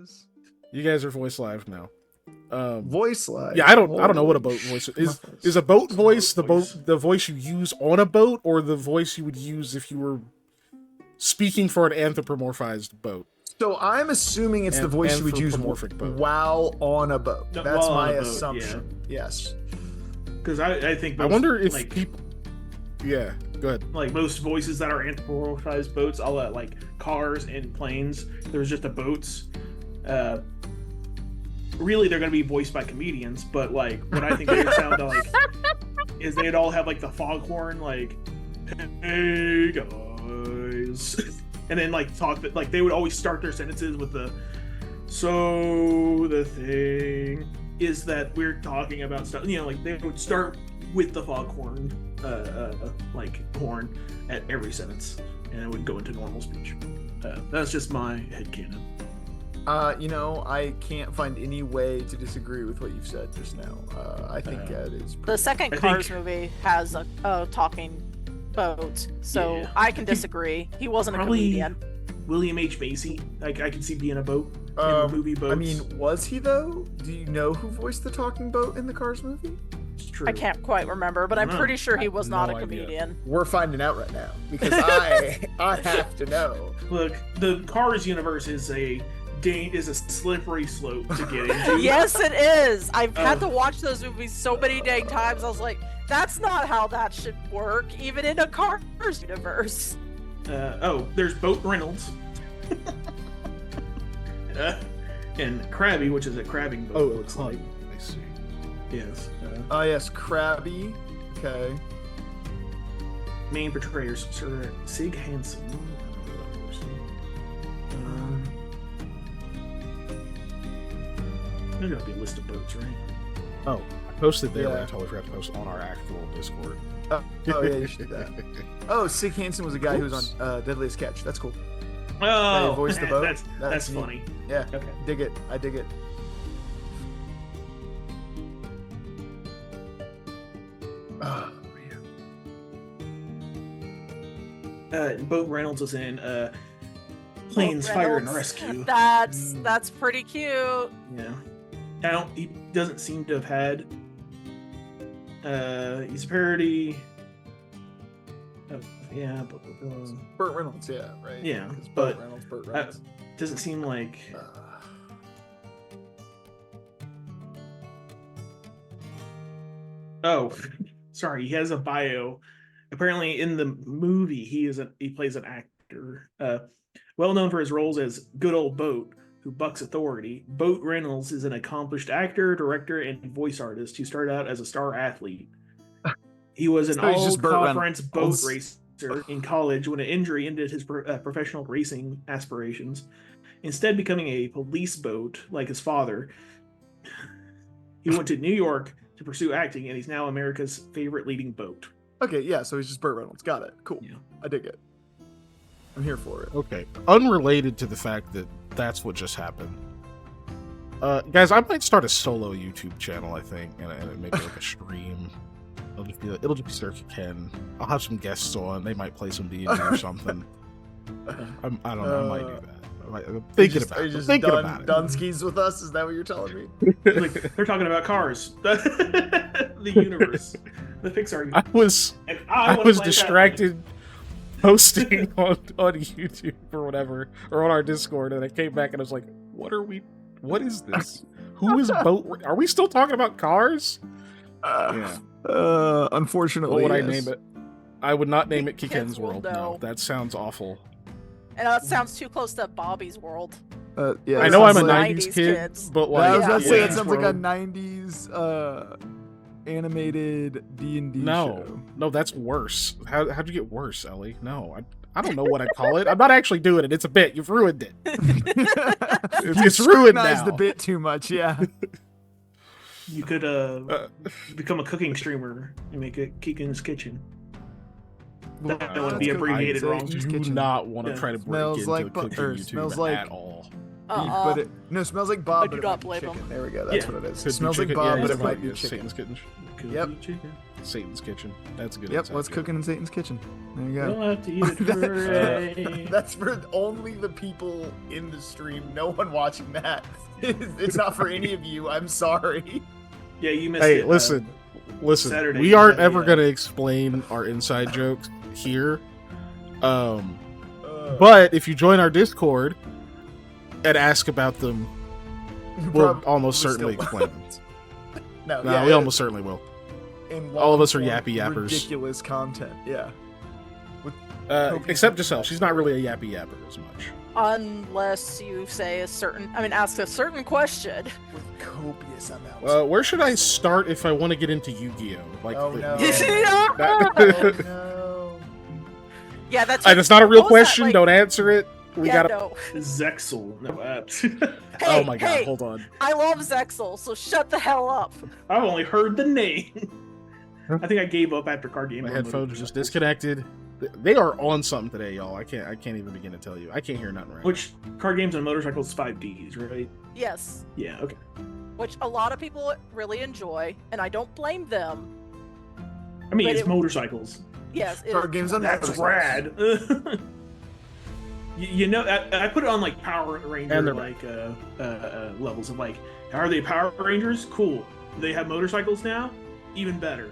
is. You guys are voice live now. Voice live. Yeah, I don't know what a boat voice is. Is a boat voice the voice you use on a boat, or the voice you would use if you were speaking for an anthropomorphized boat? So I'm assuming it's the voice you would use while on a boat. That's my assumption. Yeah. Yes. Because I think most, I wonder if people. Yeah, go ahead. Like most voices that are anthropomorphized boats, all that like cars and planes. There's just the boats. Really, they're going to be voiced by comedians, but like what I think they would sound like is they'd all have like the foghorn, like, "Hey guys," and then like talk. Like they would always start their sentences with the "So the thing is that we're talking about stuff." You know, like they would start with the foghorn, like horn at every sentence, and it would go into normal speech. That's just my headcanon. I can't find any way to disagree with what you've said just now. I think that is the second Cars movie has a talking boat, so I can disagree. He wasn't a comedian. William H. Macy. I can see being a boat in the movie Boats. I mean, was he though? Do you know who voiced the talking boat in the Cars movie? It's true. I can't quite remember, but I'm pretty sure he was not a comedian. We're finding out right now because I have to know. Look, the Cars universe is a slippery slope to get into. Yes, it is. I've had to watch those movies so many dang times. I was like, that's not how that should work, even in a Cars universe. There's Boat Reynolds. And Krabby, which is a crabbing boat. Oh, it's like. I see. Yes. Yes, Krabby. Okay. Main portrayers, Sir Sig Hansen. There's gotta be a list of boats, right? Oh, I posted there, but I totally forgot to post on our actual Discord. Oh yeah, you should do that. Oh, Sig Hansen was a guy who was on Deadliest Catch. That's cool. Oh, voiced the boat. That's funny. Yeah. Okay. Dig it. I dig it. Oh, yeah. Boat Reynolds was in Planes, Fire, and Rescue. That's pretty cute. Yeah. He doesn't seem to have had. He's a parody. Yeah, but Burt Reynolds, yeah, right. Yeah, Burt Reynolds. Doesn't seem like. Oh, sorry. He has a bio. Apparently, in the movie, he plays an actor. Well known for his roles as Good Old Boat, who bucks authority. Boat Reynolds is an accomplished actor, director, and voice artist who started out as a star athlete. He was an all-conference boat racer in college when an injury ended his professional racing aspirations. Instead, becoming a police boat like his father, he went to New York to pursue acting, and he's now America's favorite leading boat. Okay, yeah, so he's just Burt Reynolds. Got it. Cool. Yeah. I dig it. I'm here for it. Okay. Unrelated to the fact that that's what just happened. Guys, I might start a solo YouTube channel, I think, and maybe like a stream. It'll just be Circuit Ken. I'll have some guests on. They might play some D&D or something. I don't know. I might do that. I'm thinking about it. Dunskies with us? Is that what you're telling me? Like, they're talking about Cars. The universe. The Pixar universe. I was distracted posting on YouTube or whatever, or on our Discord, and I came back and I was like, what is this? Who is Boat? Are we still talking about Cars? Yeah. Unfortunately, what would I name it? I would not name it Kiken's World. No, that sounds awful. And that sounds too close to Bobby's World. Yeah, I know I'm a 90s kid, but like, I was about to say that sounds like a 90s animated D&D show. No, that's worse. How'd you get worse, Ellie? No, I don't know what I'd call it. I'm not actually doing it. It's a bit. You've ruined it. It's ruined now. The bit too much, yeah. You could become a cooking streamer and make it Keegan's Kitchen. That would be abbreviated wrong. You do not want to try to break into like the cooking YouTube smells like at all. But it smells like Bob, I do but it not might blame be chicken. him. There we go. That's Yeah. what it is. Could It be smells like chicken. Bob, Yeah, but it's it might be Satan's chicken. kitchen. Could Yep. be chicken. Satan's kitchen. That's a good. Yep, inside what's joke. cooking in Satan's kitchen? There you go. We'll have to eat it for That's for only the people in the stream. No one watching that. It's not for any of you. I'm sorry. Yeah, you missed Hey, it. listen. Saturday, We you aren't had ever the, going to explain our inside jokes here. Uh, But if you join our Discord and ask about them, you we'll probably almost still certainly explain them. No, No, yeah, we almost certainly will. in all of us are long-form, yappy yappers. Ridiculous content. Yeah. Except Giselle. She's not really a yappy yapper as much. Unless you say ask a certain question. With copious amounts. Where should I start if I want to get into Yu-Gi-Oh? Oh, no. that- Oh, no. Yeah, that's. It's not a real what was that, question. like- Don't answer it. We yeah, gotta. no. Zexel. No, Hey, Oh my god! hey, Hold on. I love Zexel, so shut the hell up. I've only heard the name. I think I gave up after card game. My headphones just disconnected. They are on something today, y'all. I can't even begin to tell you. I can't hear nothing right. Which card games and motorcycles 5Ds, right? Yes, Yeah. Okay. which a lot of people really enjoy, and I don't blame them. I mean, But it's it- motorcycles. Yes, it, Card games on That's motorcycles. rad. You know, I put it on like Power Ranger And they're like levels of like, are they Power Rangers? Cool. They have motorcycles now? Even better.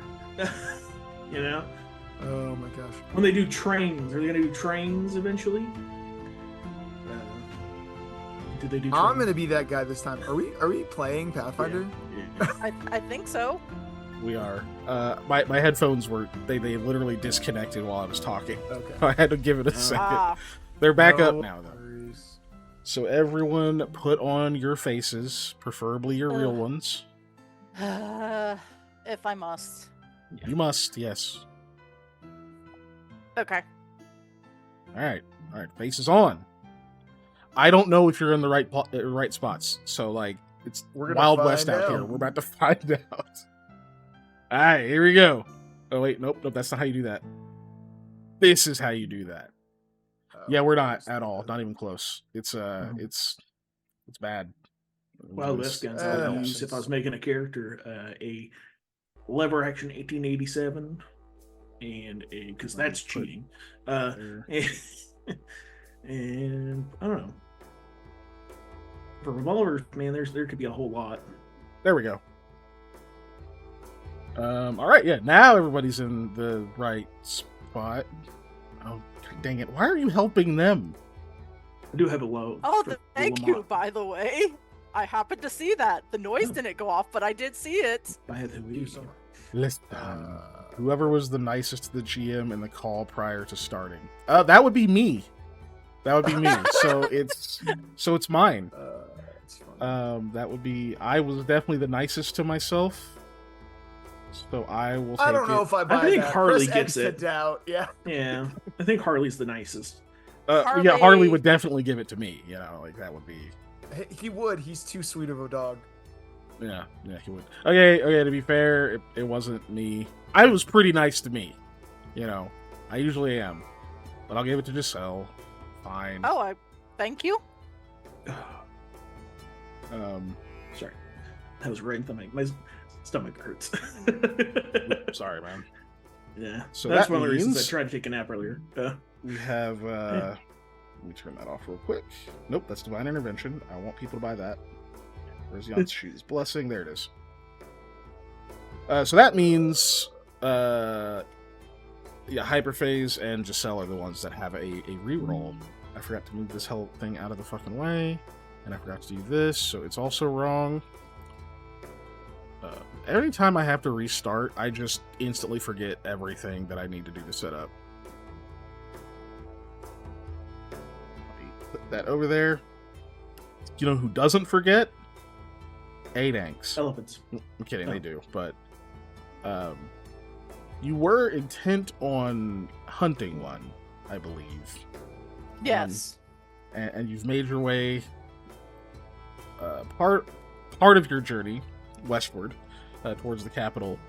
You know? Oh my gosh. When they do trains, are they gonna do trains eventually? Did they do? Trains? I'm gonna be that guy this time. Are we playing Pathfinder? Yeah. I think so. We are. My headphones were they literally disconnected while I was talking. Okay. I had to give it a second. Ah, They're back No up now though. worries. So everyone, put on your faces, preferably your real Ugh. ones. if I must. You must, yes. Okay. All right, faces on. I don't know if you're in the right spots. So like, it's We're gonna Wild West find out here. out. We're about to find out. All right, here we go. Oh wait, nope, that's not how you do that. This is how you do that. Yeah, we're not at all. Not even close. It's it's bad. Wild West guns Uh, I that would makes use if I sense. was making a character, a lever action 1887, and a because that's cheating. And I don't know. For revolvers, man, there could be a whole lot. There we go. All right, yeah. Now everybody's in the right spot. Oh, God dang it! Why are you helping them? I do have a low. Oh, for thank Lamont. you, by the way. I happened to see that. The noise Oh. didn't go off, but I did see it. I had to use Listen, Uh, whoever was the nicest to the GM in the call prior to starting. That would be me. That would be me. so it's mine. it's fine. That would be. I was definitely the nicest to myself. So I will. I take don't know it. if I buy think that. Harley Press gets X to it. doubt. Yeah. Yeah, I think Harley's the nicest. Yeah, Harley Harley- would definitely give it to me. You know, like that would be. He would. He's too sweet of a dog. Yeah, he would. Okay. To be fair, it wasn't me. I was pretty nice to me. You know, I usually am, but I'll give it to Giselle. Fine. Oh, I thank you. Sorry, that was right in my stomach hurts. Sorry, man. Yeah, So that's that one of the reasons I means- tried to take a nap earlier. We have. Let me turn that off real quick. Nope, that's divine intervention. I want people to buy that. Where's Yanshi's blessing? There it is. So that means, Hyperphase and Giselle are the ones that have a reroll. I forgot to move this whole thing out of the fucking way, and I forgot to do this, so it's also wrong. Every time I have to restart, I just instantly forget everything that I need to do to set up. Put that over there. You know who doesn't forget? Adanks. Elephants. I'm kidding, Oh. they do, but you were intent on hunting one, I believe, Yes. and you've made your way part of your journey westward towards the capital.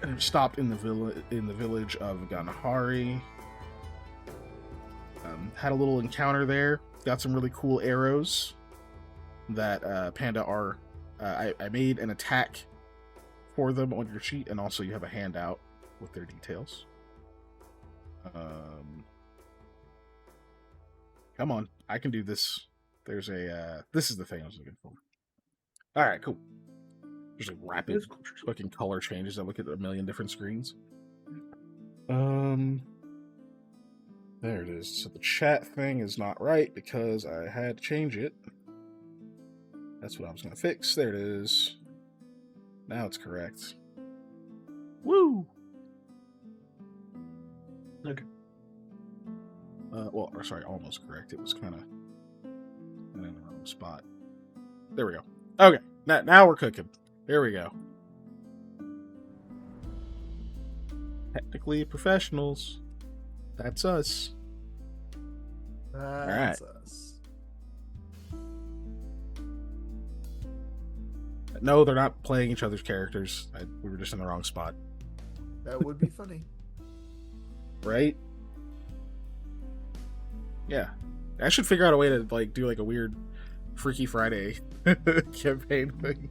And you've stopped in the village of Ganahari. Had a little encounter there. Got some really cool arrows that Panda are. I made an attack for them on your sheet, and also you have a handout with their details. Come on, I can do this. There's a this is the thing I was looking for. All right, cool. There's like rapid fucking color changes. I look at a million different screens. There it is. So the chat thing is not right because I had to change it. That's what I was gonna fix. There it is. Now it's correct. Woo! Okay. Well, or sorry, almost correct. It was kind of in the wrong spot. There we go. Okay, now we're cooking. There we go. Technically professionals. That's us. That's us. No, they're not playing each other's characters. We were just in the wrong spot. That would be funny. Right? Yeah. I should figure out a way to like do like a weird Freaky Friday campaign thing.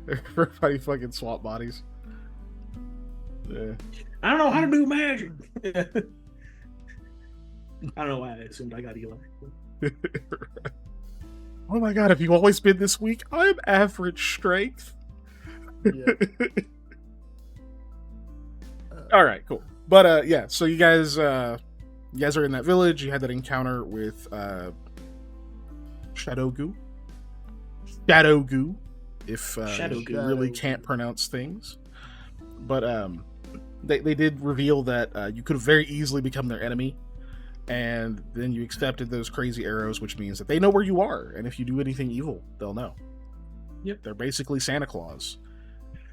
Everybody fucking swap bodies. Yeah. I don't know how to do magic. I don't know why I assumed I got Eli. Oh my god, have you always been this weak? I'm average strength. Yeah. Alright, cool. But yeah, so you guys are in that village, you had that encounter with Shadow Goo. If you really can't pronounce things. But they did reveal that you could have very easily become their enemy, and then you accepted those crazy arrows, which means that they know where you are, and if you do anything evil, they'll know. Yep. They're basically Santa Claus.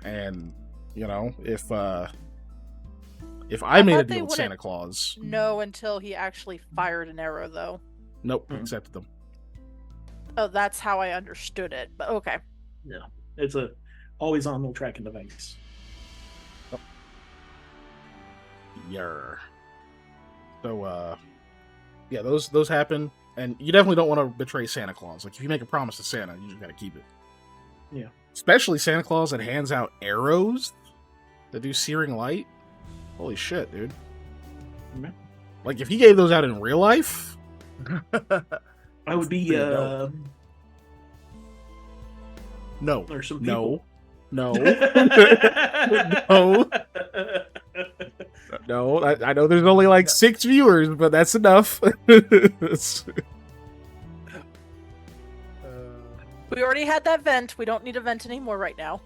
And, you know, if I made a deal with Santa Claus... No, until he actually fired an arrow, though. Nope, accepted them. Oh, that's how I understood it, but okay. Yeah. It's a always on no tracking device. Yer. So, yeah, those happen, and you definitely don't want to betray Santa Claus. Like, if you make a promise to Santa, you just gotta keep it. Yeah. Especially Santa Claus that hands out arrows that do searing light. Holy shit, dude. Yeah. Like, if he gave those out in real life... I would be, No. Or some people. No. No, I know there's only like 6 viewers, but that's enough. We already had that vent. We don't need a vent anymore right now.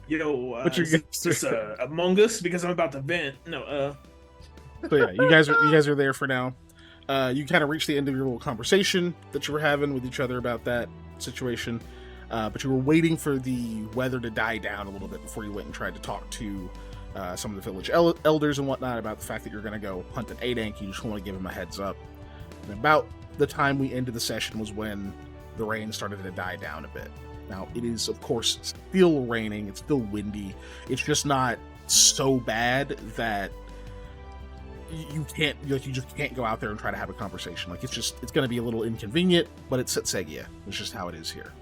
Yo, But it's Among Us because I'm about to vent. No, So yeah, you guys are there for now. You kind of reached the end of your little conversation that you were having with each other about that situation, but you were waiting for the weather to die down a little bit before you went and tried to talk to some of the village elders and whatnot about the fact that you're going to go hunt an 8-ank. You just want to give them a heads up. And about the time we ended the session was when the rain started to die down a bit. Now, it is, of course, still raining. It's still windy. It's just not so bad that you just can't go out there and try to have a conversation. Like, it's going to be a little inconvenient, but it's Setsegia. It's just how it is here.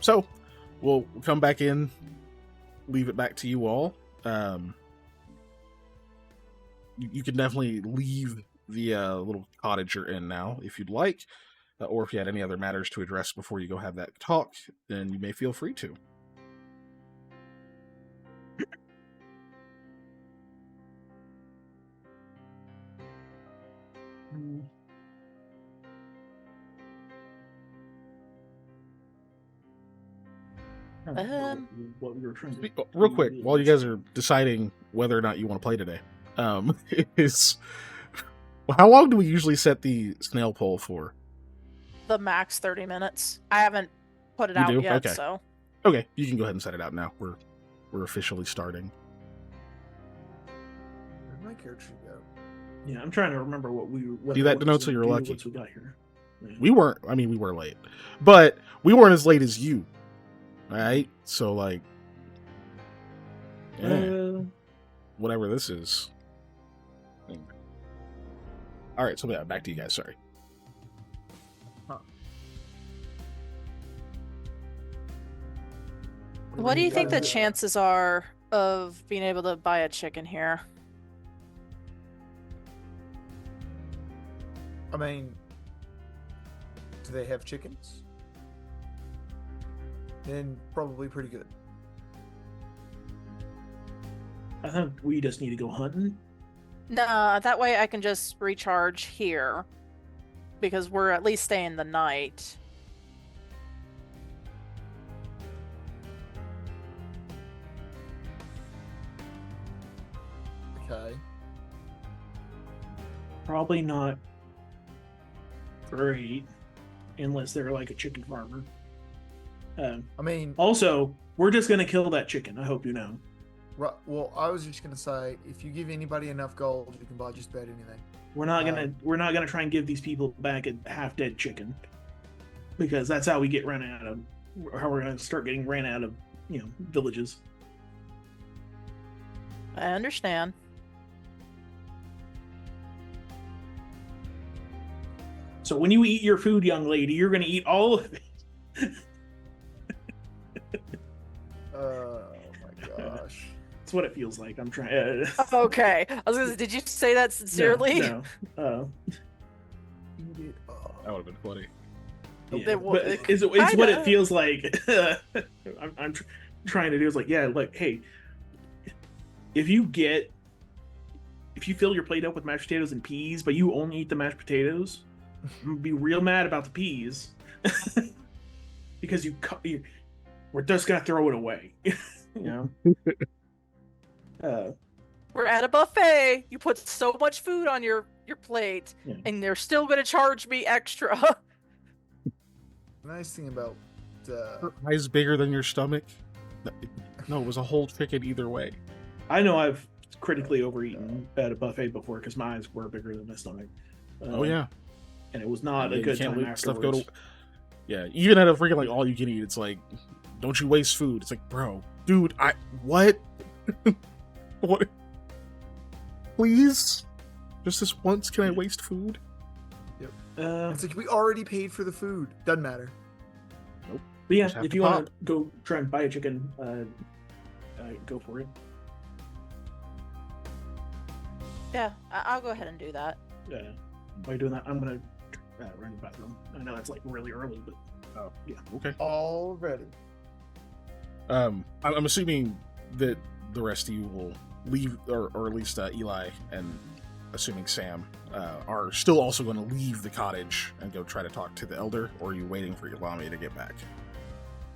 So, we'll come back in, leave it back to you all. You can definitely leave the little cottage you're in now, if you'd like. Or if you had any other matters to address before you go have that talk, then you may feel free to. What we were trying to Real quick, while you guys are deciding whether or not you want to play today, is how long do we usually set the snail poll for? The max 30 minutes. I haven't put it out yet, okay. So. Okay, you can go ahead and set it out now. We're officially starting. Where'd my character go? Yeah, I'm trying to remember what we. Do that denotes so you're lucky. Once we got here. Yeah. We weren't. I mean, we were late, but we weren't as late as you. All right, so like, yeah, whatever this is. All right, so yeah, back to you guys. Sorry. What do you think the Uh, chances are of being able to buy a chicken here? I mean, do they have chickens? Then probably pretty good. I think we just need to go hunting. Nah, that way I can just recharge here. Because we're at least staying the night. Okay. Probably not great, unless they're like a chicken farmer. I mean, Also, we're just gonna kill that chicken. I hope you know. well, I was just gonna say, if you give anybody enough gold, you can buy just about anything. We're not gonna try and give these people back a half dead chicken, because that's how we get run out of. How we're gonna start getting ran out of, villages. I understand. So when you eat your food, young lady, you're gonna eat all of it. Oh my gosh. That's what it feels like. I'm trying. Okay. I was gonna say, did you say that sincerely? No. Eat it up. That would have been funny. Yeah, Well, but it's what it kinda. feels like. I'm trying to do is like, yeah, like, hey, if you fill your plate up with mashed potatoes and peas, but you only eat the mashed potatoes, I'm gonna be real mad about the peas because we're just gonna throw it away. We're at a buffet. You put so much food on your plate, Yeah. and they're still gonna charge me extra. The nice thing about Your eyes bigger than your stomach? No, it was a whole chicken either way. I know I've critically overeaten at a buffet before because my eyes were bigger than my stomach. Oh yeah. And it was not a You good can't time let stuff afterwards. go to. Yeah, even at a freaking like all you can eat, it's like, don't you waste food? It's like, bro, dude, what? What? Please, just this once, can I waste food? it's like we already paid for the food. Doesn't matter. But yeah, Just have if to you want pop. to go try and buy a chicken, go for it. Yeah, I'll go ahead and do that. While you're doing that, I'm gonna run to the bathroom. I know it's like really early, but Okay. Already. I'm assuming that the rest of you will leave, or at least Eli and assuming Sam are still also going to leave the cottage and go try to talk to the elder, or are you waiting for Yolami to get back?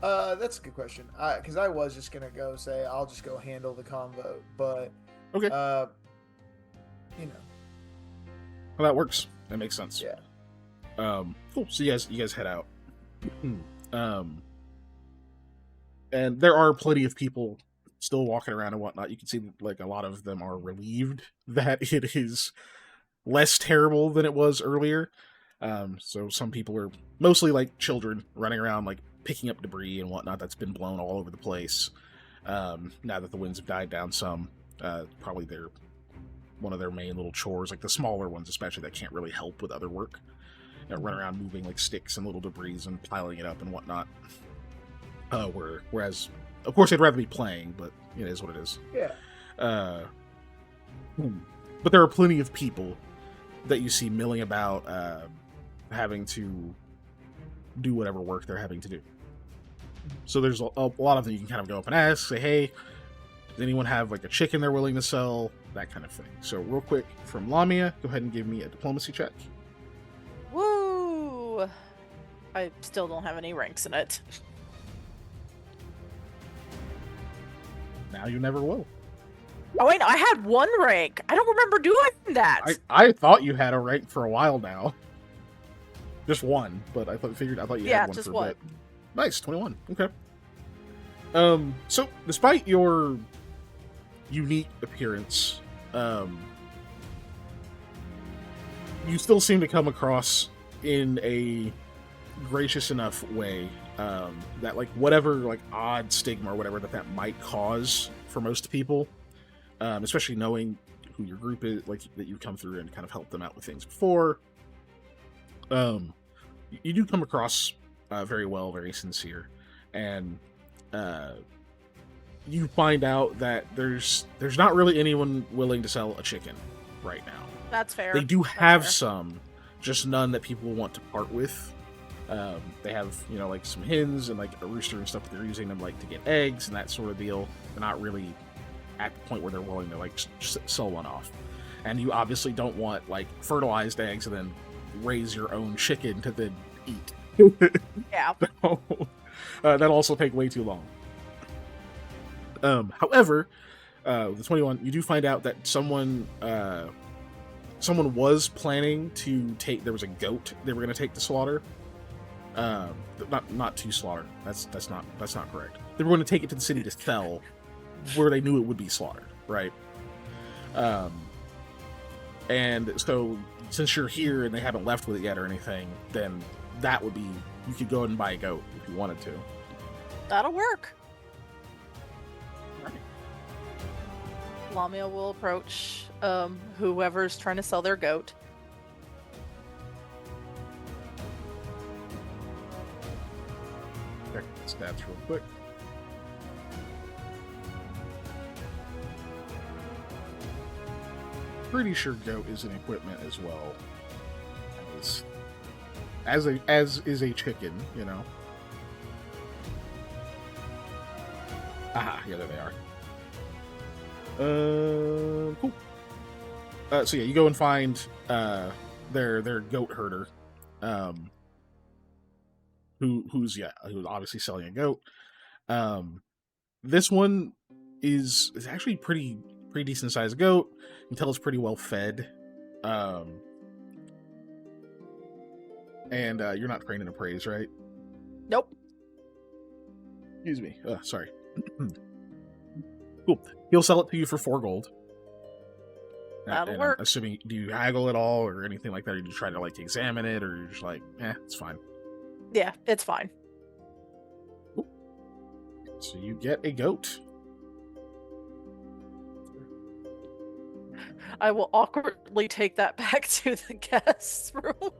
That's a good question. Because I was just gonna go say I'll just go handle the convo, but Okay. you know, Well, that works. That makes sense. yeah. Cool. So you guys head out. And there are plenty of people still walking around and whatnot. You can see like a lot of them are relieved that it is less terrible than it was earlier. So some people are mostly like children running around, like picking up debris and whatnot that's been blown all over the place. Now that the winds have died down some, probably one of their main little chores, like the smaller ones especially that can't really help with other work. Run around moving like sticks and little debris and piling it up and whatnot. Whereas, of course, they'd rather be playing, but it is what it is. Yeah. But there are plenty of people that you see milling about, having to do whatever work they're having to do. So there's a lot of them you can kind of go up and ask, say, hey, does anyone have like a chicken they're willing to sell? That kind of thing. So real quick, from Lamia, go ahead and give me a diplomacy check. Woo! I still don't have any ranks in it. Now you never will. Oh wait, no, I had one rank. I don't remember doing that. I thought you had a rank for a while now. Just one, but I thought you Yeah, had one just for a one. bit. Nice, 21. Okay. So despite your unique appearance, you still seem to come across in a gracious enough way that like whatever like odd stigma or whatever that might cause for most people, especially knowing who your group is, like that you come through and kind of help them out with things before, you do come across very well, very sincere, and you find out that there's not really anyone willing to sell a chicken right now. That's fair. They do That's have fair. some, just none that people want to part with. They have, like some hens and like a rooster and stuff. They're using them like to get eggs and that sort of deal. They're not really at the point where they're willing to like sell one off. And you obviously don't want like fertilized eggs and then raise your own chicken to then eat. Yeah. So, that'll also take way too long. However, the 21, you do find out that someone was planning to take. There was a goat they were going to take to slaughter. Not to slaughter. That's not correct. They were going to take it to the city to sell, where they knew it would be slaughtered, right? And so since you're here and they haven't left with it yet or anything, then that would be, you could go and buy a goat if you wanted to. That'll work. Lamia will approach whoever's trying to sell their goat. Check the stats real quick. Pretty sure goat is an equipment as well. As is a chicken, Aha, yeah, there they are. Cool. So yeah, you go and find their goat herder, who's obviously selling a goat. This one is actually pretty decent sized goat. You can tell it's pretty well fed. And you're not trained in appraise, right? Nope. Excuse me. Sorry. Cool. He'll sell it to you for 4 gold. That'll and work. I'm assuming, do you haggle at all or anything like that? Or do you try to like examine it, or you're just like, it's fine. Yeah, it's fine. Cool. So you get a goat. I will awkwardly take that back to the guest room.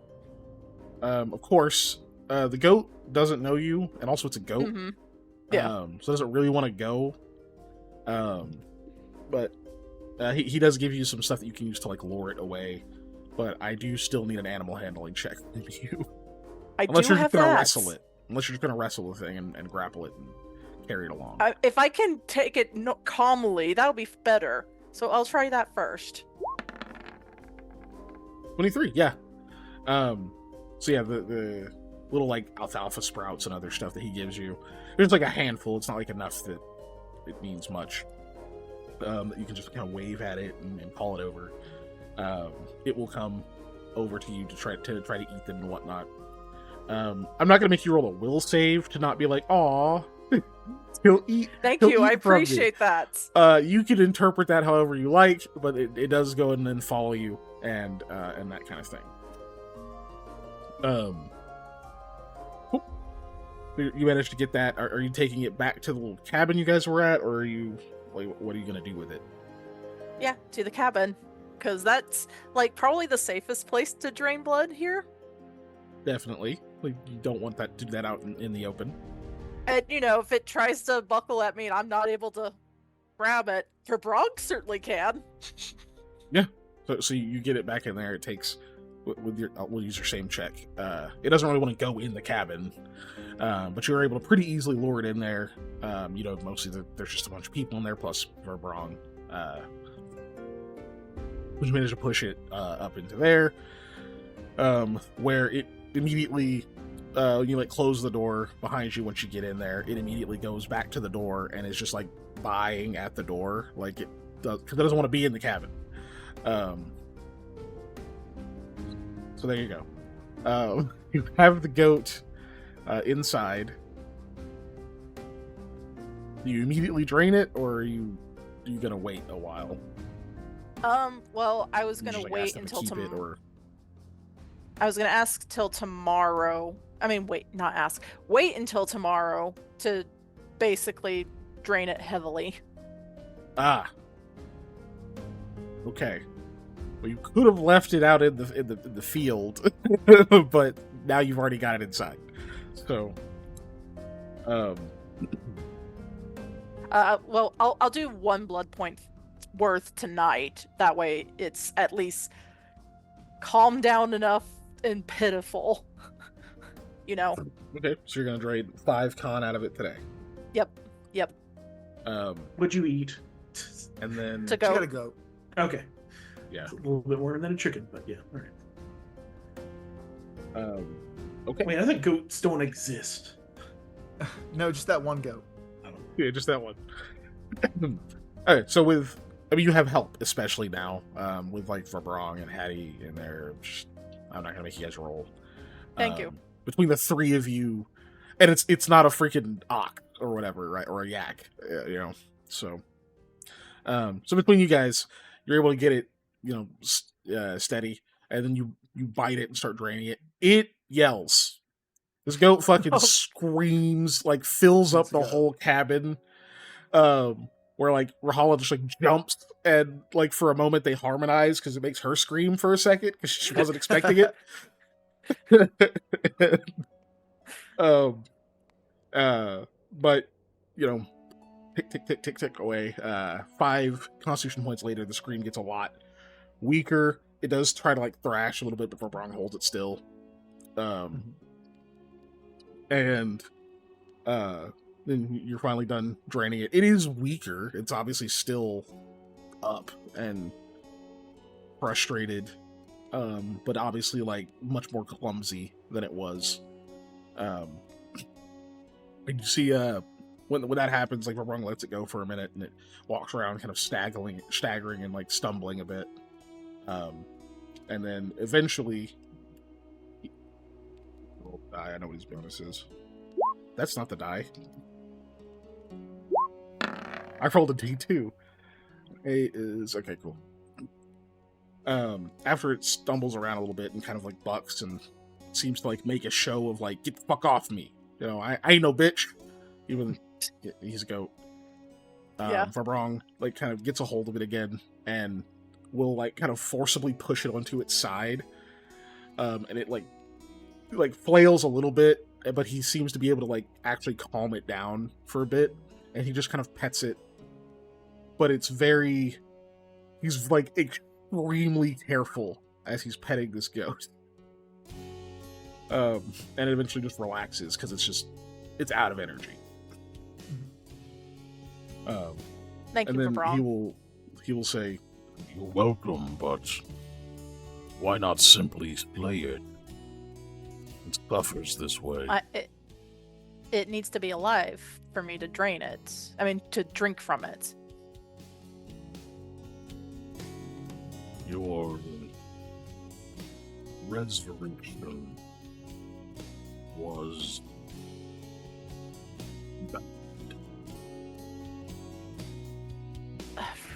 Of course, the goat doesn't know you, and also it's a goat. Mm-hmm. Yeah. So doesn't really want to go. But he does give you some stuff that you can use to like lure it away. But I do still need an animal handling check from you. Unless you're just gonna wrestle it. Unless you're just gonna wrestle the thing and grapple it and carry it along. If I can take it calmly, that'll be better. So I'll try that first. 23, yeah. So yeah, the little like alfalfa sprouts and other stuff that he gives you. There's like a handful. It's not like enough that it means much. That you can just kind of wave at it and call it over. It will come over to you to try to eat them and whatnot. I'm not gonna make you roll a will save to not be like, "Aw, he'll eat." Thank he'll you. I eat from me." appreciate that. You can interpret that however you like, but it does go and then follow you and that kind of thing. Cool. You managed to get that. Are you taking it back to the little cabin you guys were at, or are you like, what are you gonna do with it? Yeah, to the cabin, because that's like probably the safest place to drain blood here. Definitely. Like, you don't want that to do that out in the open. And if it tries to buckle at me and I'm not able to grab it, Verbrog certainly can. Yeah. So you get it back in there. It takes we'll use your same check. It doesn't really want to go in the cabin, but you're able to pretty easily lure it in there. Mostly there's just a bunch of people in there plus Verbrog. You managed to push it up into there, where it immediately you like close the door behind you. Once you get in there, it immediately goes back to the door and is just like buying at the door, like it does, because it doesn't want to be in the cabin. So there you go. You have the goat inside. Do you immediately drain it, or are you gonna wait a while? Well, I was gonna wait until tomorrow. I was gonna ask till tomorrow. I mean, wait until tomorrow to basically drain it heavily. Ah. Okay. Well, you could have left it out in the field, but now you've already got it inside. So, Well, I'll do 1 blood point worth tonight. That way, it's at least calmed down enough and pitiful. You know. Okay, so you're gonna drain 5 con out of it today. Yep. What'd you eat? To And then You go. gotta go. Okay. yeah. It's a little bit more than a chicken, but yeah. All right. Okay. Wait, I think goats don't exist. No, just that one goat. Yeah, just that one. All right, so you have help, especially now, with like Verbrong and Hattie in there. I'm not gonna make you guys roll. Thank you. Between the 3 of you, and it's not a freaking ox or whatever, right, or a yak, you know. So, so between you guys, you're able to get it, steady, and then you bite it and start draining it. It yells. This goat fucking screams, like fills up the whole cabin. Where like Rahala just like jumps and like for a moment they harmonize because it makes her scream for a second because she wasn't expecting it. But tick away. 5 constitution points later, the scream gets a lot weaker. It does try to like thrash a little bit before Brong holds it still. And then you're finally done draining it. It is weaker. It's obviously still up and frustrated, but obviously like much more clumsy than it was. And you see, when that happens, like Verbrong lets it go for a minute, and it walks around, kind of staggering and like stumbling a bit, and then eventually, I know what his bonus is. That's not the die. I rolled a D2. A is okay, cool. After it stumbles around a little bit and kind of like bucks and seems to like make a show of like, get the fuck off me. You know, I ain't no bitch. Even he's a goat. Verbrong like kind of gets a hold of it again and will like kind of forcibly push it onto its side. And it like flails a little bit, but he seems to be able to like actually calm it down for a bit, and he just kind of pets it. But he's like extremely careful as he's petting this goat. And it eventually just relaxes because it's out of energy. Thank you, and then Verbrong. he will say, "You're welcome, but why not simply slay it? It suffers this way." It needs to be alive for me to drain it. I mean, to drink from it. Your resurrection was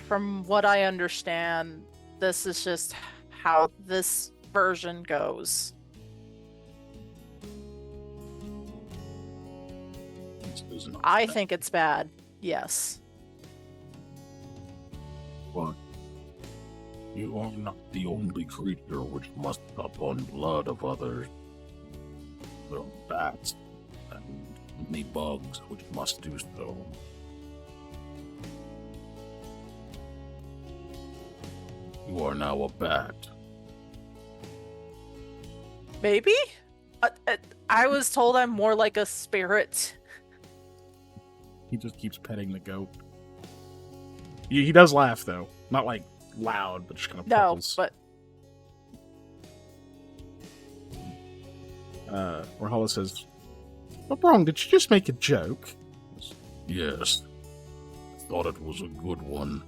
From what I understand, this is just how this version goes. I think it's bad. Yes. But you are not the only creature which must sup on blood of others. There are bats and many bugs which must do so. You are now a bat. Maybe? I was told I'm more like a spirit. he just keeps petting the goat. He does laugh though, not like loud, but just kind of No, puckles. but Rahala says, "Verbrong, did you just make a joke?" Yes. Thought it was a good one.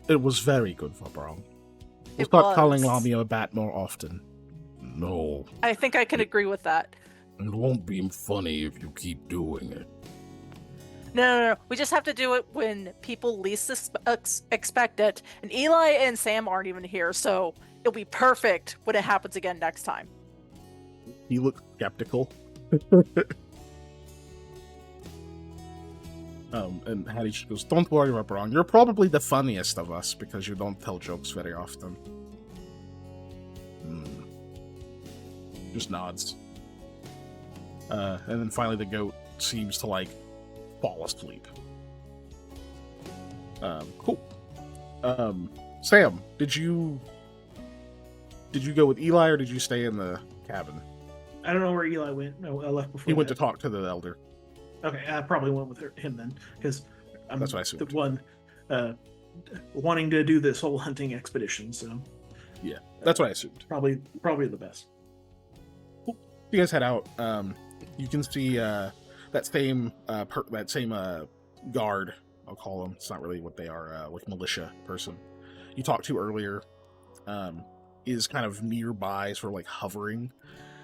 It was very good, Verbrong. We'll It start calling was. Lamia a bat more often. No, I think I can agree with that. it won't be funny if you keep doing it. No. We just have to do it when people least expect it. And Eli and Sam aren't even here, so it'll be perfect when it happens again next time. He looked skeptical. And Hattie just goes, "Don't worry, Verbrong. You're probably the funniest of us because you don't tell jokes very often." Just nods. And then finally the goat seems to, like, fall asleep. Cool. Sam, did you go with Eli or did you stay in the cabin? I don't know where Eli went. No, I left before. He went to talk to the elder. Okay, I probably went with him then, because I'm That's what I assumed. the one wanting to do this whole hunting expedition. So yeah, that's what I assumed. Probably the best. Cool. You guys head out. You can see that same guard. I'll call them. It's not really what they are. Like militia person you talked to earlier. Is kind of nearby, sort of like hovering.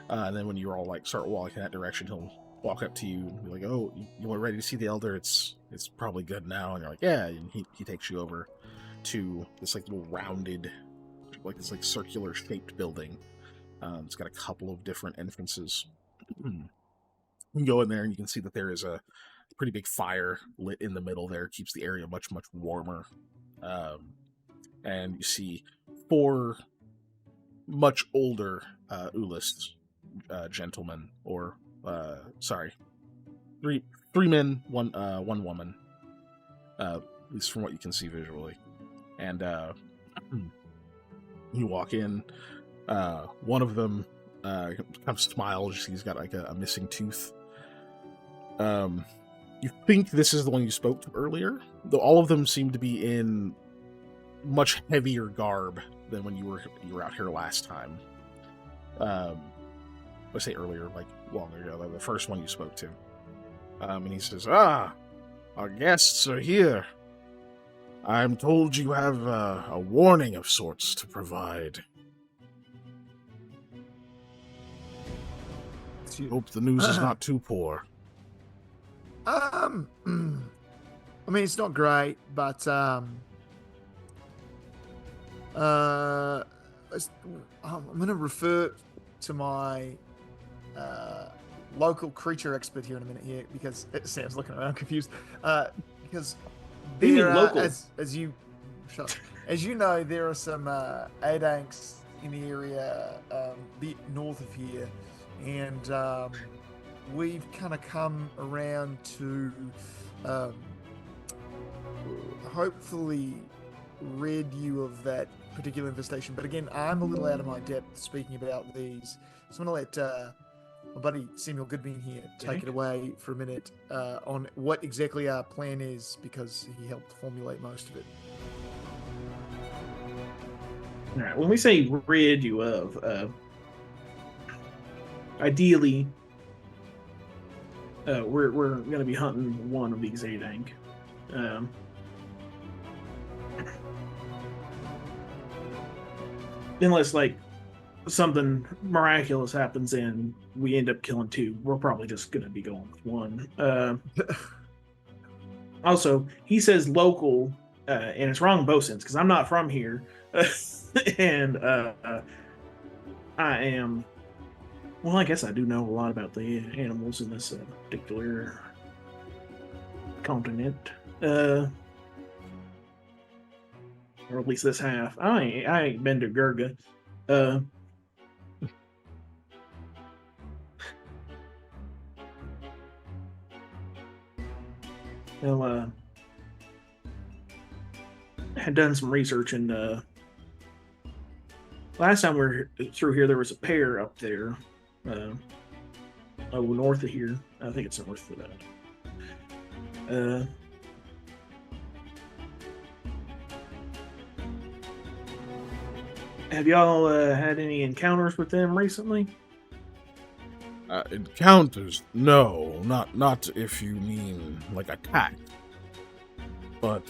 And then when you all like start walking in that direction, he'll walk up to you and be like, "Oh, you are ready to see the elder? It's probably good now." And you're like, "Yeah." And he takes you over to this like little rounded, like this like circular shaped building. It's got a couple of different entrances. You can go in there and you can see that there is a pretty big fire lit in the middle there. It keeps the area much warmer. And you see 4 much older Ulist gentlemen, or 3 men, 1 woman, at least from what you can see visually. And you walk in, one of them kind of smiles. He's got like a missing tooth. You think this is the one you spoke to earlier, though all of them seem to be in much heavier garb than when you were out here last time. I say earlier, like long ago, like the first one you spoke to. And he says, "Ah, our guests are here. I'm told you have a warning of sorts to provide. Hope the news is not too poor." I mean, it's not great, but I'm going to refer to my local creature expert here in a minute here, because Sam's looking around confused. Because there, local? as you know, there are some Adanks in the area a bit north of here, and we've kind of come around to hopefully rid you of that particular infestation. But again, I'm a little out of my depth speaking about these, so I'm going to let my buddy Samuel Goodman here take it away for a minute on what exactly our plan is, because he helped formulate most of it. All right. When we say rid you of, ideally, we're going to be hunting one of these Adank. Unless like something miraculous happens and we end up killing 2, we're probably just going to be going with 1. Also, he says local, and it's wrong in both sense, because I'm not from here. And I am, well, I guess I do know a lot about the animals in this particular continent, or at least this half. I ain't been to Gurga. Well, I had done some research, and last time we were through here, there was a pair up there, north of here. I think it's north of that. Have y'all had any encounters with them recently? Encounters? No, not if you mean like attack. But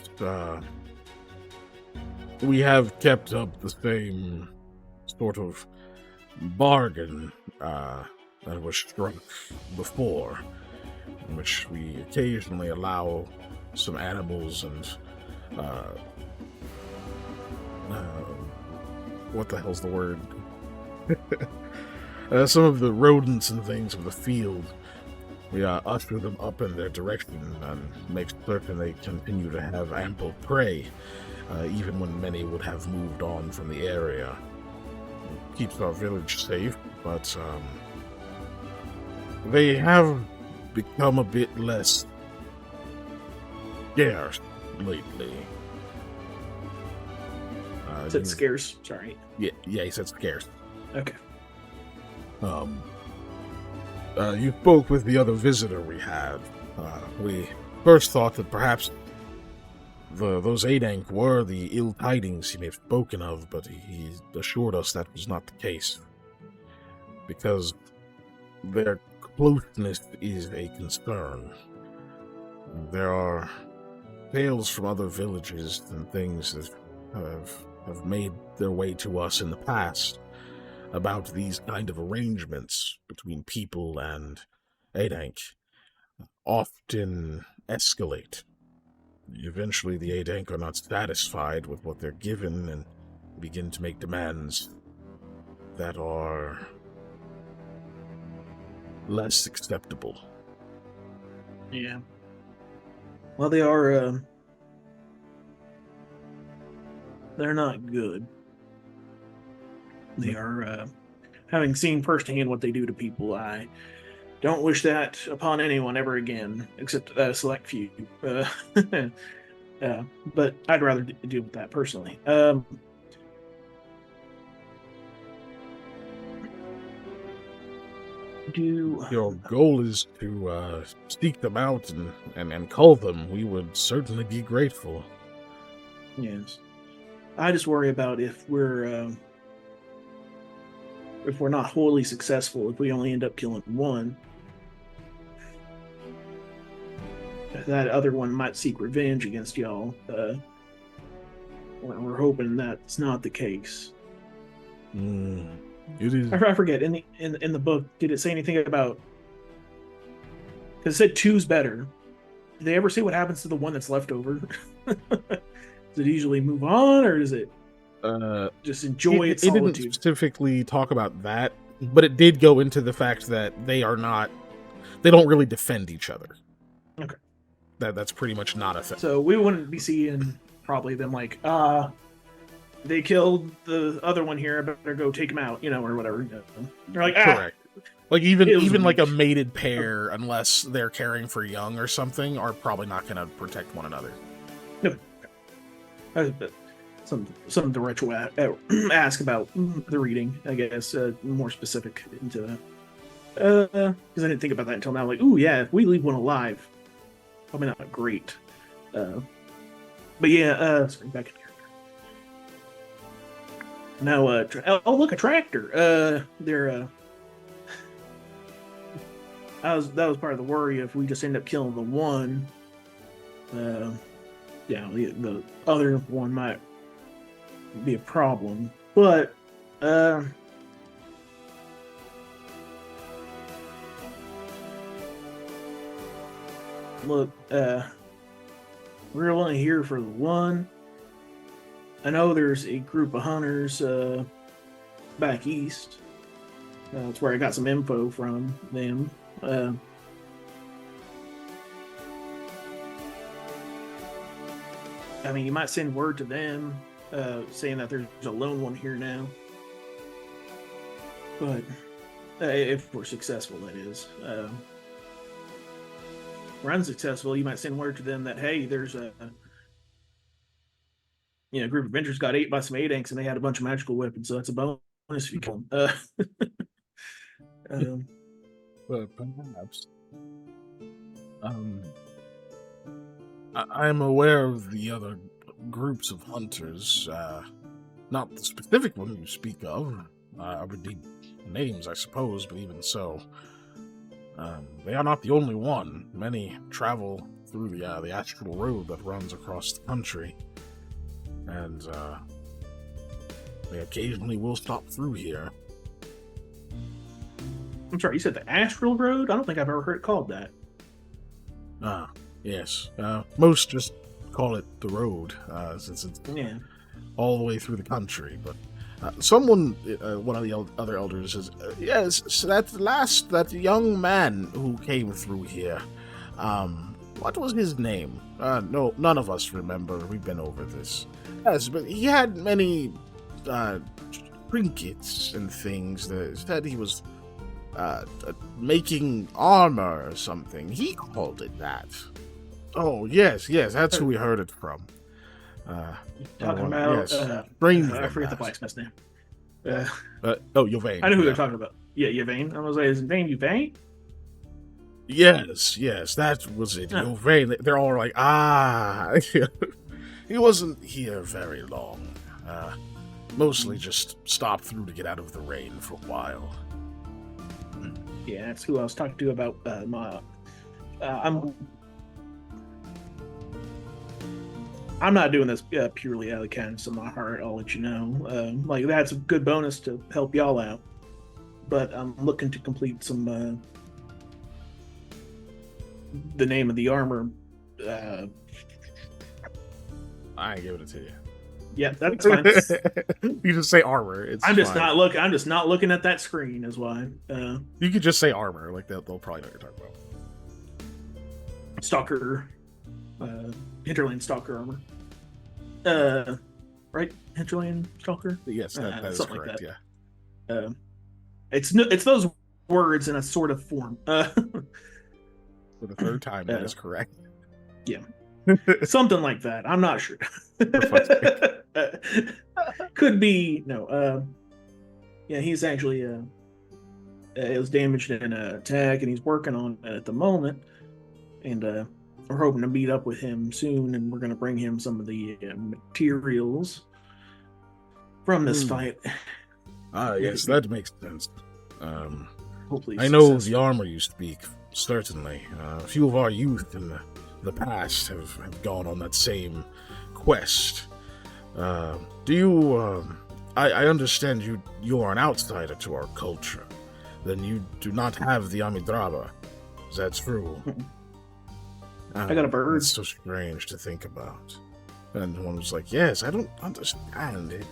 we have kept up the same sort of bargain that was struck before, in which we occasionally allow some animals and what the hell's the word? Some of the rodents and things of the field, we usher them up in their direction and make certain they continue to have ample prey, even when many would have moved on from the area. It keeps our village safe, but they have become a bit less scarce lately. Said scarce. Sorry. Yeah, he said scarce. Okay. You spoke with the other visitor we had. We first thought that perhaps those Adank were the ill tidings he may have spoken of, but he assured us that was not the case. Because their closeness is a concern. There are tales from other villages and things that have made their way to us in the past about these kind of arrangements between people and Adank often escalate. Eventually the Adank are not satisfied with what they're given and begin to make demands that are less acceptable. Yeah. Well, they are, they're not good. They are, having seen firsthand what they do to people, I don't wish that upon anyone ever again, except a select few. But I'd rather deal with that personally. Your goal is to seek them out and cull them. We would certainly be grateful. Yes. I just worry about if we're not wholly successful, if we only end up killing one, that other one might seek revenge against y'all. We're hoping that's not the case. It is. I forget in the book. Did it say anything about? Because it said two's better. Did they ever say what happens to the one that's left over? Does it usually move on, or does it just enjoy its solitude? It didn't specifically talk about that, but it did go into the fact that they don't really defend each other. Okay. That's pretty much not a thing. So we wouldn't be seeing probably them like, they killed the other one here, I better go take him out, or whatever. They're like, correct. Like even like a mated pair, unless they're caring for young or something, are probably not going to protect one another. No. Something to retro ask about the reading, I guess, more specific into that. Because I didn't think about that until now. Like, ooh, yeah, if we leave one alive, probably not great. But yeah, sorry, back in here. Now, oh look, a tractor. They're that was part of the worry if we just end up killing the one. Yeah, the other one might be a problem, but look, we're only here for the one. I know there's a group of hunters back east. That's where I got some info from them. I mean, you might send word to them saying that there's a lone one here now. But if we're successful, that is. If we're unsuccessful, you might send word to them that, hey, there's a group of adventurers got ate by some Adanks and they had a bunch of magical weapons, so that's a bonus if you kill them. Perhaps. I'm aware of the other groups of hunters, not the specific one you speak of. I would need names, I suppose, but even so, they are not the only one. Many travel through the astral road that runs across the country, and they occasionally will stop through here. I'm sorry, you said the astral road? I don't think I've ever heard it called that. Yes. Most just call it the road, since it's all the way through the country. But someone, one of the other elders says, yes, so that young man who came through here, what was his name? No, none of us remember. We've been over this. Yes, but he had many trinkets and things that said he was making armor or something. He called it that. Oh, yes, that's who we heard it from. Talking about strange. I forget the blacksmith's name. Yvain. I know who they're talking about. Yeah, Yvain. I was like, is his name Yvain? Yes, that was it. Yvain. They're all like, he wasn't here very long. Mostly just stopped through to get out of the rain for a while. Yeah, that's who I was talking to about I'm not doing this purely out of the kindness of my heart, I'll let you know. Like, that's a good bonus to help y'all out. But I'm looking to complete some... the name of the armor... I ain't giving it to you. Yeah, that's fine. You just say armor. I'm just not looking at that screen, is why. You could just say armor. Like, they'll probably know what you're talking about. Stalker... Hinterland Stalker armor. Right? Hinterland Stalker? Yes, that is correct, like that. Yeah. It's those words in a sort of form. For the third time, that is correct. Yeah. Something like that. I'm not sure. Could be... No. Yeah, he's actually... it was damaged in an attack, and he's working on it at the moment. And, we're hoping to meet up with him soon, and we're going to bring him some of the materials from this fight. Yes, that makes sense. Hopefully, I know the armor you speak, certainly. A few of our youth in the past have gone on that same quest. Do you... I understand you are an outsider to our culture. Then you do not have the Amidraba. Is that true? I got a bird. It's so strange to think about. And one was like, yes, I don't understand it.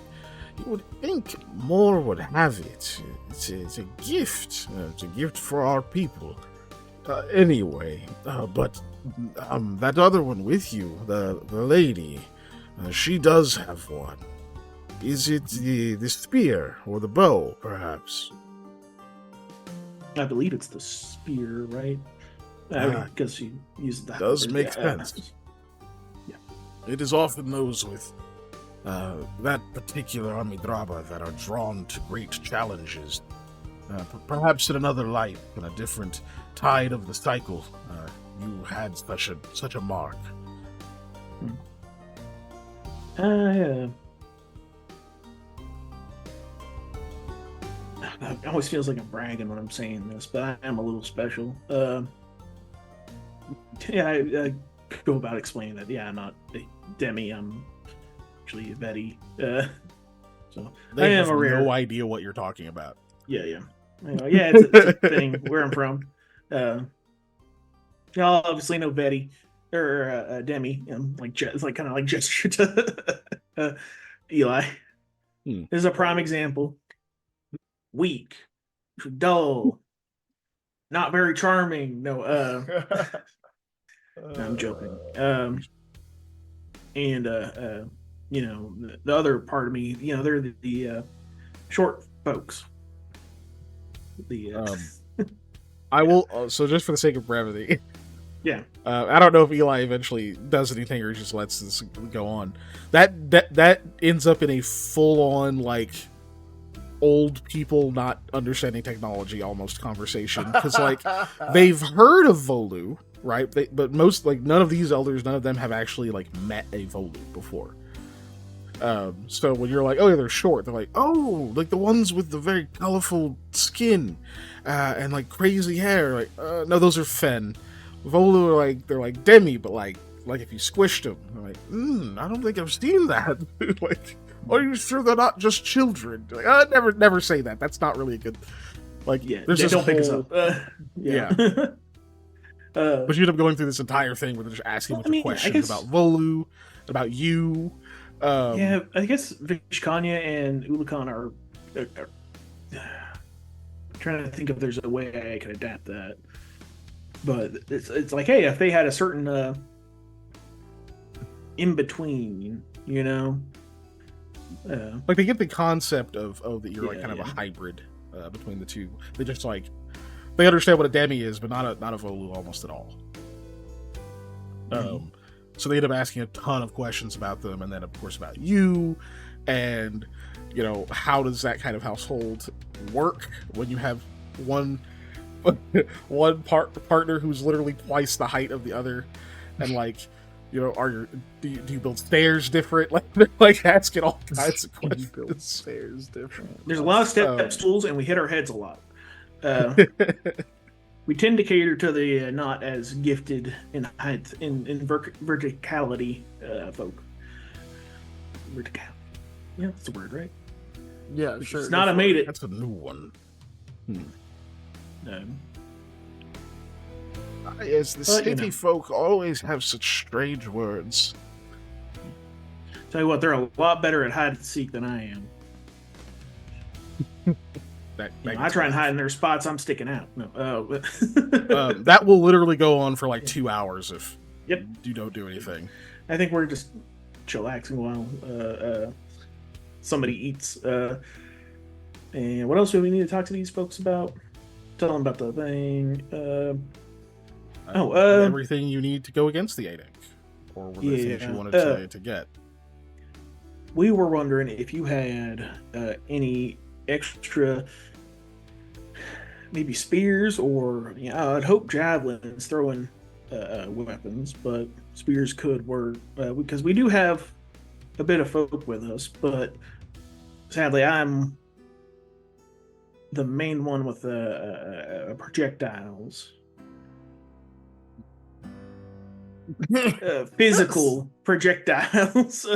You would think more would have it. It's a gift. It's a gift for our people. Anyway, but that other one with you, the lady, she does have one. Is it the spear or the bow, perhaps? I believe it's the spear, right? Because she used that. Does make sense. Yeah. It is often those with that particular Amidraba that are drawn to great challenges. Perhaps in another life, in a different tide of the cycle, you had such a mark. Yeah. It always feels like I'm bragging when I'm saying this, but I am a little special. Yeah, I go about explaining that. Yeah, I'm not a Demi. I'm actually a Betty. So they have no idea what you're talking about. Yeah. Yeah, it's a thing where I'm from. Y'all obviously know Betty or Demi. It's like kind of like gesture to Eli. This is a prime example. Weak, dull, not very charming. No, I'm joking. And you know, the other part of me, you know, they're the short folks. I will. So just for the sake of brevity, yeah. I don't know if Eli eventually does anything or just lets this go on. That ends up in a full-on like old people not understanding technology almost conversation, because like they've heard of Volu, right? But most, like, none of these elders, none of them have actually like met a Volu before. So when you're like, oh yeah, they're short, they're like, oh, like the ones with the very colorful skin and like crazy hair. Like, no, those are Fen. Volu are like, they're like Demi, but like if you squished them. They're like, I don't think I've seen that. Like, are you sure they're not just children? Like, never say that. That's not really a good. Like, yeah, there's this don't pick us whole... up. Yeah. But you end up going through this entire thing where they're just asking a bunch of questions about Volu, about you. Yeah, I guess Vishkanya and Ulakan are trying to think if there's a way I could adapt that. But it's like, hey, if they had a certain in between, you know. Like, they get the concept of that you're like kind of a hybrid between the two. They just like they understand what a Demi is, but not a Volu almost at all. So they end up asking a ton of questions about them, and then of course about you, and how does that kind of household work when you have one partner who's literally twice the height of the other, and do you build stairs different? Like asking all kinds of questions. Build stairs different. There's a lot of step stools, and we hit our heads a lot. We tend to cater to the not as gifted in height in verticality folk. Vertical. Yeah, that's the word, right? Yeah, sure. It's not a made it. That's a new one. Yes, the city folk always have such strange words. Tell you what, they're a lot better at hide and seek than I am. I try and hide in their spots. I'm sticking out. No, that will literally go on for like 2 hours if you don't do anything. I think we're just chillaxing while somebody eats. And what else do we need to talk to these folks about? Tell them about the thing. Everything you need to go against the 8 ink, or were there things you wanted to get? We were wondering if you had any extra, maybe spears, or I'd hope javelins, throwing weapons, but spears could work because we do have a bit of folk with us, but sadly I'm the main one with projectiles. Physical projectiles.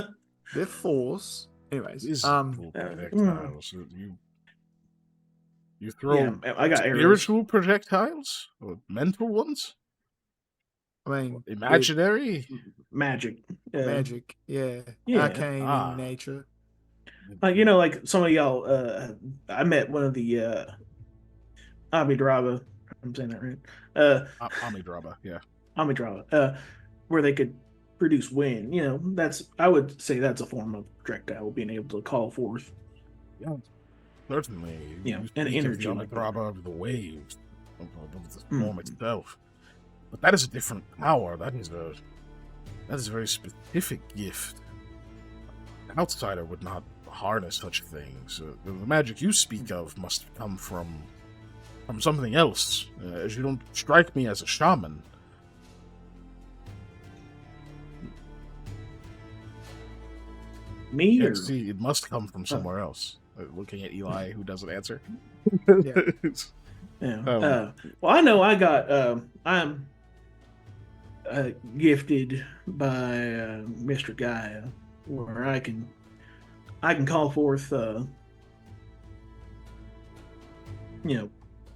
They're force. Anyways, projectiles. You throw I got spiritual projectiles or mental ones. I mean, imaginary magic. Magic, arcane in nature. Like some of y'all. I met one of the Amidraba. I'm saying that right. Amidraba, yeah. Amidraba. Where they could produce wind. I would say that's a form of projectile, being able to call forth. Yeah, certainly. And energy. Amidraba of the waves of the storm itself. But that is a different power. That is a very specific gift. An outsider would not harness such things. The magic you speak of must come from something else, as you don't strike me as a shaman. Me? Yeah, see, it must come from somewhere else. Looking at Eli, who doesn't answer. Well, I know I got. I'm gifted by Mr. Gaia, where I can call forth,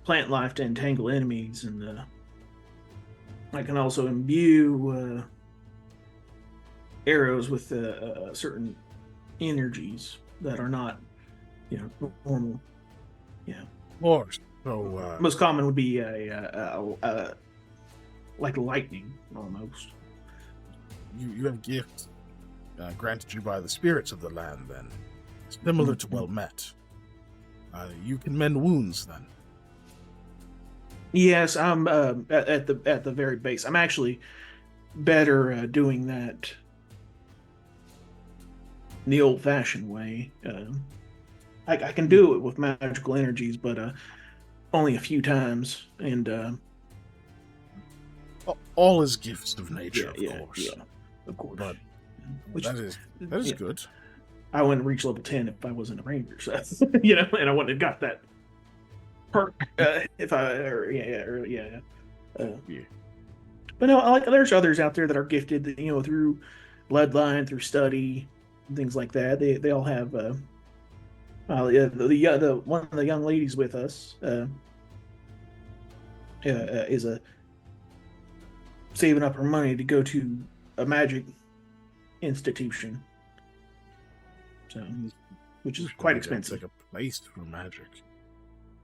plant life to entangle enemies, and I can also imbue arrows with certain energies that are not, normal. Yeah. Of course. So most common would be like lightning, almost. You have gifts granted you by the spirits of the land, then, similar to well met. You can mend wounds, then. Yes, I'm at the very base. I'm actually better doing that the old-fashioned way. I can do it with magical energies, but only a few times, and all is gifts of nature, of course. Yeah, of course. But that is good. I wouldn't reach level 10 if I wasn't a ranger, so and I wouldn't have got that perk if I But no, there's others out there that are gifted, through bloodline, through study, things like that. They all have. The one of the young ladies with us is saving up her money to go to a magic institution, so which is quite expensive. Like a place for magic.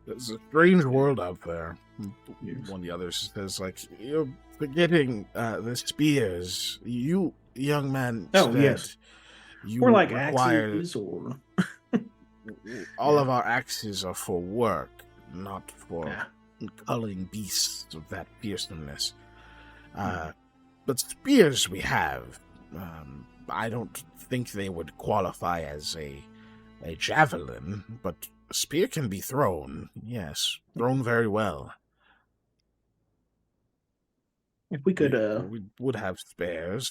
There's a strange world out there. One of the others says, you're forgetting the spears. You, young man, yes. Or like axes, or all of our axes are for work, not for culling beasts of that fearsomeness. but spears we have. I don't think they would qualify as a javelin, but a spear can be thrown. Yes, thrown very well. If we could, We would have spares,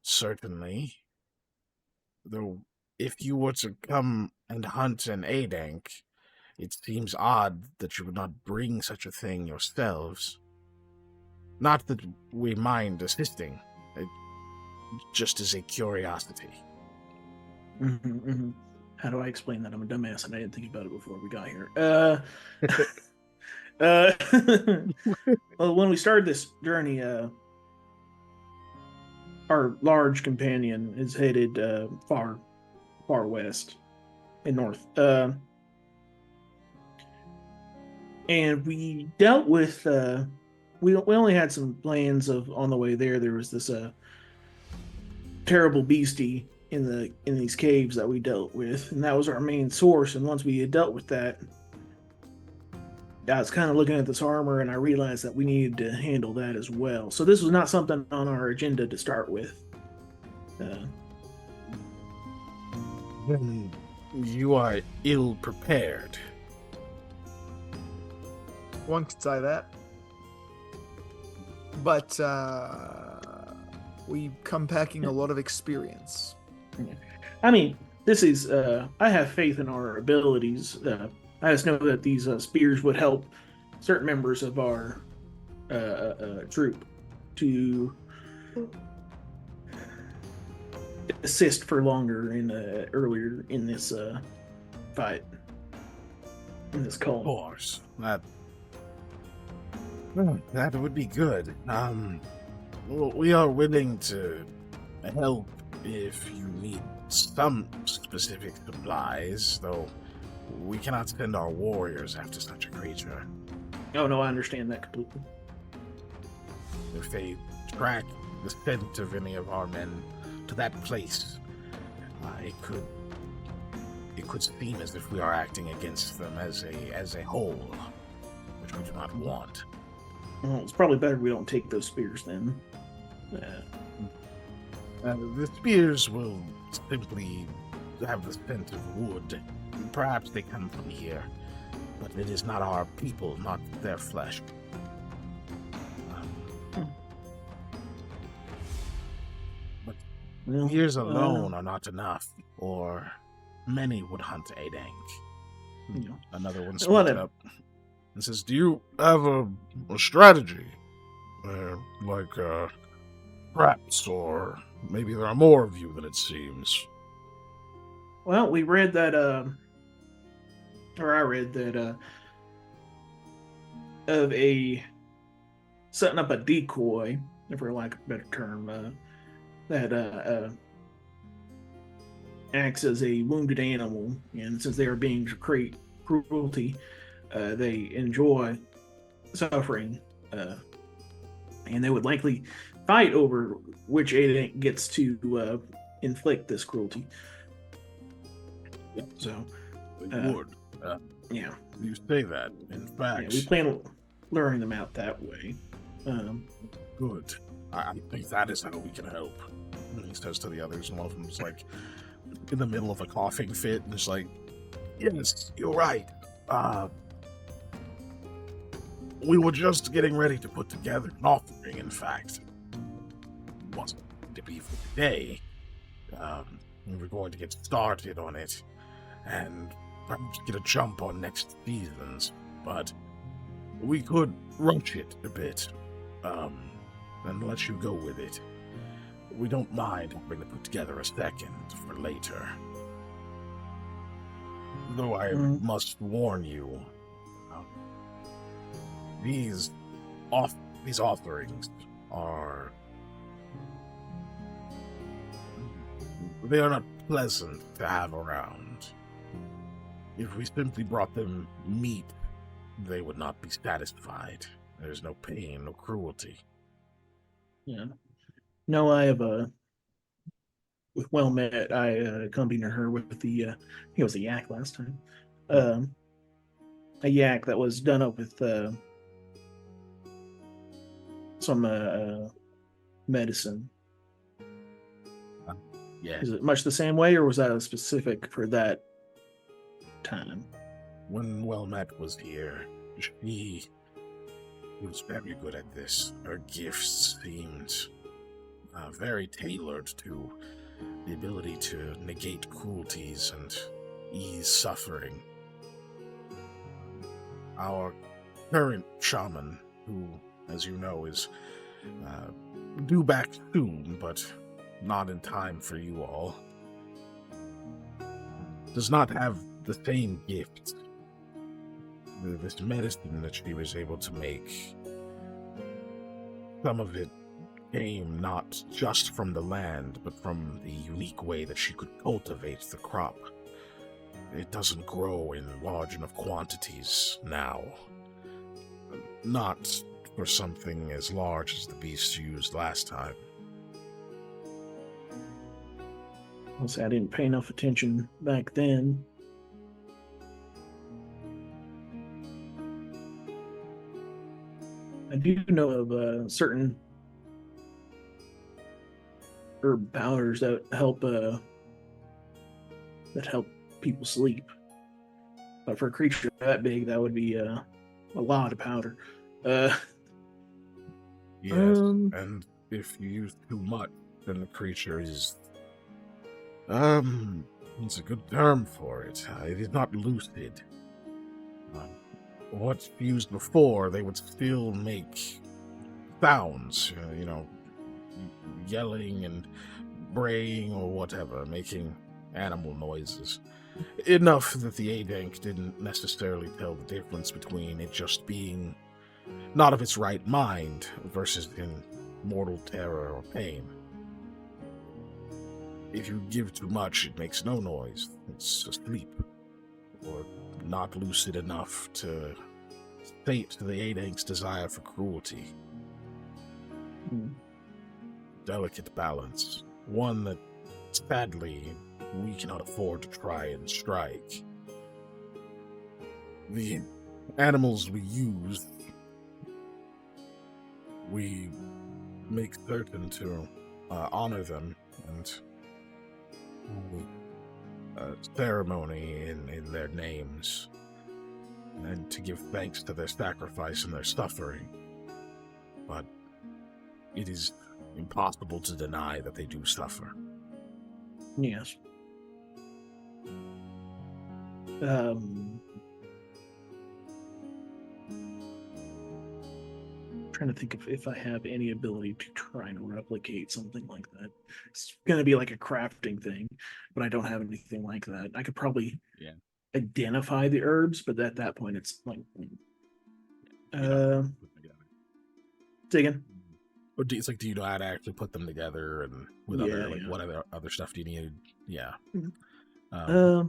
certainly. Though, if you were to come and hunt an Adank, it seems odd that you would not bring such a thing yourselves. Not that we mind assisting, just as a curiosity. How do I explain that I'm a dumbass and I didn't think about it before we got here? Well, when we started this journey, our large companion is headed far west and north. And we dealt with we only had some plans of on the way there. There was this terrible beastie in these caves that we dealt with, and that was our main source. And once we had dealt with that, I was kind of looking at this armor, and I realized that we needed to handle that as well. So this was not something on our agenda to start with. Then you are ill prepared. One could say that. But we come packing a lot of experience. I mean, this is, I have faith in our abilities. I just know that these spears would help certain members of our troop to assist for longer earlier in this fight, in this call. Of course, that would be good. We are willing to help if you need some specific supplies, though we cannot send our warriors after such a creature. Oh no, I understand that completely. If they track the scent of any of our men to that place, it could seem as if we are acting against them as a whole, which we do not want. Well, it's probably better we don't take those spears then. The spears will simply have the scent of wood. Perhaps they come from here, but it is not our people, not their flesh. But spears alone are not enough, or many would hunt Adank. Another one spoke up and says, "Do you have a strategy? Like traps, or maybe there are more of you than it seems?" Well, we read that, or I read that, of setting up a decoy, for lack of a better term, that acts as a wounded animal, and since they are being create cruelty, they enjoy suffering, and they would likely fight over which agent gets to inflict this cruelty. So, they would. Yeah. You say that. In fact, we plan on luring them out that way. Good. I think that is how we can help. And he says to the others, and one of them is like in the middle of a coughing fit, and is like, "Yes, you're right. We were just getting ready to put together an offering, in fact. It wasn't to be for today. We were going to get started on it, and perhaps get a jump on next season's, but we could rush it a bit, and let you go with it. We don't mind having to put together a second for later. Though I must warn you, these offerings are... they are not pleasant to have around. If we simply brought them meat, they would not be satisfied. There's no pain, no cruelty." Yeah. No, I have with Well Met, I accompanied her with the, I think it was a yak last time. A yak that was done up with some medicine. Yeah. Is it much the same way, or was that a specific for that time? When Wellmet was here, she was very good at this. Her gifts seemed very tailored to the ability to negate cruelties and ease suffering. Our current shaman, who, as you know, is due back soon, but not in time for you all, does not have the same gifts. This medicine that she was able to make, some of it came not just from the land, but from the unique way that she could cultivate the crop. It doesn't grow in large enough quantities now. Not for something as large as the beasts used last time. I'll say I didn't pay enough attention back then. I do know of certain herb powders that help people sleep. But for a creature that big, that would be a lot of powder. Yes, and if you use too much, then the creature is it's a good term for it. It is not lucid. What's used before, they would still make sounds, yelling and braying or whatever, making animal noises. Enough that the Adank didn't necessarily tell the difference between it just being not of its right mind versus in mortal terror or pain. If you give too much, it makes no noise. It's asleep. Or not lucid enough to state the Adank's desire for cruelty. Delicate balance. One that, sadly, we cannot afford to try and strike. The animals we use, we make certain to honor them and ceremony in their names, and to give thanks to their sacrifice and their suffering. But it is impossible to deny that they do suffer. Yes. Trying to think if I have any ability to try and replicate something like that. It's going to be like a crafting thing, but I don't have anything like that. I could probably identify the herbs, but at that point, it's like, say again. It's like, do you know how to actually put them together, and with what other stuff do you need? Yeah. The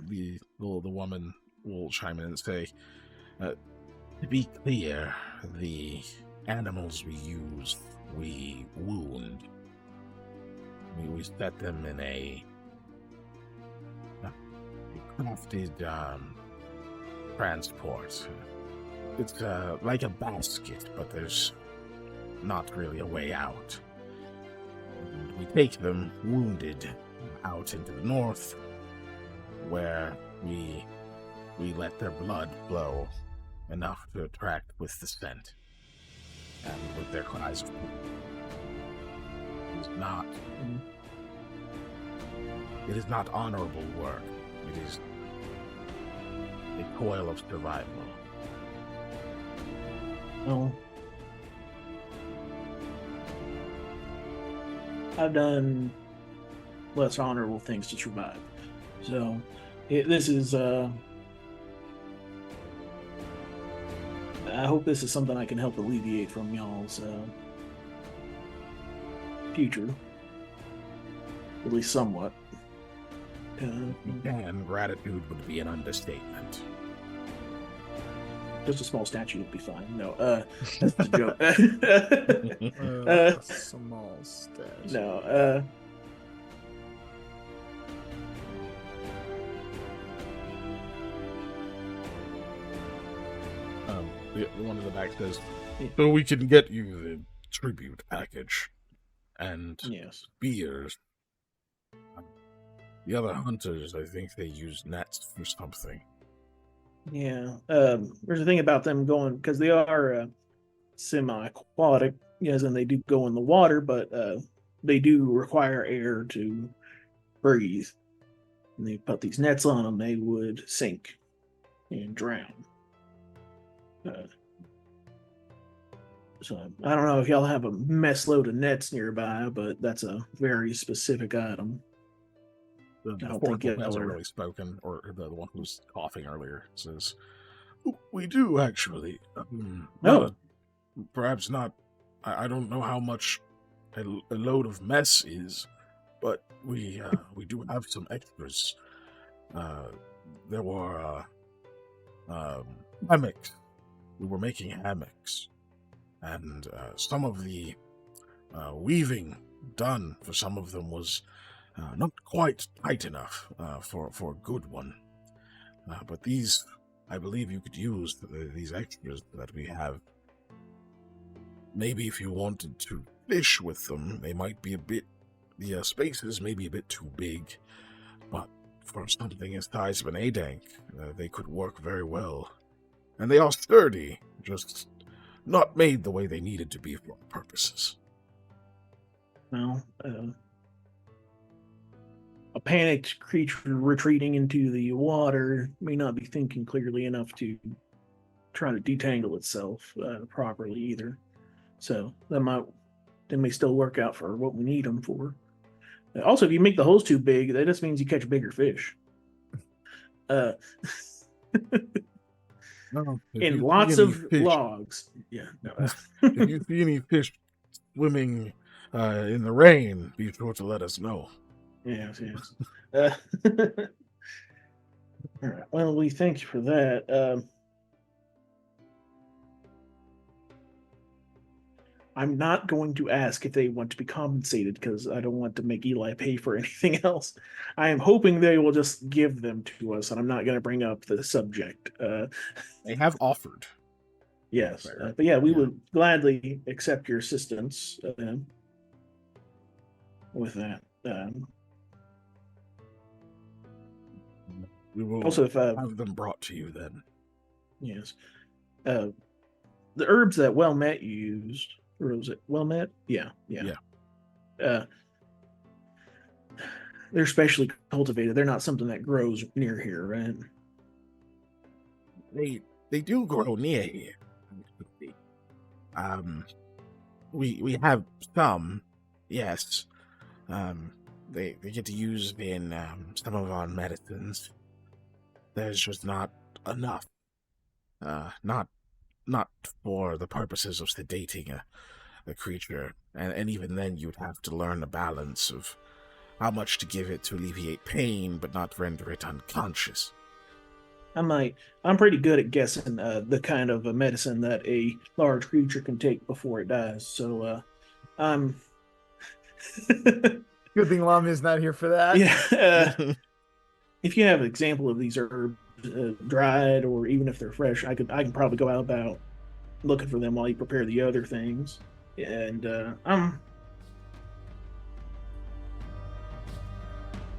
woman will chime in and say, to be clear, the animals we use, we wound. We set them in a crafted transport. It's like a basket, but there's not really a way out. And we take them wounded out into the north, where we let their blood flow enough to attract with the scent and with their cries of it is not honorable work. It is a toil of survival. Well, I've done less honorable things to survive. So, this is, I hope this is something I can help alleviate from y'all's future. At least somewhat. And gratitude would be an understatement. Just a small statue would be fine. No, that's a joke. A small statue. No, The one in the back says, so we can get you the tribute package. and Yes. spears. The other hunters, I think they use nets for something. Yeah. There's a thing about them going, because they are semi-aquatic, yes, and they do go in the water, but they do require air to breathe. And they put these nets on them, they would sink and drown. So I don't know if y'all have a mess load of nets nearby, but that's a very specific item. The I don't foreign think y'all hasn't are- really spoken, or the one who was coughing earlier says, We do, actually. Perhaps not. I don't know how much a load of mess is, but we do have some extras. There were hammocks. We were making hammocks, and some of the weaving done for some of them was not quite tight enough for a good one. But these, I believe you could use these extras that we have. Maybe if you wanted to fish with them, they might be the spaces may be a bit too big, but for something as size of an A-Dank, they could work very well. And they are sturdy, just not made the way they needed to be for our purposes. Well, a panicked creature retreating into the water may not be thinking clearly enough to try to detangle itself properly either. So they may still work out for what we need them for. Also, if you make the holes too big, that just means you catch bigger fish. No, And lots of logs. Yeah. No. If you see any fish swimming in the rain, be sure to let us know. Yes. All right. Well, we thank you for that. I'm not going to ask if they want to be compensated because I don't want to make Eli pay for anything else. I am hoping they will just give them to us, and I'm not going to bring up the subject. they have offered. Yes, but yeah, we would gladly accept your assistance with that. We will Also, if have them brought to you then. yes, the herbs that Well Met used, or was it Well Met? Yeah. They're specially cultivated. They're not something that grows near here, right? They do grow near here. We have some, yes. They get to use in some of our medicines. There's just not enough. Not for the purposes of sedating a creature, and even then you'd have to learn a balance of how much to give it to alleviate pain, but not render it unconscious. I'm pretty good at guessing the kind of medicine that a large creature can take before it dies. So I'm. Good thing Lamia's not here for that. Yeah. If you have an example of these herbs dried, or even if they're fresh, I can probably go out about looking for them while you prepare the other things. And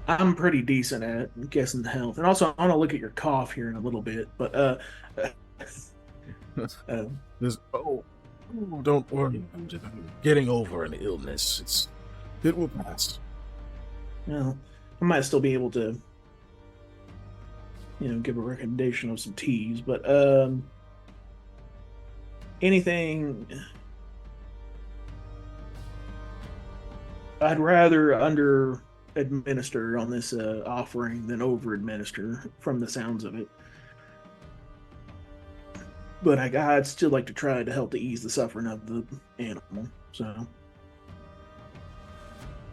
I'm pretty decent at guessing the health. And also, I want to look at your cough here in a little bit. But Don't worry. I'm just getting over an illness. It will pass. well, I might still be able to, give a recommendation of some teas. But anything, I'd rather under administer on this offering than over administer from the sounds of it. But I'd still like to try to help to ease the suffering of the animal. So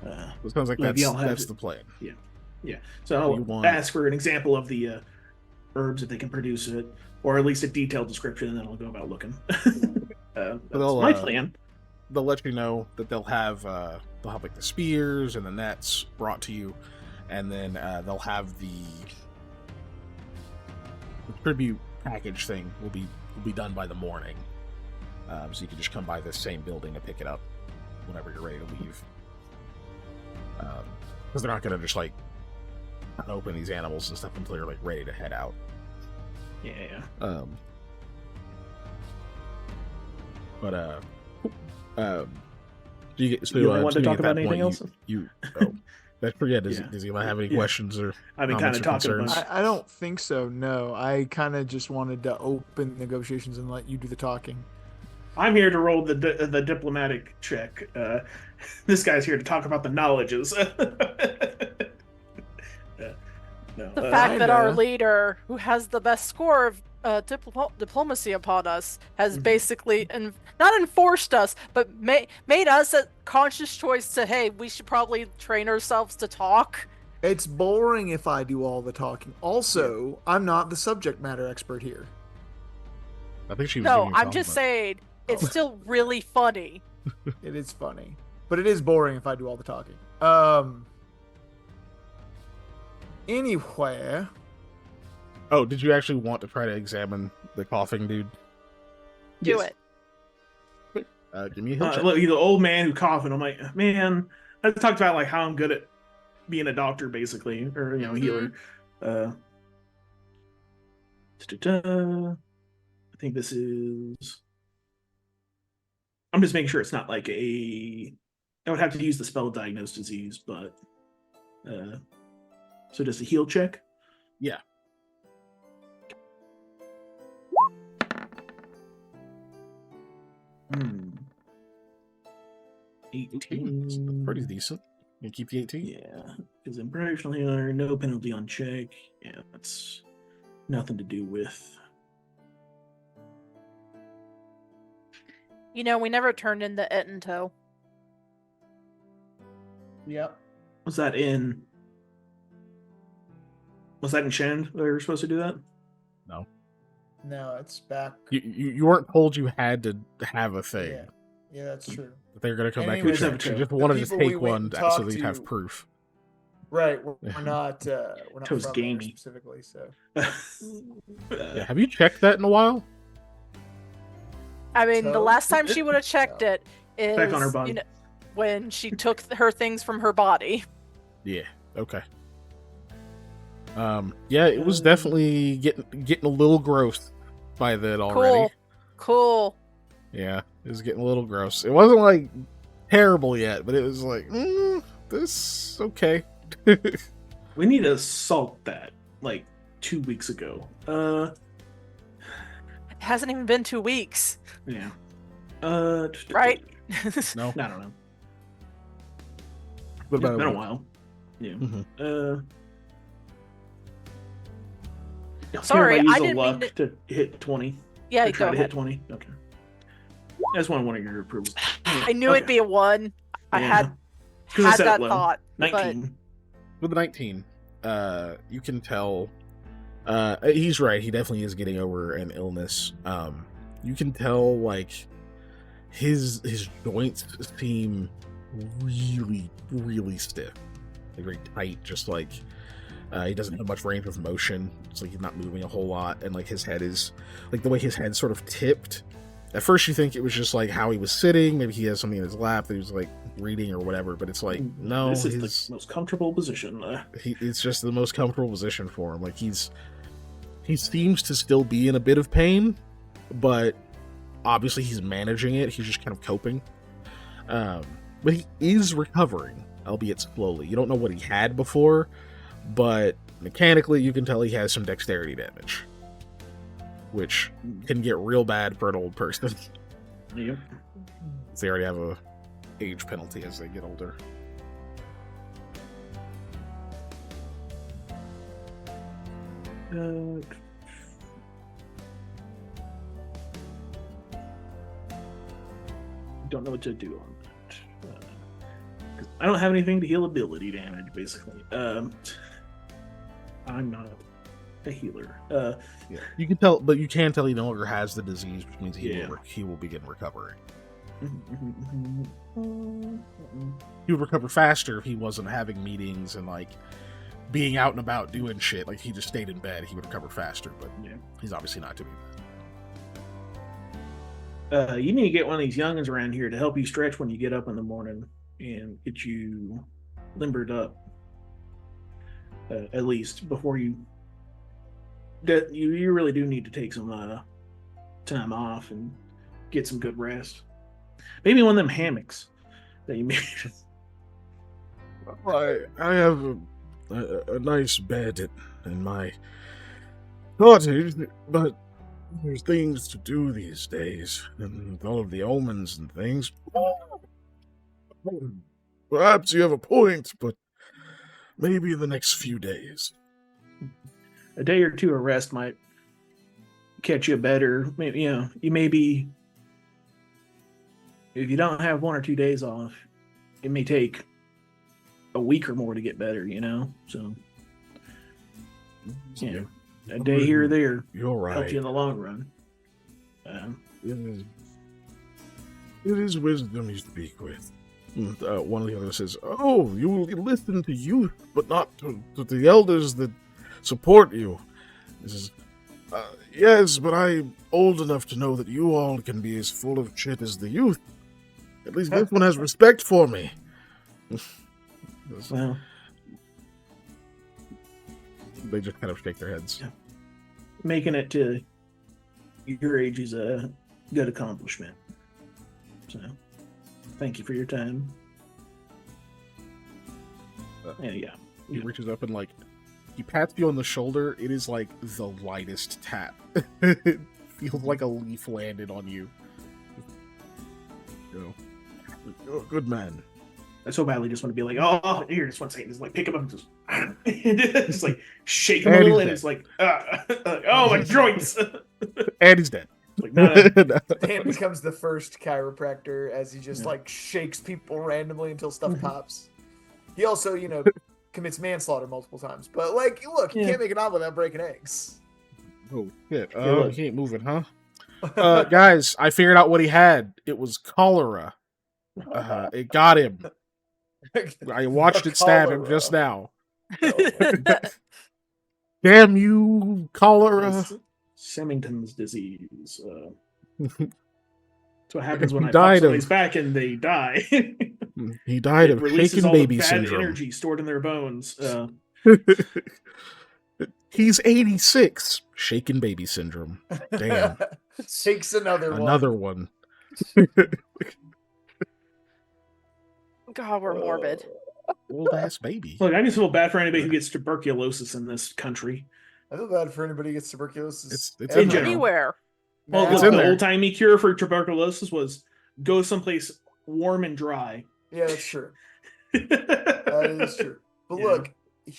It sounds like that's the plan. yeah. So I'll ask for an example of the herbs if they can produce it, or at least a detailed description, and then I'll go about looking. That's my plan. They'll let you know that they'll have like the spears and the nets brought to you, and then they'll have the tribute package thing will be done by the morning, so you can just come by the same building to pick it up. whenever you're ready to leave. Because they're not going to just like open these animals and stuff until you're like ready to head out. Yeah. Do you, so, you want to talk about anything else? That's pretty good. Does anyone have any questions or I've been kind of talking concerns? I don't think so. No, I kind of just wanted to open negotiations and let you do the talking. I'm here to roll the diplomatic check. This guy's here to talk about the knowledges. The fact that our leader, who has the best score of diplomacy upon us, has basically not enforced us, but made us a conscious choice to, hey, we should probably train ourselves to talk. It's boring if I do all the talking. Also, I'm not the subject matter expert here. I think she was. No, I'm just saying it's still really funny. It is funny, but it is boring if I do all the talking. Anywhere. Oh, did you actually want to try to examine the coughing dude? Do it. Give me a heal check. Look, he's an old man who coughing. I'm like, man, I talked about like how I'm good at being a doctor, basically, or healer. I think this is. I'm just making sure it's not like I would have to use the spell diagnose disease, but so just a heal check. Yeah. Hmm. 18. Pretty decent. You keep the 18? Yeah. Because impressional healer, no penalty on check. Yeah, that's nothing to do with. We never turned in the Etentoe. Yep. Was that in Shand that we were supposed to do that? No. No, it's back. You weren't told you had to have a thing. Yeah, that's true. But they were going to come back Anyways, and check. You just wanted to take one so that you'd have proof. Right, we're not Chose from gamey. there specifically, so. Yeah, have you checked that in a while? I mean, the last time she would have checked it is back on her body. When she took her things from her body. Yeah. Okay. Yeah, it was definitely getting a little gross by then already. Cool. Yeah, it was getting a little gross. It wasn't like terrible yet, but it was like, this okay. We need to salt that like 2 weeks ago. It hasn't even been 2 weeks. Yeah. Right? No, I don't know. What about It's been a while. Yeah. Mm-hmm. Sorry, I didn't luck mean to hit 20. Yeah, try go to ahead. hit 20. Okay. I just wanted one of your approvals. I knew it'd be a 1. I had 'Cause I set it that low. thought. 19. With the 19, you can tell he's right. He definitely is getting over an illness. You can tell like his joints seem really, really stiff, like very tight. Just like he doesn't have much range of motion. It's like he's not moving a whole lot, and like his head is like the way his head's sort of tipped. At first, you think it was just like how he was sitting. Maybe he has something in his lap that he was like reading or whatever. But it's like no, This is the most comfortable position. It's just the most comfortable position for him. Like he seems to still be in a bit of pain, but obviously he's managing it. He's just kind of coping. But he is recovering, albeit slowly. You don't know what he had before, but mechanically you can tell he has some dexterity damage, which can get real bad for an old person. Yep. They already have a age penalty as they get older. Don't know what to do on that. 'Cause I don't have anything to heal ability damage, basically. I'm not a healer. Yeah, you can tell, but you can tell he no longer has the disease, which means he Yeah. he will begin recovering. Mm-hmm. He would recover faster if he wasn't having meetings and like being out and about doing shit. Like he just stayed in bed, he would recover faster. But Yeah. he's obviously not doing You need to get one of these youngins around here to help you stretch when you get up in the morning and get you limbered up. At least before you really do need to take some time off and get some good rest. Maybe one of them hammocks that you made. I have a nice bed in my cottage, but there's things to do these days, and with all of the omens and things. Perhaps you have a point, but maybe in the next few days. A day or two of rest might catch you better. Maybe, you may be, if you don't have 1 or 2 days off, it may take a week or more to get better, So, a day here or there You're right. helps you in the long run. It is wisdom you speak with. One of the others says, "Oh, you will listen to youth, but not to the elders that support you." He says, "Yes, but I'm old enough to know that you all can be as full of shit as the youth. At least this one has respect for me." Well, they just kind of shake their heads. Yeah. Making it to your age is a good accomplishment. So, thank you for your time. Yeah. He reaches up and he pats you on the shoulder. It is like the lightest tap. It feels like a leaf landed on you. You're a good man. I so badly just want to be like, oh, here, just one second, just pick him up, just shake him a little, and it's oh, my joints. And he's dead. No. Dan becomes the first chiropractor as he just shakes people randomly until stuff pops. He also, commits manslaughter multiple times. But look, you can't make it on without breaking eggs. Oh shit! He ain't moving, huh? Guys, I figured out what he had. It was cholera. It got him. I watched it stab him just now. Damn you, cholera! Symington's disease. That's what happens when I died pop somebody's back and they die. He died of shaken baby syndrome. Energy stored in their bones. He's 86. Shaken baby syndrome. Damn. Takes another one. God, we're morbid. Old ass baby. Look, I just feel bad for anybody who gets tuberculosis in this country. I feel bad for anybody who gets tuberculosis. It's in general. Anywhere. Well, look, the old-timey cure for tuberculosis was go someplace warm and dry. Yeah, that's true. That is true. But look,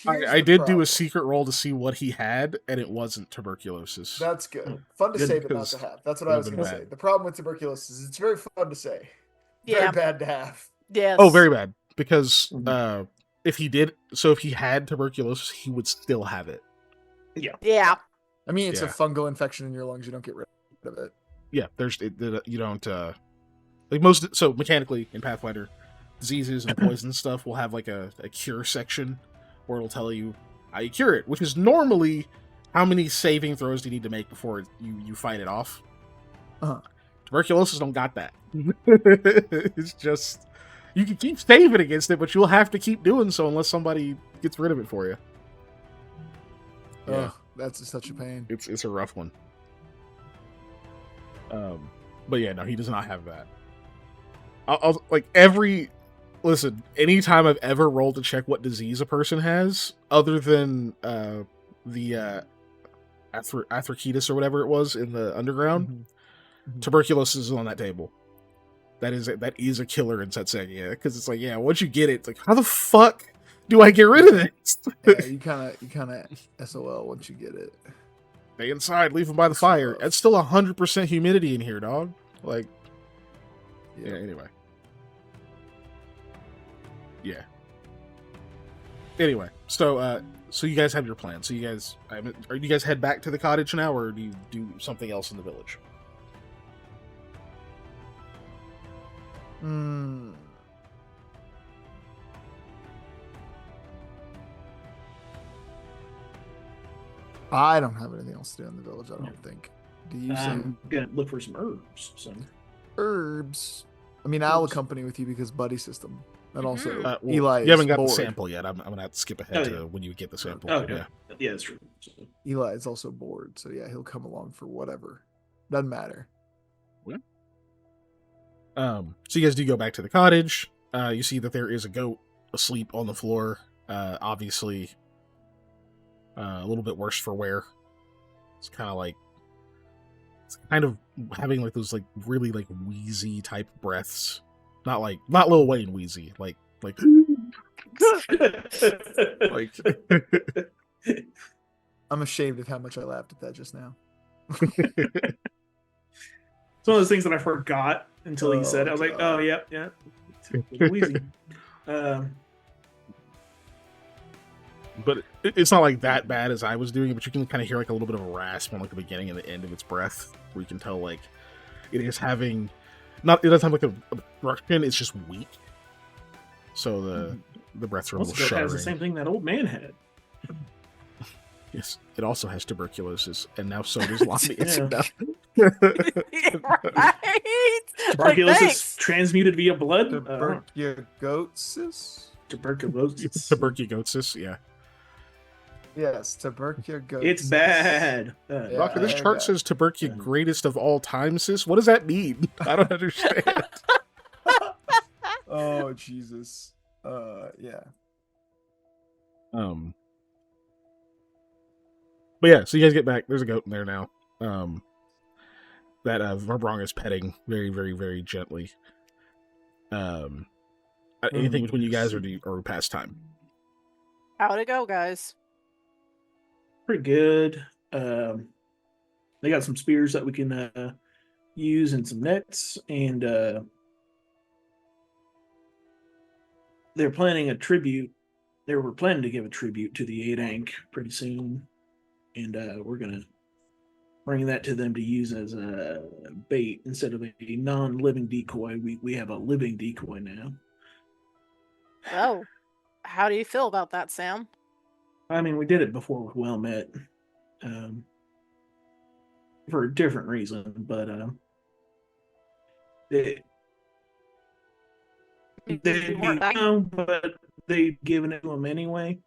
I did do a secret roll to see what he had, and it wasn't tuberculosis. That's good. Fun to say, but not to have. That's what I was going to say. The problem with tuberculosis is it's very fun to say. Very bad to have. Yes. Oh, very bad. Because if he had tuberculosis, he would still have it. Yeah. I mean, it's a fungal infection in your lungs. You don't get rid of it. Yeah, you don't so mechanically in Pathfinder, diseases and poison stuff will have a cure section where it'll tell you how you cure it, which is normally how many saving throws do you need to make before you fight it off. Tuberculosis don't got that. It's just you can keep saving against it, but you'll have to keep doing so unless somebody gets rid of it for you. Yeah, that's such a pain. It's a rough one. But yeah, no, he does not have that. I'll anytime I've ever rolled to check what disease a person has, other than the arthritis or whatever it was in the underground, tuberculosis is on that table. That is a killer in Setsegya, because it's once you get it, it's how the fuck do I get rid of this? Yeah, you kind of SOL once you get it. Stay inside, leave them by the fire. It's still 100% humidity in here, dog. Anyway. Yeah. Anyway, so you guys have your plan. So you guys head back to the cottage now, or do you do something else in the village? I don't have anything else to do in the village, I don't think. Do you? I'm gonna look for some herbs. So herbs, I mean, I'll accompany with you because buddy system. And also, Well, Eli you haven't got bored. the sample yet. I'm gonna have to skip ahead to when you get the sample. Yeah, that's true. Eli is also bored, so yeah, he'll come along for whatever. Doesn't matter. Yeah. So you guys do go back to the cottage. You see that there is a goat asleep on the floor. Obviously, a little bit worse for wear. It's kind of having like those like really like wheezy type breaths. Not Lil Wayne wheezy, like like I'm ashamed of how much I laughed at that just now. It's one of those things that I forgot until he said it. I was like, oh, yeah. Wheezy. But it's not like that bad as I was doing it, but you can kind of hear like a little bit of a rasp on like the beginning and the end of its breath, where you can tell like it is having it doesn't have like a obstruction, it's just weak. So the breaths are a little shuddering. It has the same thing that old man had. Yes, it also has tuberculosis, and now so does Lami. Right? Tuberculosis transmuted via blood? Tuberculosis? Tuberculosis, yeah. Yes, tuberculosis. It's bad. Doctor, this chart says tuberculosis greatest of all time, sis. What does that mean? I don't understand. Oh, Jesus. Yeah. But yeah, so you guys get back. There's a goat in there now. That Varbrong is petting very, very, very gently. Anything between you guys, or past time? How'd it go, guys? Pretty good. They got some spears that we can use and some nets, and they're planning a tribute. They were planning to give a tribute to the 8-Ank pretty soon, and we're gonna bring that to them to use as a bait instead of a non-living decoy. We have a living decoy now. Oh, how do you feel about that, Sam? I mean, we did it before with Well Met, for a different reason, but but they've given it to them anyway.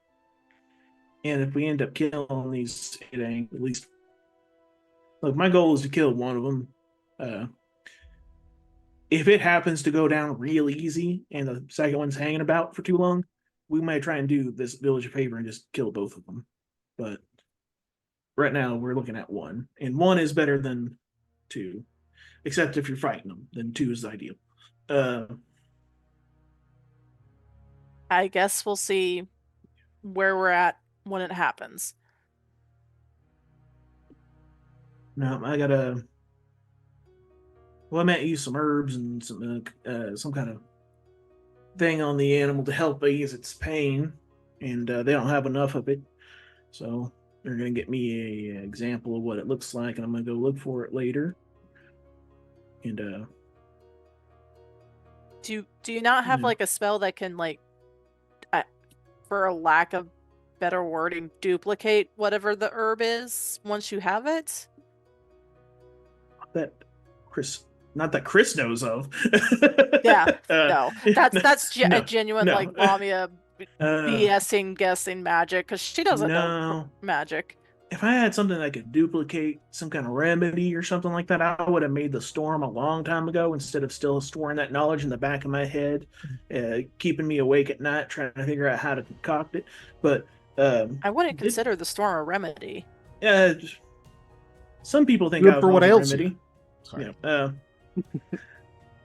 And if we end up killing these 8-Ank, at least, look, my goal is to kill one of them. If it happens to go down real easy and the second one's hanging about for too long, we might try and do this village a favor and just kill both of them. But right now we're looking at one, and one is better than 2, except if you're fighting them, then 2 is ideal. I guess we'll see where we're at when it happens. No, I gotta. Well, I might use some herbs and some kind of thing on the animal to help ease its pain, and they don't have enough of it, so they're gonna get me a example of what it looks like, and I'm gonna go look for it later. And do you not have like a spell that can, like, for a lack of better wording, duplicate whatever the herb is once you have it? Not that Chris knows of. Yeah, no, that's no, a genuine no. like Lamia BSing guessing magic, because she doesn't know magic. If I had something that could duplicate some kind of remedy or something like that, I would have made the storm a long time ago instead of still storing that knowledge in the back of my head, keeping me awake at night trying to figure out how to concoct it. But I wouldn't consider the storm a remedy. Some people think for what ails you. Yeah.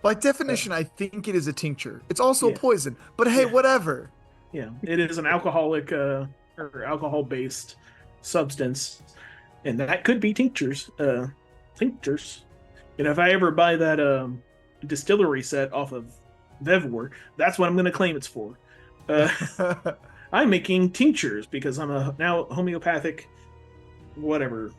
By definition, I think it is a tincture. It's also a poison, but hey, whatever. Yeah, it is an alcoholic or alcohol-based substance, and that could be tinctures. Tinctures. And if I ever buy that distillery set off of Vevor, that's what I'm going to claim it's for. I'm making tinctures because I'm now homeopathic, whatever.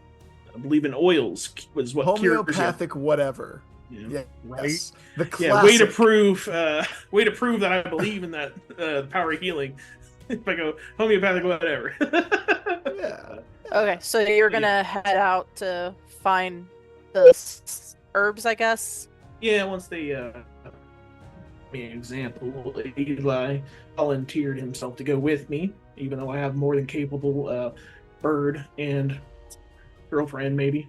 I believe in oils was what homeopathic whatever. Yeah, right. Yes. The classic. Way to prove that I believe in that power of healing. If I go homeopathic whatever. Yeah. Okay, so you're gonna head out to find the herbs, I guess Yeah, once they me an example, Eli volunteered himself to go with me, even though I have more than capable bird and girlfriend, maybe.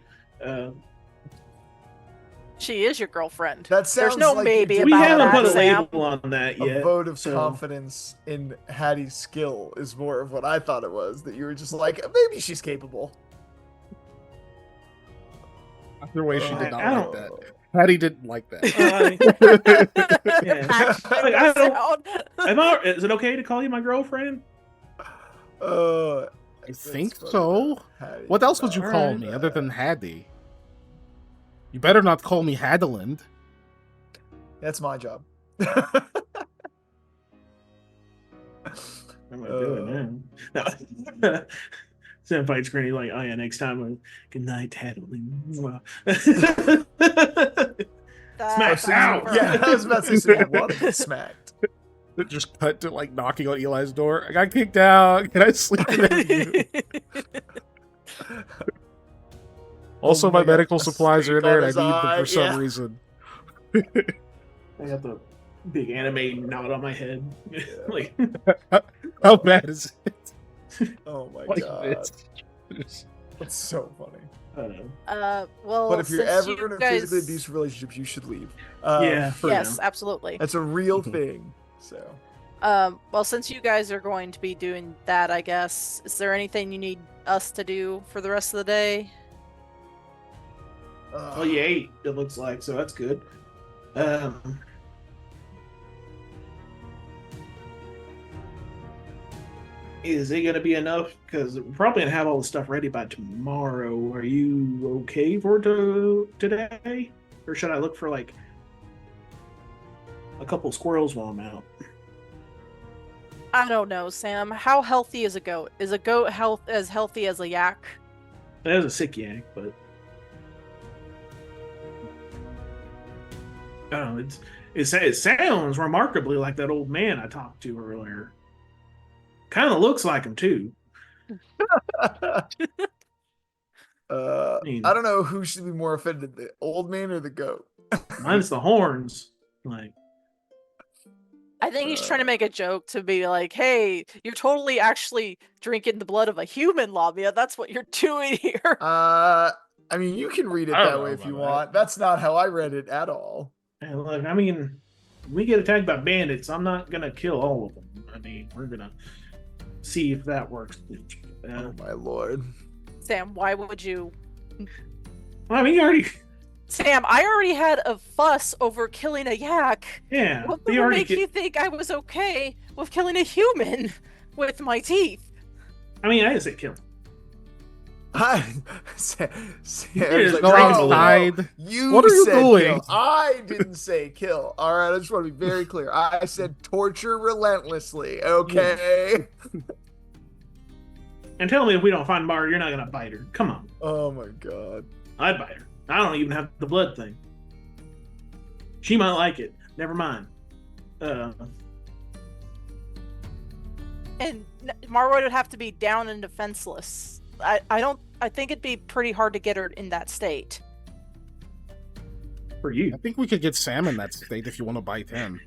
She is your girlfriend. That sounds There's no like maybe you We about haven't that, put a Sam. label on that a yet. vote of so- confidence in Hattie's skill is more of what I thought it was. That you were just like, maybe she's capable. Either way, she did not I like don't- that. Patty didn't like that. Yeah. Actually, Like, does I sound- is it okay to call you my girlfriend? I I think so. What else would you call me other than Hattie? You better not call me Hadeland. That's my job. I'm gonna do it now. No. Sam fights Granny like, oh yeah, next time. Good night, Tattling. That's Smack out. confirmed. Yeah, I was about to say someone wanted to get smacked. It just cut to like knocking on Eli's door. I got kicked out. Can I sleep in there? Also, Oh my my God, medical a supplies are in snake there, on and I his need them eye, for some yeah. reason. I got the big anime knot on my head. Like, How bad is it? Oh my Like god, this. that's so funny. Well, But if you're since ever you in a guys... physically abusive relationship, you should leave. yeah, for Yes, now. absolutely. That's a real thing. So, Well, since you guys are going to be doing that, I guess, is there anything you need us to do for the rest of the day? Oh, you ate, it looks like, so that's good. Is it going to be enough? Because we're probably going to have all the stuff ready by tomorrow. Are you okay for today? Or should I look for, like, a couple squirrels while I'm out? I don't know, Sam. How healthy is a goat? Is a goat as healthy as a yak? That was a sick yak, but... Oh, it sounds remarkably like that old man I talked to earlier. Kind of looks like him too. I mean- don't know who should be more offended, the old man or the goat. Mine's the horns. Like, I think he's trying to make a joke to be like, hey, you're totally actually drinking the blood of a human, Lamia. That's what you're doing here. I mean, you can read it I don't that know way if you about that. want. That's not how I read it at all. and look, I mean, we get attacked by bandits. I'm not gonna kill all of them. I mean, we're gonna see if that works. Oh my lord. Sam, why would you? Well, I mean, you already, Sam, I already had a fuss over killing a yak. yeah, What they would already. make you think I was okay with killing a human with my teeth? I mean, I didn't say kill. Sam's Just like, go "No, outside. no, you What are you said doing?" kill. I didn't say kill. All right, I just want to be very clear. I said torture relentlessly. Okay. And tell me if we don't find Mara, you're not gonna bite her. Come on, Oh my god. I'd bite her. I don't even have the blood thing. She might like it. Never mind. And Marwood would have to be down and defenseless. I think it'd be pretty hard to get her in that state. For you. I think we could get Sam in that state if you want to bite him.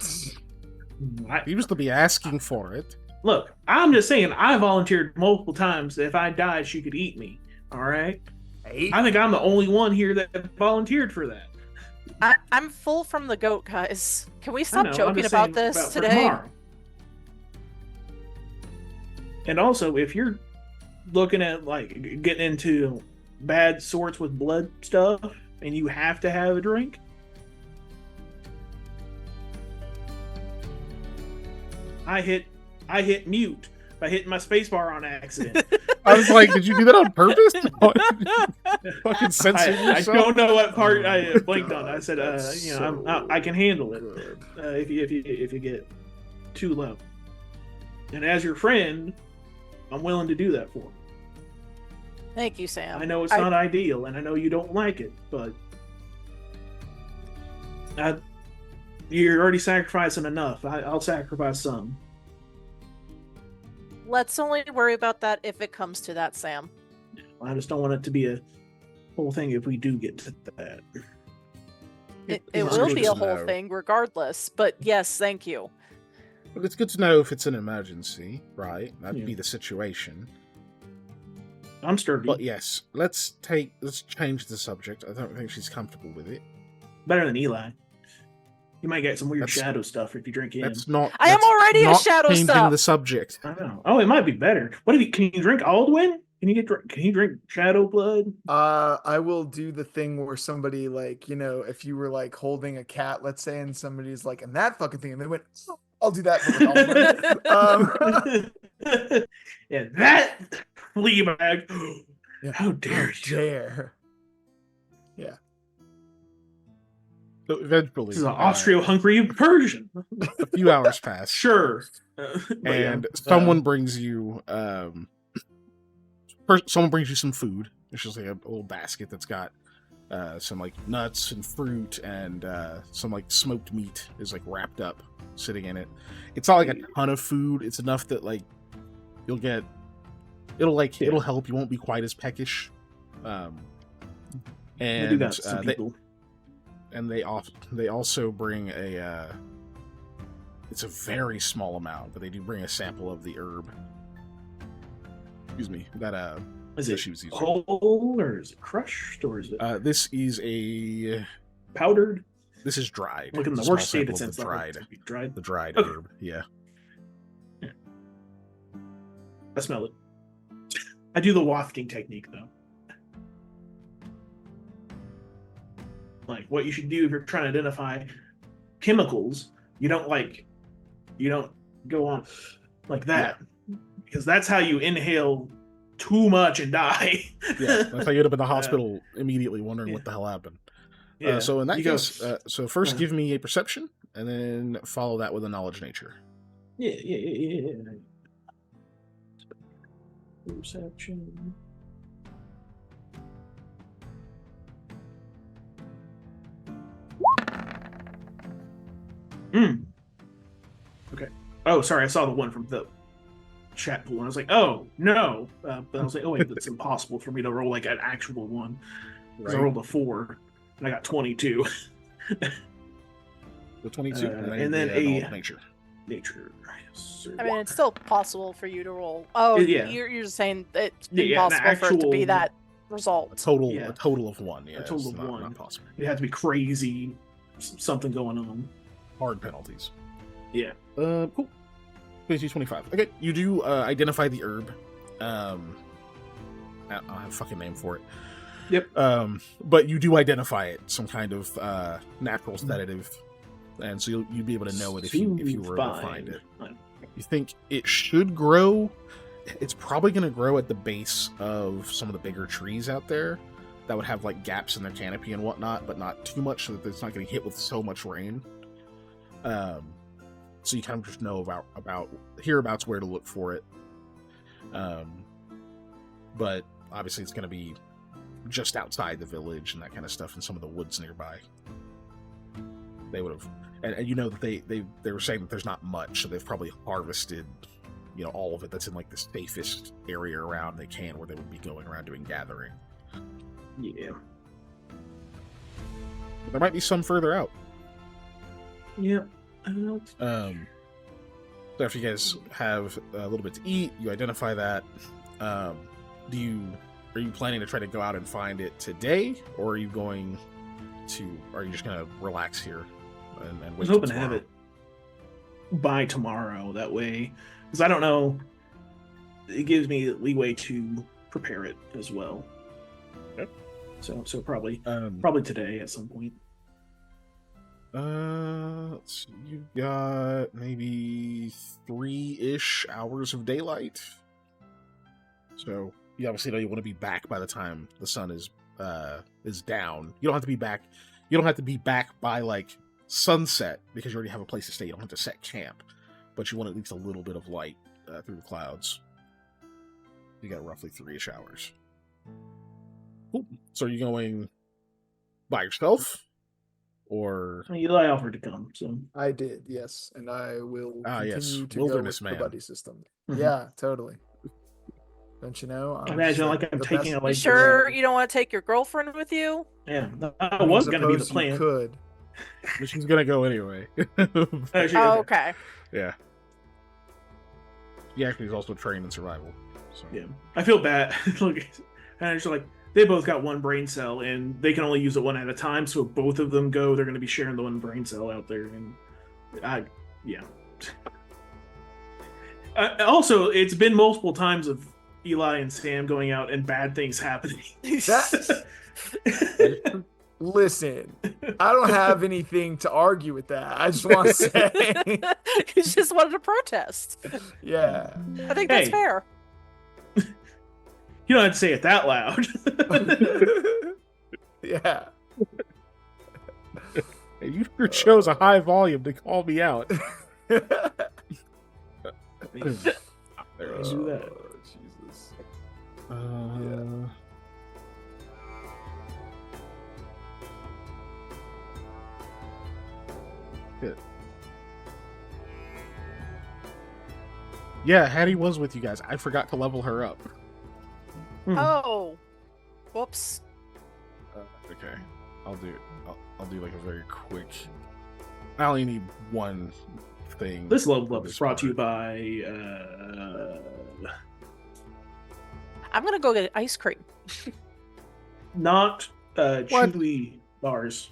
He used to be asking for it. Look, I'm just saying, I volunteered multiple times that if I died, she could eat me. All right? Hey. I think I'm the only one here that volunteered for that. I'm full from the goat, guys. Can we I stop know, I'm joking just about saying this for today? tomorrow. And also, if you're looking at like getting into bad sorts with blood stuff and you have to have a drink, I hit mute by hitting my spacebar on accident. I was like, did you do that on purpose? Fucking censor I yourself? don't know what part Oh I my blinked on. God, I said, that's I can handle it good. if you get too low. And as your friend, I'm willing to do that for you. Thank you, Sam. I know it's not ideal, and I know you don't like it, but you're already sacrificing enough. I'll sacrifice some. Let's only worry about that if it comes to that, Sam. I just don't want it to be a whole thing if we do get to that. It It's will good be to a whole know. thing regardless, but yes, thank you. But it's good to know if it's an emergency, right? That'd Yeah. be the situation. I'm sturdy. But yes, let's change the subject. I don't think she's comfortable with it. Better than Eli. You might get some weird That's- shadow stuff if you drink him. That's not. I am that's already a not shadow changing stuff. the subject. I know. Oh, it might be better. What if you can you drink Aldwin? Can you drink shadow blood? I will do the thing where somebody like, if you were like holding a cat, let's say, and somebody's like, and that fucking thing, and they went, oh, I'll do that. Yeah, that flea bag. Yeah. How dare you? Dare. Yeah. So eventually, This is an Austro-Hungary Persian. a few hours pass, Sure. But and yeah, someone brings you someone brings you some food. It's just like a little basket that's got some like nuts and fruit and some like smoked meat is like wrapped up sitting in it. It's not like a ton of food. It's enough that like it'll help. You won't be quite as peckish. I do And got some people. they also bring it's a very small amount, but they do bring a sample of the herb. Excuse me. That Is that it she was using. whole or is it crushed or is it This is powdered? this is dried. Look in the It's a worst small state sample it's of in. the Dried. dried, the dried Okay. herb. Yeah. I smell it. I do the wafting technique though. Like what you should do if you're trying to identify chemicals, you don't go on like that. Because that's how you inhale too much and die. Yeah, that's how you end up in the hospital immediately wondering what the hell happened. So in that You go- case, so first give me a perception, and then follow that with a knowledge nature. Yeah. Perception. Okay. Oh, sorry. I saw the one from the chat pool, and I was like, "Oh no!" But I was like, "Oh wait, that's impossible for me to roll like an actual one." Because I rolled a 4, and I got 22. The 22, and then knowledge nature. Nature. Yes, I mean, it's still possible for you to roll. Oh, Yeah. you're just saying it's Yeah, an impossible for it to be actual- that result. A total of 1. Yeah, A total it's of not, 1. Not possible. it had to be crazy, something going on. Hard penalties. Yeah. Cool. 22-25. Okay, you do identify the herb. I don't have a fucking name for it. Yep. But you do identify it, some kind of natural sedative, and so you'd be able to know it if you were able to find it. You think it should grow? It's probably going to grow at the base of some of the bigger trees out there that would have like gaps in their canopy and whatnot, but not too much so that it's not getting hit with so much rain. So you kind of just know about hereabouts where to look for it. But obviously it's going to be just outside the village and that kind of stuff in some of the woods nearby. They would have, and you know that they were saying that there's not much, so they've probably harvested, all of it that's in like the safest area around they can, where they would be going around doing gathering. Yeah. But there might be some further out. Yeah. So after you guys have a little bit to eat, you identify that. Are you planning to try to go out and find it today, or are you just gonna relax here and wait? I was hoping to have it by tomorrow. That way, because I don't know, it gives me leeway to prepare it as well. Okay. So probably today at some point. Let's see, you got maybe 3-ish hours of daylight. So you obviously know you want to be back by the time the sun is down. You don't have to be back. You don't have to be back by like sunset because you already have a place to stay. You don't have to set camp, but you want at least a little bit of light through the clouds. You got roughly 3-ish hours. Cool. So are you going by yourself? Or Eli offered to come, so I did, yes, and I will continue yes, to wilderness go with man. the buddy system. Mhm. Yeah, totally. Don't you know? I imagine like I'm the taking best- a You like. sure you don't want to take your girlfriend with you? Yeah, that was going to be the Suppose you plan. could. But she's gonna go anyway. Oh, okay. Yeah. He actually is also trained in survival. So. Yeah, I feel bad. Look, and it's like they both got one brain cell, and they can only use it one at a time. So if both of them go, they're going to be sharing the one brain cell out there, and yeah. Also, it's been multiple times of Eli and Sam going out and bad things happening. Listen, I don't have anything to argue with that. I just want to say, You just wanted to protest. yeah. I think that's fair. You don't have to say it that loud. Yeah. You chose a high volume to call me out. There it is. Do that. Jesus. Good. Yeah, Hattie was with you guys. I forgot to level her up. Oh. Whoops. Okay. I'll do like a very quick. I only need one thing. This level up is brought to you by. I'm gonna go get ice cream. Not Chewy bars,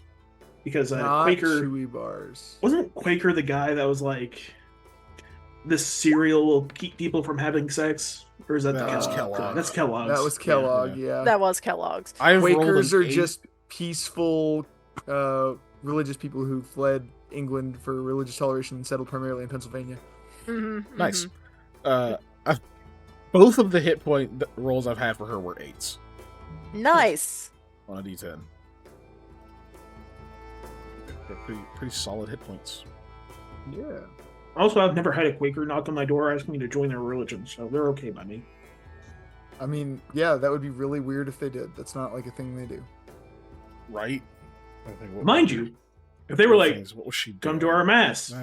because Not Quaker Chewy bars. wasn't Quaker the guy that was like, this cereal will keep people from having sex, or is that That's the Kellogg's. That's Kellogg's. That was Kellogg, yeah. That was Kellogg's. Quakers are just peaceful, religious people who fled England for religious toleration and settled primarily in Pennsylvania. Mm-hmm, nice. Both of the hit point rolls I've had for her were 8s. Nice. On a D10. They're pretty solid hit points. Yeah. Also, I've never had a Quaker knock on my door asking me to join their religion, so they're okay by me. I mean, yeah, that would be really weird if they did. That's not like a thing they do. Right? Mind you, if they were like, what was she come doing? to our mass,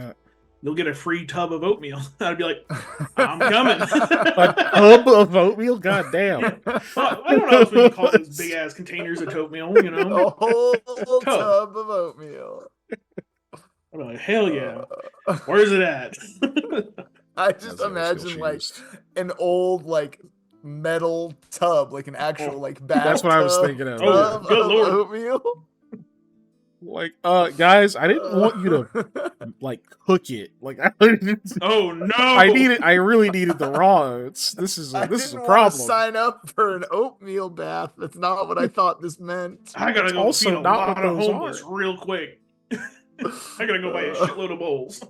you'll get a free tub of oatmeal. I'd be like, I'm coming. A tub of oatmeal? God damn. Well, I don't know if we can call those big ass containers of oatmeal, you know? A whole tub of oatmeal. I'm like, hell yeah. Where's it at? I just imagine like an old like metal tub, like an actual like bathtub. That's what I was thinking of. Oh, good lord. Oatmeal. Like, guys, I didn't want you to like cook it. Like, oh no! I really needed the raw. This is a problem. Sign up for an oatmeal bath. That's not what I thought this meant. I gotta go also feed a not lot what of those homeless are. real quick. I gotta go buy a shitload of bowls.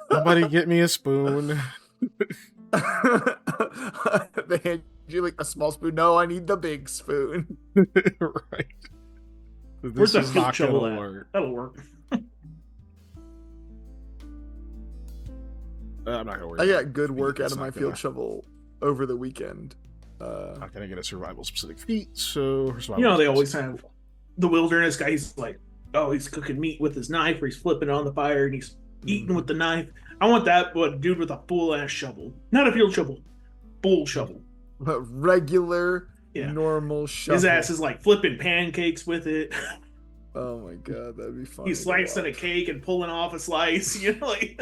Somebody get me a spoon. They hand you like a small spoon. No, I need the big spoon. Right. Where's that is field not shovel gonna at? work. That'll work. I'm not gonna worry. I about got good work out It's of my not field gonna- shovel over the weekend. I'm not gonna get a survival specific feat, so her survival You know, they is- always have the wilderness guy. He's like, oh, he's cooking meat with his knife, or he's flipping it on the fire, and he's eating with the knife. I want that, but a dude with a full ass shovel, not a field shovel, full shovel. A regular, Yeah. normal shovel. His ass is like flipping pancakes with it. Oh my god, that'd be fun. He's slicing a cake and pulling off a slice. You know, like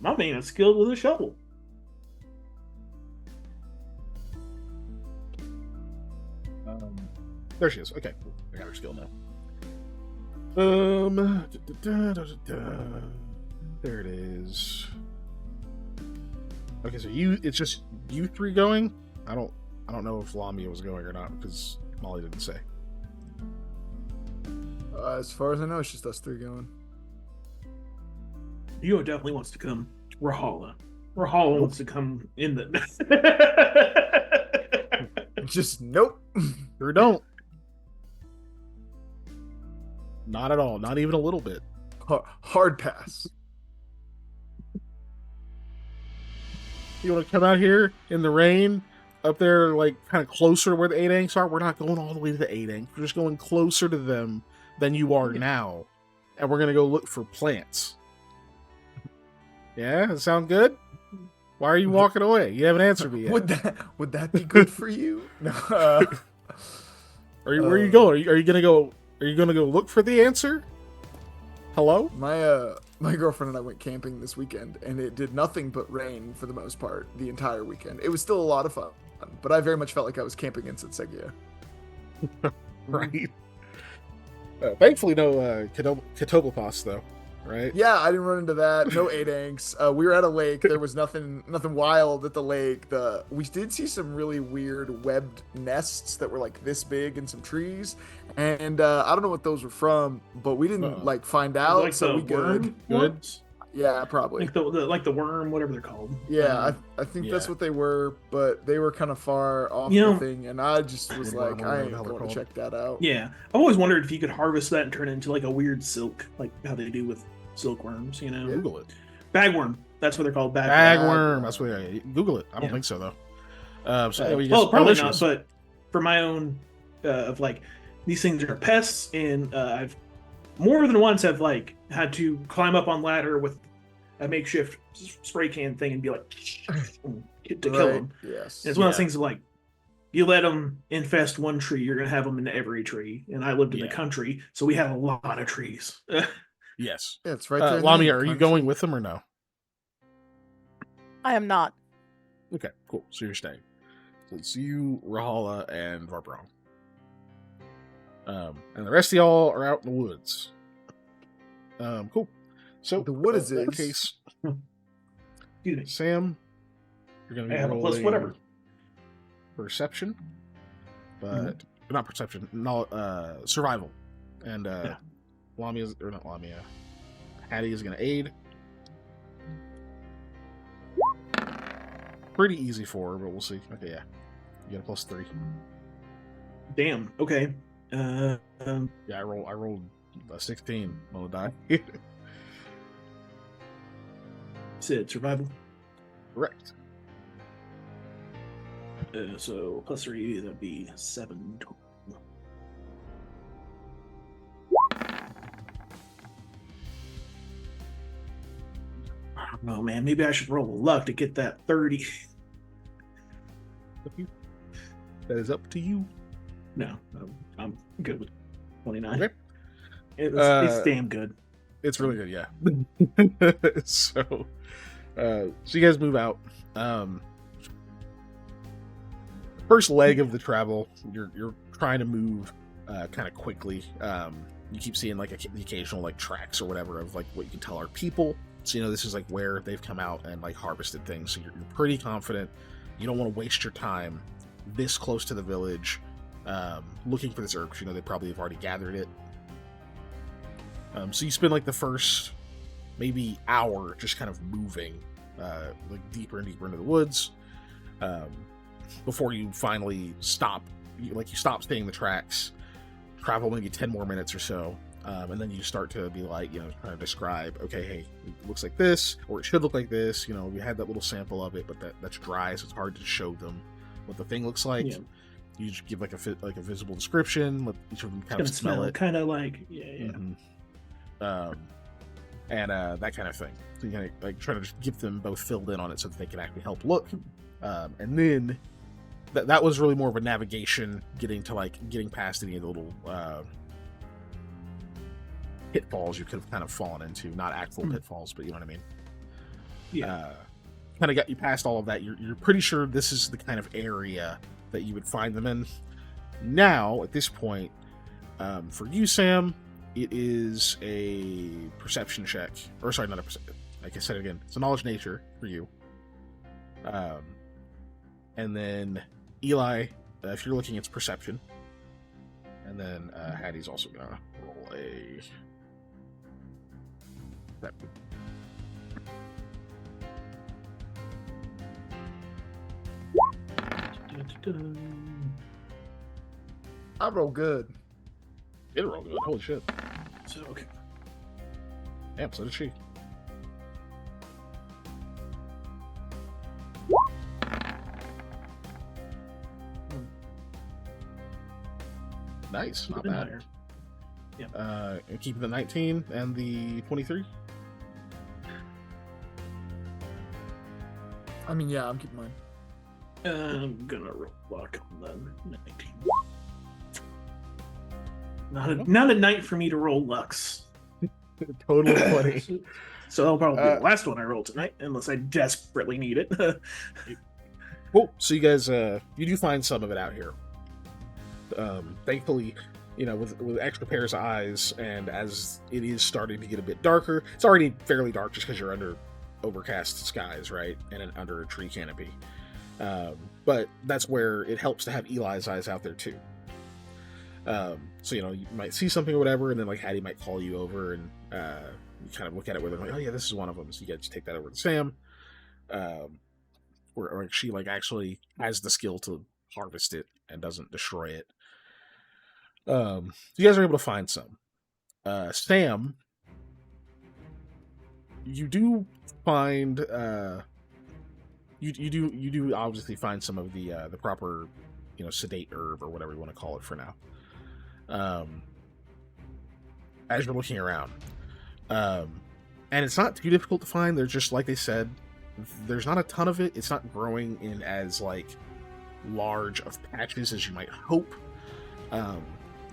my man is skilled with a shovel. There she is. Okay, I got her skill now. There it is. Okay, so it's just you three going. I don't know if Lamia was going or not because Molly didn't say. As far as I know, it's just us three going. Dio definitely wants to come. Rahala wants to come in the. Just nope. Sure don't. Not at all. Not even a little bit. Hard pass. You want to come out here in the rain, up there, like kind of closer to where the 8-anks are? We're not going all the way to the 8-anks. We're just going closer to them than you are now, and we're gonna go look for plants. Yeah, that sound good? Why are you walking away? You haven't answered me yet. Would that be good for you? No. Where are you going? Are you gonna go Are you gonna go look for the answer? Hello? My girlfriend and I went camping this weekend, and it did nothing but rain for the most part the entire weekend. It was still a lot of fun, but I very much felt like I was camping in Setsegia. Right. Thankfully, no Ketoblapas, though, right? Yeah, I didn't run into that. No Adanks. We were at a lake. There was nothing wild at the lake. We did see some really weird webbed nests that were like this big in some trees, and I don't know what those were from, but we didn't like find out. Like so the we worm good. ones? Yeah, probably. Like the worm, whatever they're called. Yeah, I think that's what they were, but they were kind of far off You know, the thing, and I just was like, I ain't going to check that out. Yeah, I've always wondered if you could harvest that and turn it into like a weird silk, like how they do with silkworms. You know, Google it. Bagworm. That's what they're called. Bagworm. That's what. Google it. I don't think so though. Well, probably not. But for my own, of like, these things are pests, and I've more than once have like had to climb up on ladder with a makeshift spray can thing and be like to kill them. Yes, and it's one of those things of like, you let them infest one tree, you're gonna have them in every tree. And I lived in the country, so we had a lot of trees. Yes, yeah, it's right there. Lamia, are you going with them or no? I am not. Okay, cool. So you're staying. So it's you, Rahala, and Varbrong. And the rest of y'all are out in the woods. Cool. So the wood is in that case, Excuse me. Sam, you're gonna be have a plus rolling whatever. Perception, but not perception, no, survival. And Lamia or not Lamia, Hattie is gonna aid. Pretty easy for her, but we'll see. Okay, yeah, you got a +3. Damn. Okay. Yeah, I rolled a 16 on the die. Said survival. Correct. So +3, that'd be 7 total. I don't know, man. Maybe I should roll luck to get that 30. That is up to you. No, I'm good with 29. Okay. It's damn good. It's really good, yeah. So you guys move out. First leg of the travel, you're trying to move kind of quickly. You keep seeing like the occasional like tracks or whatever of like what you can tell are people. So this is like where they've come out and like harvested things. So you're pretty confident. You don't want to waste your time this close to the village looking for this herb, because they probably have already gathered it. So you spend like the first maybe hour just kind of moving like deeper and deeper into the woods before you finally stop. You stop staying the tracks, travel maybe 10 more minutes or so, and then you start to be like, trying to describe, okay, hey, it looks like this, or it should look like this. We had that little sample of it, but that's dry, so it's hard to show them what the thing looks like. Yeah. You just give like a visible description, let each of them kind of smell it, kind of like and that kind of thing. So you kind of like try to just get them both filled in on it so that they can actually help look, and then that was really more of a navigation, getting past any of the little pitfalls you could have kind of fallen into. Not actual pitfalls, but you know what I mean. Yeah. Kind of got you past all of that. You're pretty sure this is the kind of area that you would find them in. Now, at this point, for you, Sam, it is a perception check. Or sorry, not a perception. Like I said again, it's a knowledge nature for you. And then Eli, if you're looking, it's perception. And then Hattie's also gonna roll a. I roll good. It'll roll good. Holy shit. So okay. Damn, so did she. Nice, not bad. Yeah. Keeping the 19 and the 23. I mean, yeah, I'm keeping mine. I'm gonna roll luck on the 19. Not a night for me to roll Lux. Total 20. So that'll probably be the last one I roll tonight, unless I desperately need it. Cool. So you guys, you do find some of it out here. Thankfully, with extra pairs of eyes, and as it is starting to get a bit darker, it's already fairly dark just because you're under overcast skies, right? And under a tree canopy. But that's where it helps to have Eli's eyes out there too. So you might see something or whatever, and then like Hattie might call you over, and you kind of look at it with her like, oh yeah, this is one of them. So you guys take that over to Sam, or she like actually has the skill to harvest it and doesn't destroy it. So you guys are able to find some. Sam, you do find you do obviously find some of the proper sedate herb or whatever you want to call it for now. As you're looking around, and it's not too difficult to find. There's just, like they said, there's not a ton of it. It's not growing in as like large of patches as you might hope.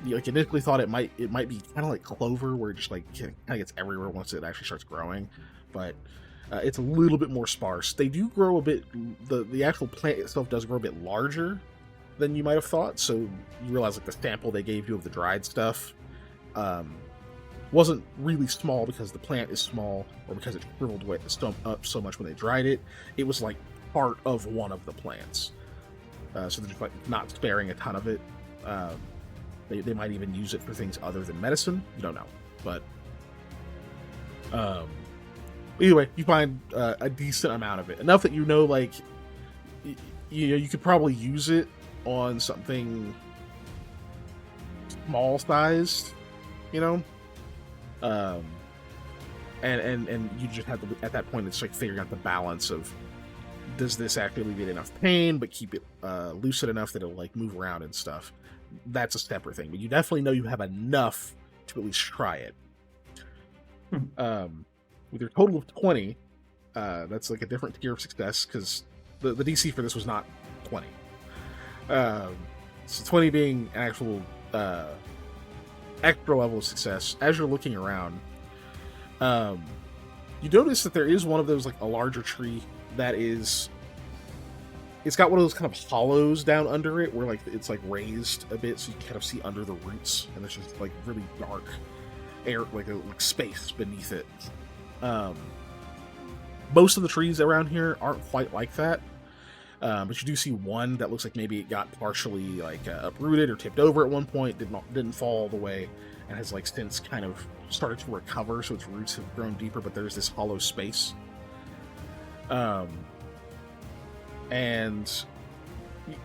You initially thought it might be kind of like clover, where it just like kind of gets everywhere once it actually starts growing, but it's a little bit more sparse. They do grow a bit. The actual plant itself does grow a bit larger than you might have thought. So you realize like the sample they gave you of the dried stuff wasn't really small because the plant is small, or because it shriveled up so much when they dried it. It was like part of one of the plants. So they're just like not sparing a ton of it. They might even use it for things other than medicine. You don't know, but anyway, you find a decent amount of it, enough that like you could probably use it on something small sized, and you just have to, at that point, it's like figuring out the balance of, does this actually alleviate enough pain but keep it lucid enough that it'll like move around and stuff. That's a separate thing, but you definitely know you have enough to at least try it. With your total of 20, that's like a different tier of success, because the DC for this was not 20. So 20 being an actual extra level of success. As you're looking around, you notice that there is one of those, like a larger tree that is, it's got one of those kind of hollows down under it where like it's like raised a bit, so you kind of see under the roots, and there's just like really dark air, like space beneath it. Most of the trees around here aren't quite like that, but you do see one that looks like maybe it got partially like uprooted or tipped over at one point, didn't fall all the way, and has like since kind of started to recover, so its roots have grown deeper, but there's this hollow space. And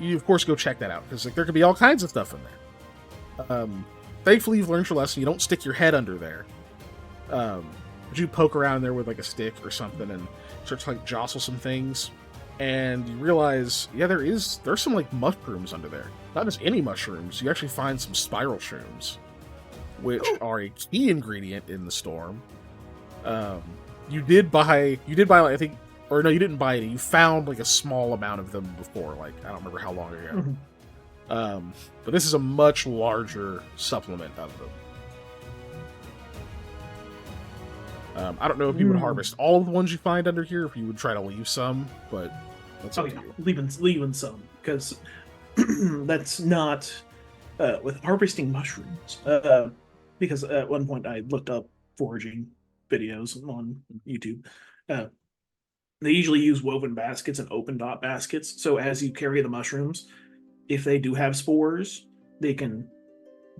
you of course go check that out, because like there could be all kinds of stuff in there. Thankfully you've learned your lesson. You don't stick your head under there. But you poke around there with like a stick or something and start to like jostle some things, and you realize, yeah, there's some like mushrooms under there. Not just any mushrooms. You actually find some spiral shrooms, which are a key ingredient in the storm. You did buy like, I think, or no, you didn't buy any. You found like a small amount of them before, like I don't remember how long ago. Mm-hmm. But this is a much larger supplement of them. I don't know if you would harvest all of the ones you find under here, if you would try to leave some, but that's up to you. Leaving some, because that's not with harvesting mushrooms. Because at one point I looked up foraging videos on YouTube. They usually use woven baskets and open dot baskets. So as you carry the mushrooms, if they do have spores, they can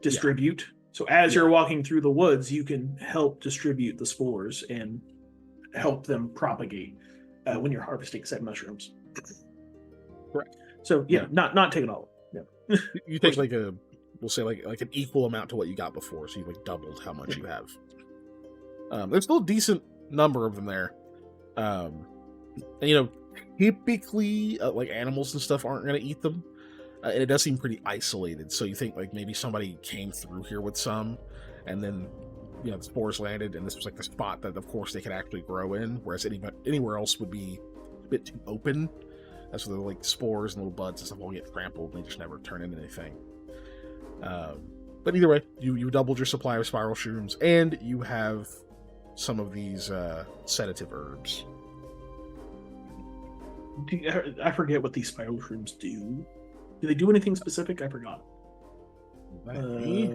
distribute. Yeah. So as you're walking through the woods, you can help distribute the spores and help them propagate when you're harvesting said mushrooms. Correct. So not taking all of them. Yeah. You take like we'll say like an equal amount to what you got before, so you like doubled how much you have. There's still a decent number of them there. And typically like animals and stuff aren't going to eat them. And it does seem pretty isolated, so you think like maybe somebody came through here with some, and then the spores landed, and this was like the spot that of course they could actually grow in, whereas anywhere else would be a bit too open. That's where the like spores and little buds and stuff all get trampled, and they just never turn into anything. But either way, you doubled your supply of spiral shrooms, and you have some of these sedative herbs. I forget what these spiral shrooms do. Do they do anything specific? I forgot. They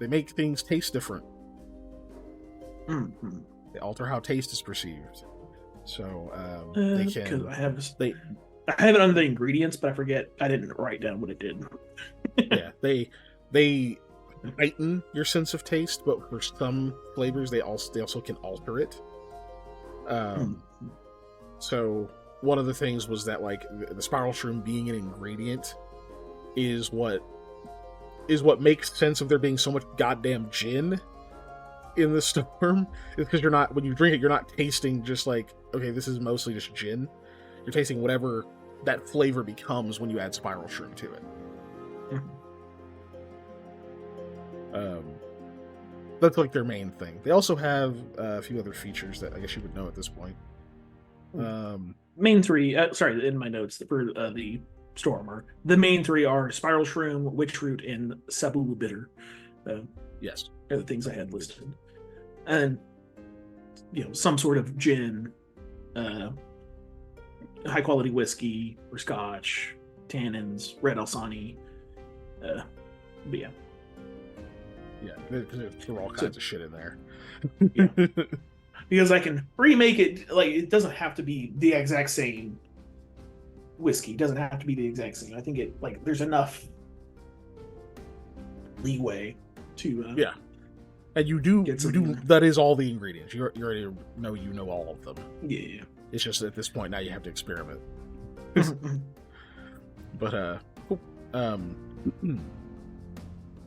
make things taste different. Mm-hmm. They alter how taste is perceived. So they can. I have it under the ingredients, but I forget. I didn't write down what it did. Yeah, they heighten your sense of taste, but for some flavors, they also can alter it. So one of the things was that like the spiral shroom being an ingredient is what makes sense of there being so much goddamn gin in the storm. Is because when you drink it, you're not tasting just like, okay, this is mostly just gin. You're tasting whatever that flavor becomes when you add spiral shroom to it. That's like their main thing. They also have a few other features that I guess you would know at this point. Main three, sorry, in my notes for the Stormer, the main three are Spiral Shroom, Witch Root, and Sabu Bitter. Yes, are the things I had listed, and some sort of gin, high quality whiskey or Scotch, tannins, red Alsani. But yeah. Yeah, there are all kinds of shit in there. Yeah. Because I can remake it, like, it doesn't have to be the exact same whiskey. It doesn't have to be the exact same. I think there's enough leeway to yeah. And you do that is all the ingredients. You already know all of them. Yeah. It's just at this point now you have to experiment. But cool.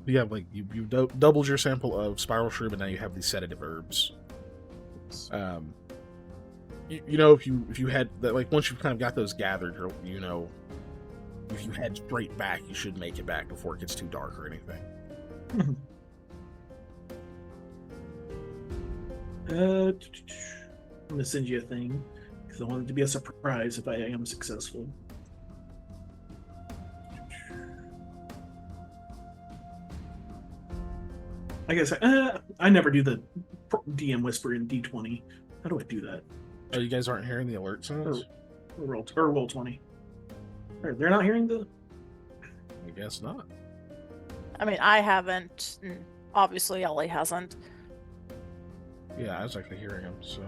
You have you doubled your sample of spiral shroom, and now you have these sedative herbs. If you had that, like, once you've kind of got those gathered, if you head straight back, you should make it back before it gets too dark or anything. I'm gonna send you a thing because I want it to be a surprise if I am successful. I guess I never do the DM whisper in D20. How do I do that? Oh, you guys aren't hearing the alert sounds? Or roll 20. They're not hearing the... I guess not. I mean, I haven't. Obviously, Ellie hasn't. Yeah, I was actually hearing him, so...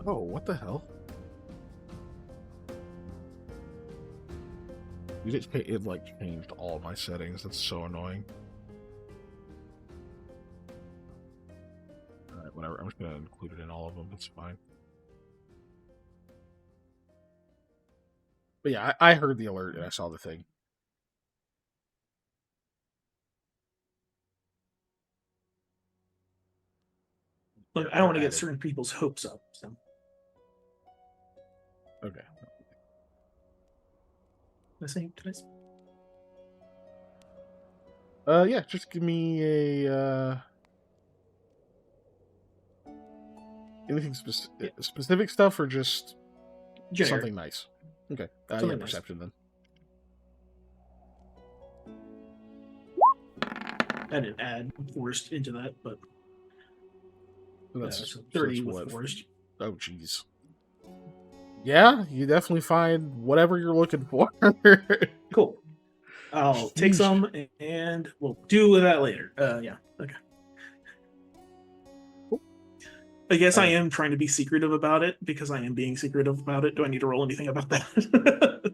Oh, what the hell? It changed all my settings. That's so annoying. Alright, whatever. I'm just gonna include it in all of them. It's fine. But yeah, I heard the alert and I saw the thing. Look, I don't want to get certain people's hopes up, so... Okay. Yeah, just give me a anything specific stuff or just generic. Something nice. Okay. Something nice. Perception then. I didn't add forced into that, but That's 30 with forced. Oh, jeez. Yeah, you definitely find whatever you're looking for. Cool. I'll take some and we'll do with that later. Yeah. Okay. Cool. I guess I am trying to be secretive about it because I am being secretive about it. Do I need to roll anything about that?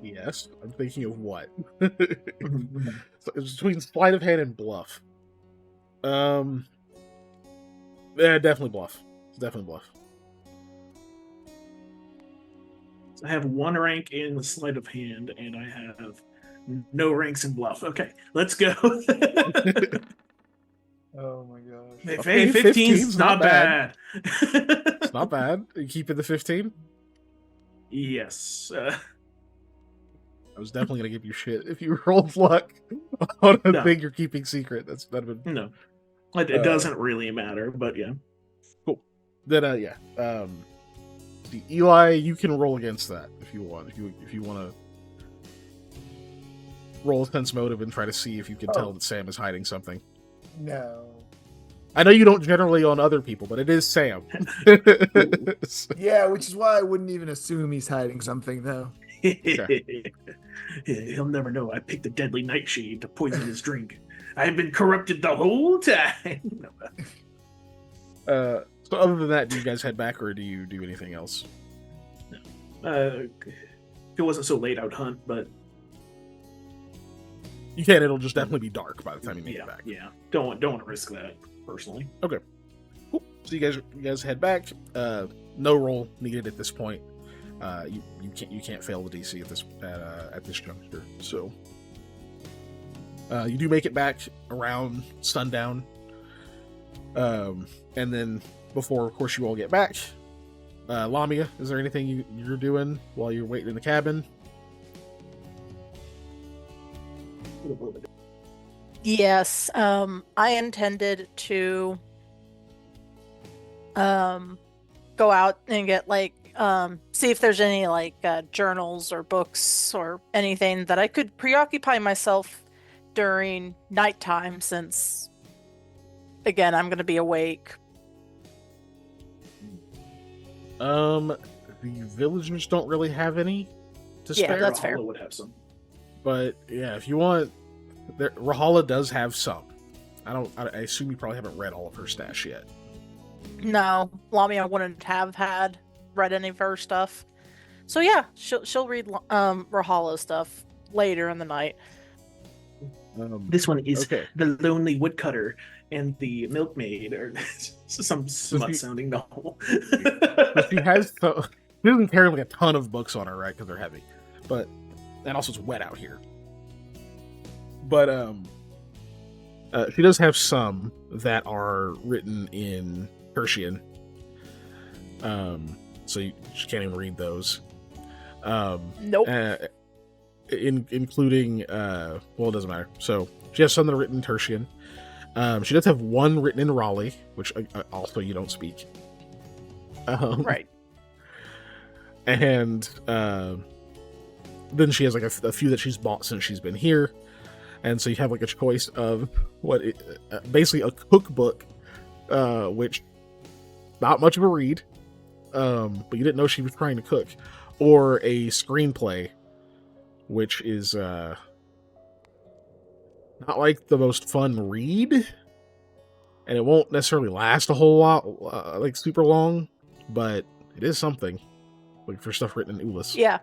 Yes, I'm thinking of what? So it's between sleight of hand and bluff. Yeah, definitely bluff. It's definitely bluff. I have 1 rank in the sleight of hand, and I have no ranks in bluff. Okay, let's go. Oh my gosh. Hey, 15's not bad. It's not bad. You keeping the 15? Yes. I was definitely gonna give you shit if you rolled luck on a thing you're keeping secret. That'd been no. It doesn't really matter, but yeah. Cool. Then see, Eli, you can roll against that if you want. If you want to roll a sense motive and try to see if you can tell that Sam is hiding something. No. I know you don't generally on other people, but it is Sam. Yeah, which is why I wouldn't even assume he's hiding something, though. He'll never know I picked a deadly nightshade to poison his drink. I've been corrupted the whole time. So other than that, do you guys head back, or do you do anything else? If it wasn't so late, I would hunt, but you can. It'll just definitely be dark by the time you make it back. Yeah, don't want to risk that personally. Okay, cool. So you guys head back. No roll needed at this point. You can't fail the DC at this juncture. So you do make it back around sundown, and then before, of course, you all get back. Lamia, is there anything you're doing while you're waiting in the cabin? Yes, I intended to go out and get see if there's any journals or books or anything that I could preoccupy myself during nighttime, since again I'm going to be awake. The villagers don't really have any to spare. Yeah, that's fair. Rahala would have some. But yeah, if you want, Rahala does have some. I assume you probably haven't read all of her stash yet. No, Lamia wouldn't have read any of her stuff. So yeah, she'll read Rahala's stuff later in the night. This one is The Lonely Woodcutter and the Milkmaid, or some smut-sounding novel. She doesn't carry a ton of books on her, right? Because they're heavy, and also it's wet out here. But she does have some that are written in Persian. So she can't even read those. Nope. Including it doesn't matter. So she has some that are written in Tertian. She does have one written in Raleigh, which also you don't speak. Right. And then she has a few that she's bought since she's been here, and so you have a choice of basically a cookbook, which not much of a read, but you didn't know she was trying to cook, or a screenplay, which is not the most fun read, and it won't necessarily last a whole lot, super long, but it is something, for stuff written in Ulis. Yeah,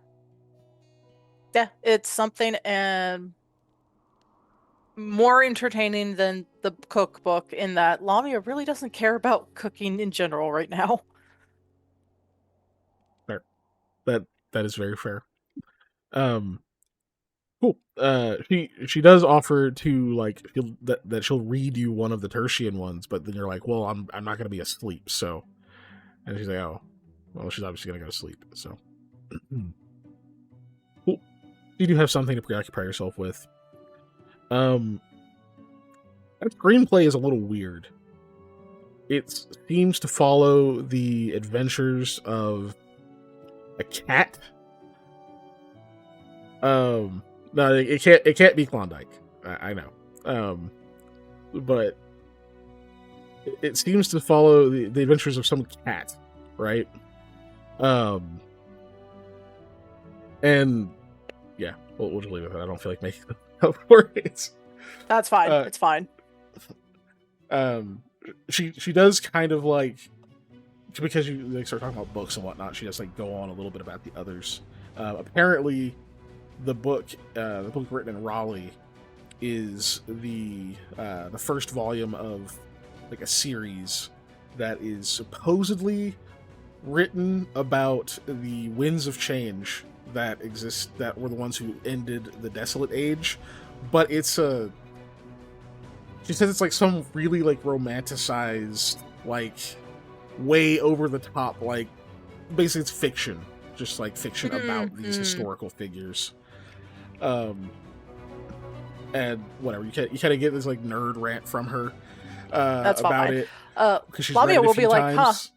it's something, and more entertaining than the cookbook, in that Lamia really doesn't care about cooking in general right now. Fair. That is very fair. Cool. She does offer to that she'll read you one of the Tertian ones, but then you're like, well, I'm not gonna be asleep, so. And she's like, oh, well, she's obviously gonna go to sleep, so. Cool. You do have something to preoccupy yourself with. That screenplay is a little weird. It seems to follow the adventures of a cat. No, it can't be Klondike. I know. But it seems to follow the adventures of some cat, right? And yeah, we'll just leave it at that. I don't feel like making up for it. That's fine. It's fine. She does kind of because you start talking about books and whatnot, she does go on a little bit about the others. Apparently, the book written in Raleigh is the first volume of a series that is supposedly written about the winds of change that exist, that were the ones who ended the Desolate Age, but she says it's some really romanticized, way over the top, basically it's fiction, just fiction about these historical figures. And whatever, you kind of get this nerd rant from her, That's about fine. it because she's read Lamia it a will few be like, times.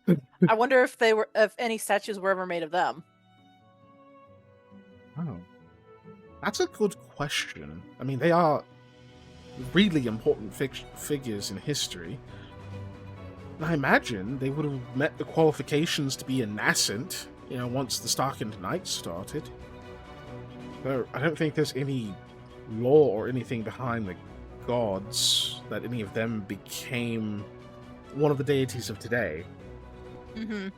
I wonder if any statues were ever made of them. Oh, that's a good question. I mean, they are really important figures in history. And I imagine they would have met the qualifications to be a nascent, once the Starkened Night started. So I don't think there's any law or anything behind the gods that any of them became one of the deities of today. Mm-hmm.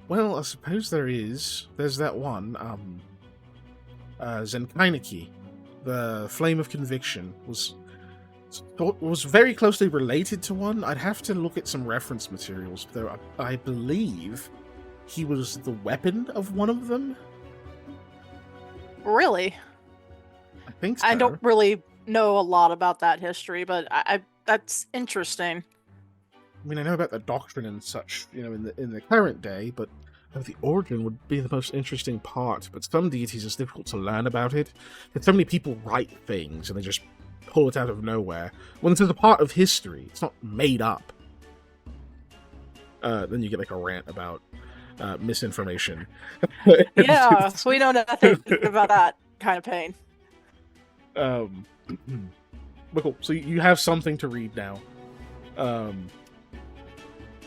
Well, I suppose there is. There's that one, Zenkainiki, the Flame of Conviction, was very closely related to one. I'd have to look at some reference materials, though I believe he was the weapon of one of them. Really? I think so. I don't really know a lot about that history, but I that's interesting. I mean, I know about the doctrine and such, in the current day, but the origin would be the most interesting part. But some deities, it's difficult to learn about it. Because so many people write things and they just pull it out of nowhere. When this is a part of history, it's not made up. Then you get like a rant about misinformation. Yeah, we know nothing about that kind of pain. But cool. So you have something to read now.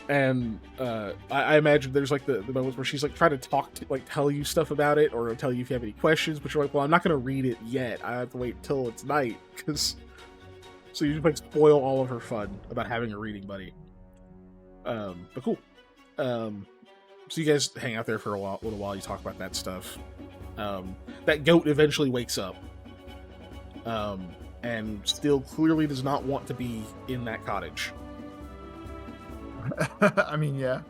And I imagine there's like the moments where she's like trying to tell you stuff about it or tell you if you have any questions, but you're like, well, I'm not going to read it yet. I have to wait till it's night so you just like spoil all of her fun about having a reading buddy. But cool. So you guys hang out there for a little while. You talk about that stuff. That goat eventually wakes up, and still clearly does not want to be in that cottage. I mean, yeah.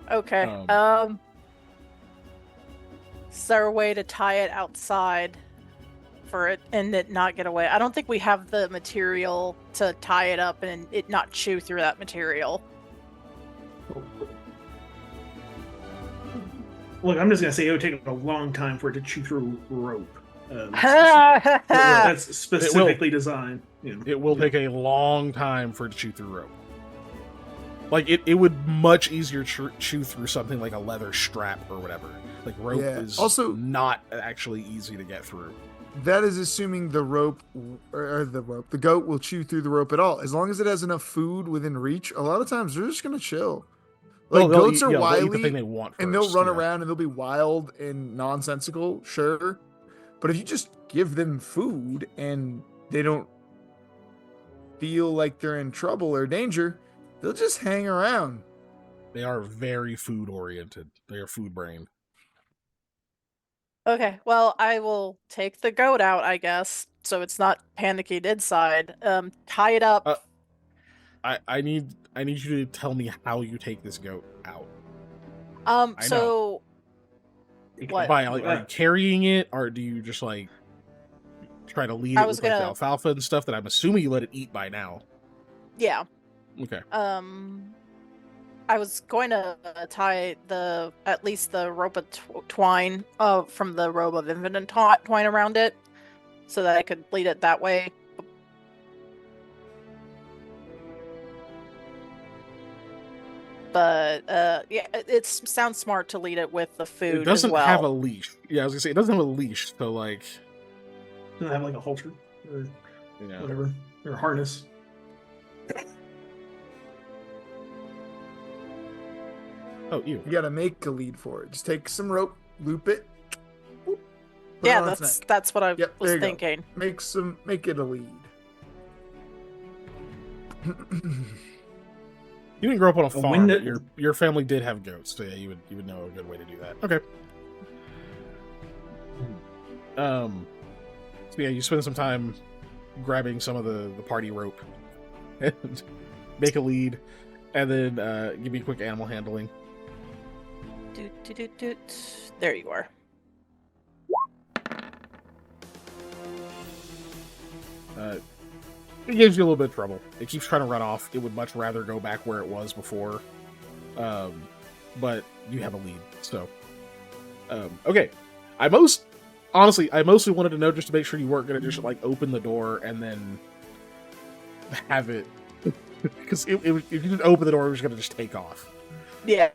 Okay. Is there a way to tie it outside for it and it not get away? I don't think we have the material to tie it up and it not chew through that material. Look, I'm just gonna say it would take a long time for it to chew through rope. That's specifically designed. It will take a long time for it to chew through rope. Like, it would much easier chew through something like a leather strap or whatever. Like, rope is also not actually easy to get through. That is assuming the goat will chew through the rope at all. As long as it has enough food within reach, a lot of times they're just going to chill. Like, goats are wily, and they'll run around and they'll be wild and nonsensical, sure. But if you just give them food and they don't feel like they're in trouble or danger, they'll just hang around. They are very food-oriented. They are food-brained. Okay, well, I will take the goat out, I guess, so it's not panicky inside. Tie it up. I need you to tell me how you take this goat out. So... What? Are you carrying it, or do you just, like, try to lead it with like, the alfalfa and stuff that I'm assuming you let it eat by now? Yeah. Okay. I was going to tie at least the rope of twine from the robe of infinite twine around it, so that I could lead it that way. But yeah, it sounds smart to lead it with the food. It doesn't as well. have a leash. Yeah, I was gonna say it doesn't have a leash, so like, doesn't have like a halter or whatever or a harness. Oh, you gotta make a lead for it. Just take some rope, loop it. Whoop, yeah, that's what I was thinking. Go. Make it a lead. You didn't grow up on a farm. But your family did have goats, so yeah, you would know a good way to do that. Okay. So yeah, you spend some time grabbing some of the party rope and make a lead, and then give me a quick animal handling. There you are. It gives you a little bit of trouble. It keeps trying to run off. It would much rather go back where it was before. But you have a lead, so. Okay. I mostly wanted to know just to make sure you weren't going to just, like, open the door and then have it Because if you didn't open the door, it was gonna just take off. Yeah.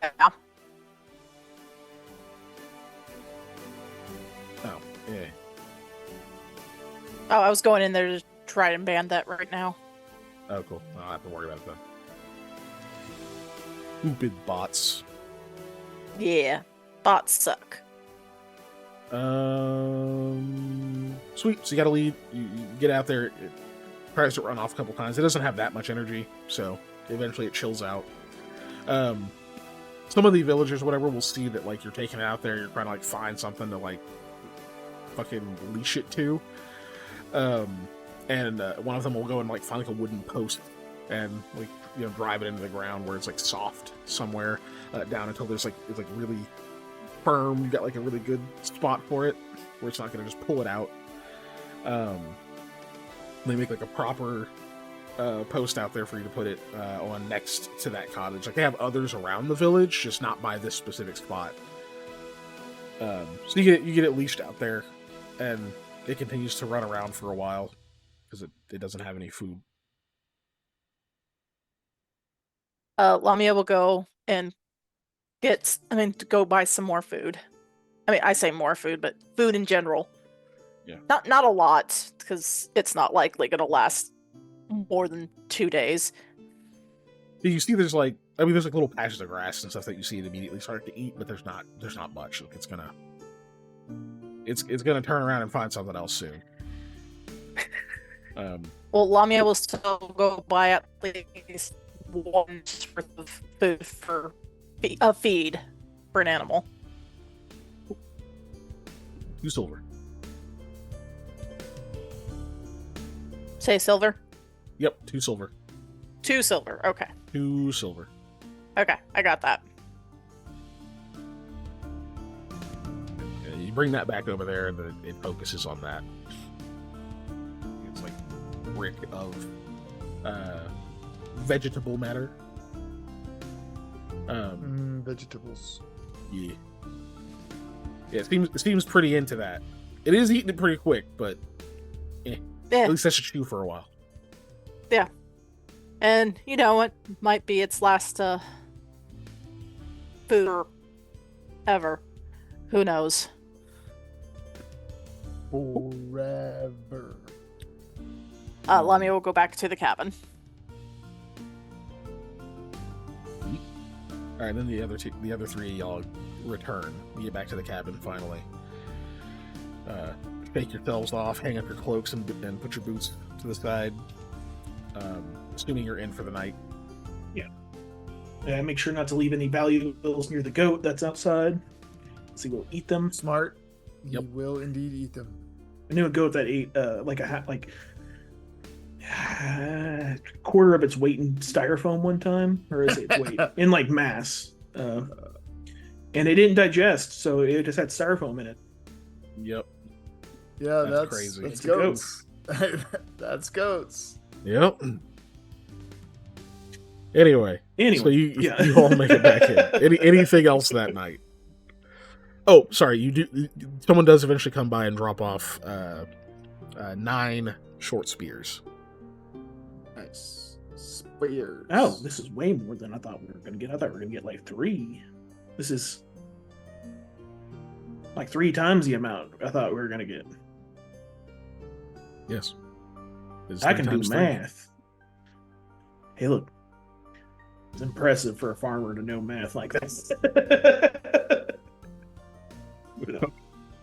Oh, yeah. Oh, I was going in there to try and ban that right now. Oh, cool. I don't have to worry about it then. Stupid bots. Yeah. Bots suck. Sweet. So you got to lead. You get out there. It tries to run off a couple times. It doesn't have that much energy, so eventually it chills out. Some of the villagers, whatever, will see that like you're taking it out there. You're trying to like find something to like fucking leash it to. And one of them will go and like find like a wooden post and like drive it into the ground where it's like soft somewhere down until there's like it's like really firm. You got like a really good spot for it where it's not gonna just pull it out. They make like a proper post out there for you to put it on next to that cottage. Like they have others around the village, just not by this specific spot. So you get it leashed out there, and it continues to run around for a while because it doesn't have any food. Lamia will go and to go buy some more food. I mean, I say more food, but food in general. Yeah. Not a lot, because it's not likely going to last more than 2 days. You see, there's like little patches of grass and stuff that you see it immediately start to eat, but there's not much. Like it's gonna turn around and find something else soon. Well, Lamia will still go buy at least one worth of food for a feed for an animal. 2 silver. Say silver? Yep, 2 silver. 2 silver, okay. 2 silver. Okay, I got that. You bring that back over there, and then it focuses on that. It's like brick of vegetable matter. Vegetables. Yeah. Yeah, it seems pretty into that. It is eating it pretty quick, but at least that should chew for a while. Yeah. And you know what? Might be its last food ever. Who knows? Forever. Lamia will go back to the cabin. All right, then the other 3 y'all return. You get back to the cabin finally. Take yourselves off, hang up your cloaks, and put your boots to the side. Assuming you're in for the night. Yeah. Make sure not to leave any valuables near the goat that's outside. So he will eat them. Smart. Yep. He will indeed eat them. I knew a goat that ate quarter of its weight in styrofoam one time, or is it its weight in like mass? And it didn't digest, so it just had styrofoam in it. Yep. Yeah, that's crazy. That's It's a goat. goats. That's goats. Yep. Anyway, so you all make it back in. Anything else that night? Oh, sorry. Someone does eventually come by and drop off 9 short spears. Nice. Spears. Oh, this is way more than I thought we were going to get. I thought we were going to get like 3. This is like 3 times the amount I thought we were going to get. Yes. I can do math. Hey, look. It's impressive for a farmer to know math like that.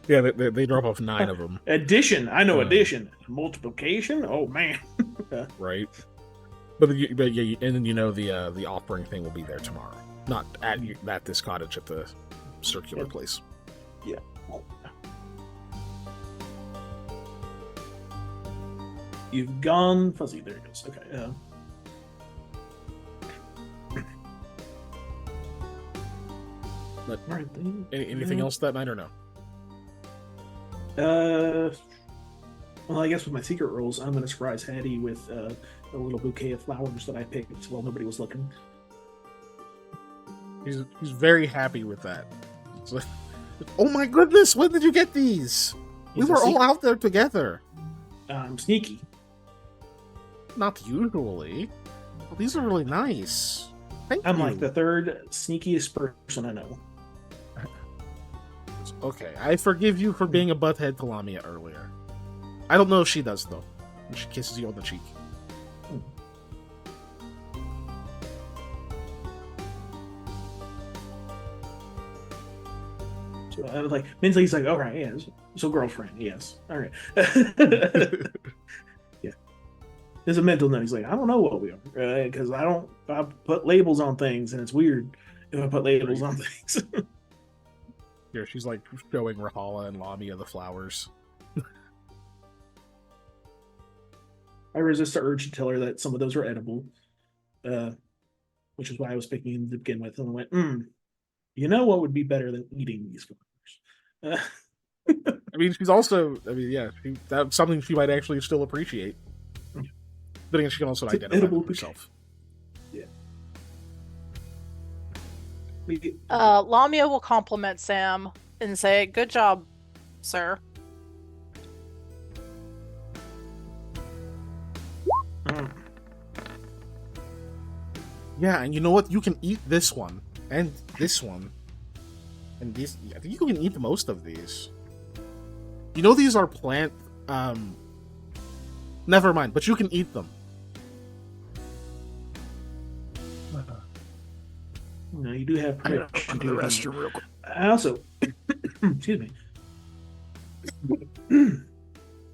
Yeah, they drop off 9 of them. Addition. I know addition. Multiplication? Oh, man. Right. But yeah, and then the offering thing will be there tomorrow. Not at this cottage, at the circular place. Yeah. You've gone fuzzy. There it goes. Okay. But anything else that night or no? Well, I guess with my secret rolls, I'm going to surprise Hattie with a little bouquet of flowers that I picked while nobody was looking. He's very happy with that. It's like, oh my goodness, when did you get these? We were all out there together. I'm sneaky. Not usually. Oh, these are really nice. Thank I'm you. like the third sneakiest person I know. Okay, I forgive you for being a butthead to Lamia earlier. I don't know if she does, though. When she kisses you on the cheek. So I was like, mentally, he's like, all right, yeah, so girlfriend, yes, all right. Yeah, there's a mental note. He's like, I don't know what we are because I put labels on things, and it's weird if I put labels on things. Here, she's like showing Rahala and Lamia the flowers. I resist the urge to tell her that some of those are edible, which is why I was picking them to begin with, and I went, you know what would be better than eating these flowers? I mean, she's also, yeah, that's something she might actually still appreciate. But again, she can also identify with herself. Yeah. Lamia will compliment Sam and say, "Good job, sir." Yeah, and you know what? You can eat this one, and this one, and this. I think you can eat most of these. You know these are plant. Never mind, but you can eat them. No, you do have permission to do the restroom real quick. I also, excuse me,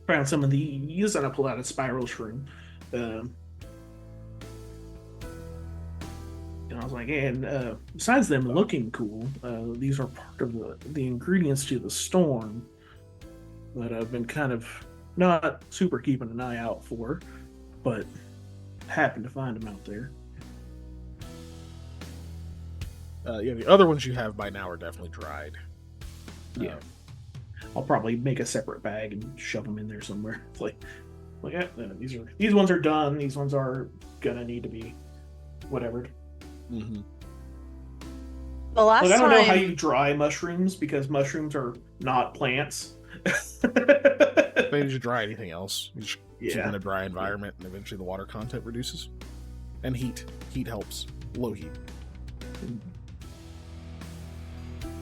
found some of these and I pulled out a spiral shroom. And I was like, and besides them looking cool, these are part of the ingredients to the storm that I've been kind of not super keeping an eye out for, but happened to find them out there. Yeah, the other ones you have by now are definitely dried. Yeah. I'll probably make a separate bag and shove them in there somewhere. It's like yeah, these ones are done. These ones are gonna need to be whatever. Mm-hmm. The last I don't time... know how you dry mushrooms because mushrooms are not plants. They just dry anything else. You just keep in a dry environment, and eventually the water content reduces. And heat. Heat helps. Low heat.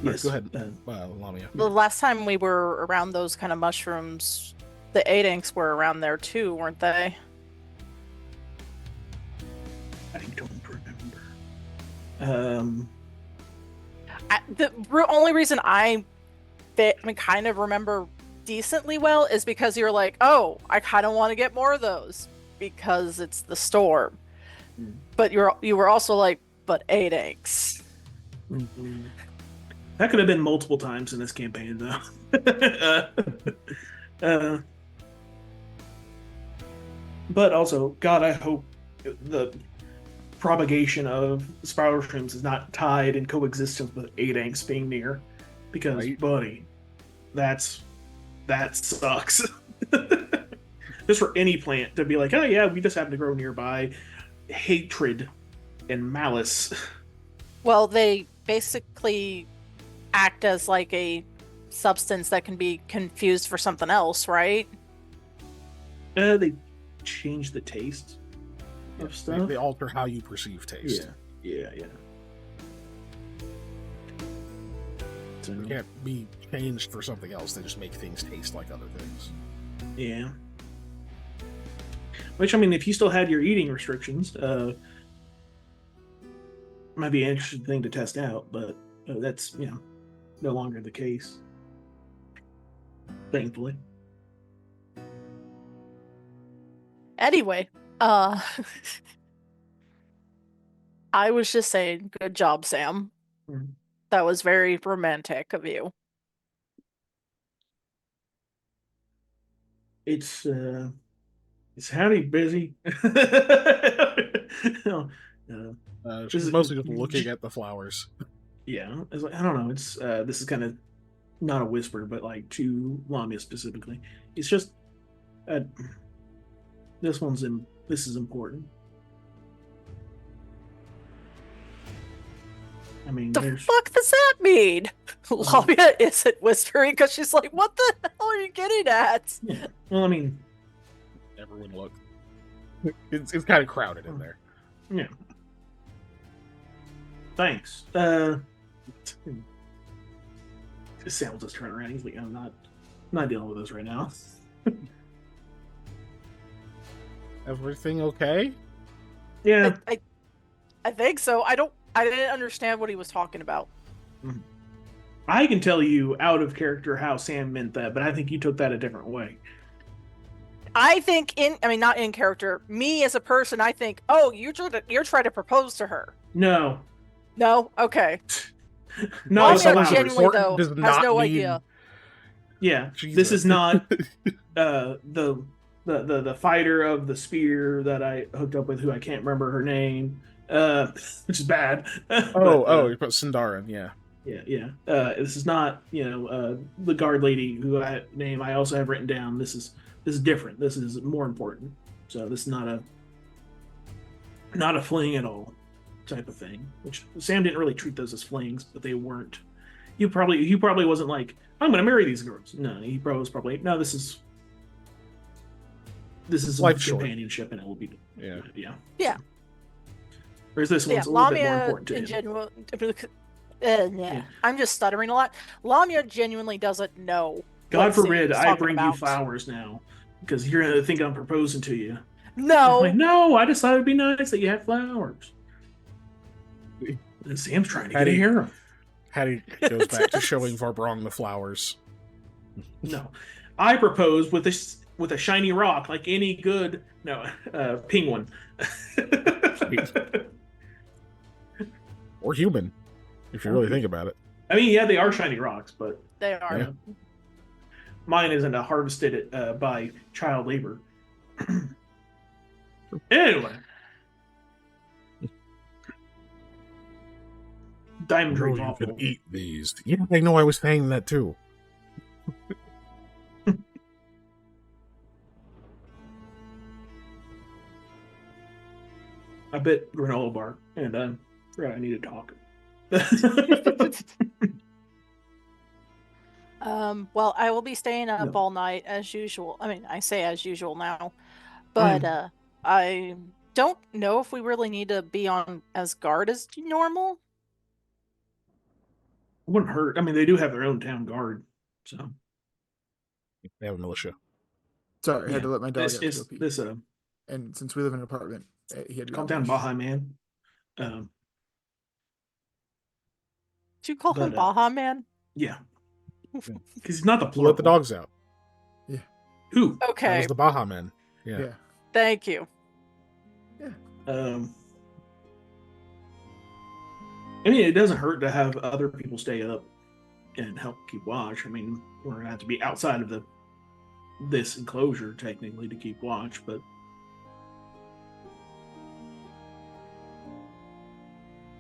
Yes. Go ahead, Lamia. The last time we were around those kind of mushrooms, the 8-inks were around there too, weren't they? I don't remember. The only reason I kind of remember decently well is because you're like, oh, I kind of want to get more of those because it's the storm. But you were also like, but 8-inks. Mm-hmm. That could have been multiple times in this campaign, though. But also, God, I hope the propagation of spiral shrooms is not tied in coexistence with 8-inks being near, because, buddy, that sucks. Just for any plant to be like, oh yeah, we just happen to grow nearby. Hatred and malice. Well, they basically act as like a substance that can be confused for something else, right? They change the taste of stuff. They alter how you perceive taste. Yeah. So they can't be changed for something else. They just make things taste like other things. Yeah. Which, I mean, if you still had your eating restrictions, might be an interesting thing to test out, but that's, no longer the case. Thankfully. Anyway, I was just saying, good job, Sam. Mm-hmm. That was very romantic of you. It's howdy busy. She's mostly just looking at the flowers. Yeah, it's like, I don't know. It's this is kind of not a whisper, but like to Lamia specifically. It's just this is important. I mean, the fuck does that mean? Lamia isn't whispering because she's like, "What the hell are you getting at?" Yeah. Well, I mean, everyone look. It's kind of crowded in there. Yeah. Thanks. Sam will just turn around. He's like, I'm not dealing with this right now. Everything okay? Yeah. I think so. I didn't understand what he was talking about. I can tell you out of character how Sam meant that, but I think you took that a different way. I think not in character. Me as a person, I think, oh, you're trying to propose to her. No. No? Okay. No, Lamia genuinely, though, has no idea. Yeah. Jesus. This is not the fighter of the spear that I hooked up with, who I can't remember her name, which is bad. You put Sindarin, yeah. Yeah. This is not, the guard lady who I also have written down. This is different. This is more important. So this is not a fling at all type of thing. Which Sam didn't really treat those as flings, but they weren't. He probably wasn't like, I'm gonna marry these girls. No, he was probably, no, this is life companionship, and it will be yeah. Whereas this one's a little bit more important to him. Yeah. I'm just stuttering a lot. Lamia genuinely doesn't know. God forbid I bring you flowers now, because you're gonna think I'm proposing to you. No. I'm like, no, I just thought it'd be nice that you had flowers. And Sam's trying to get a harem. Hattie goes back to showing Varbrong the flowers. No, I propose with a shiny rock, like any good penguin. Or human, if you really think about it. I mean, yeah, they are shiny rocks, but they are. Yeah. Mine isn't harvested by child labor. Anyway. Diamond Dream you waffle. can eat these. Yeah, I know, I was saying that too. I bet granola bar, and I need to talk. Well, I will be staying up all night as usual. I mean, I say as usual now, but I don't know if we really need to be on as guard as normal. Wouldn't hurt. I mean, they do have their own town guard, so They have a militia. Sorry, I had to let my dog out to go pee. This and since we live in an apartment, he had to calm down, Baja Man. Did you call him Baja Man? Yeah, because he's not the We'll plural. let the dogs out. Yeah. Who? That Okay. was the Baja Men. Yeah. Thank you. I mean, it doesn't hurt to have other people stay up and help keep watch. I mean, we're gonna have to be outside of this enclosure technically to keep watch, but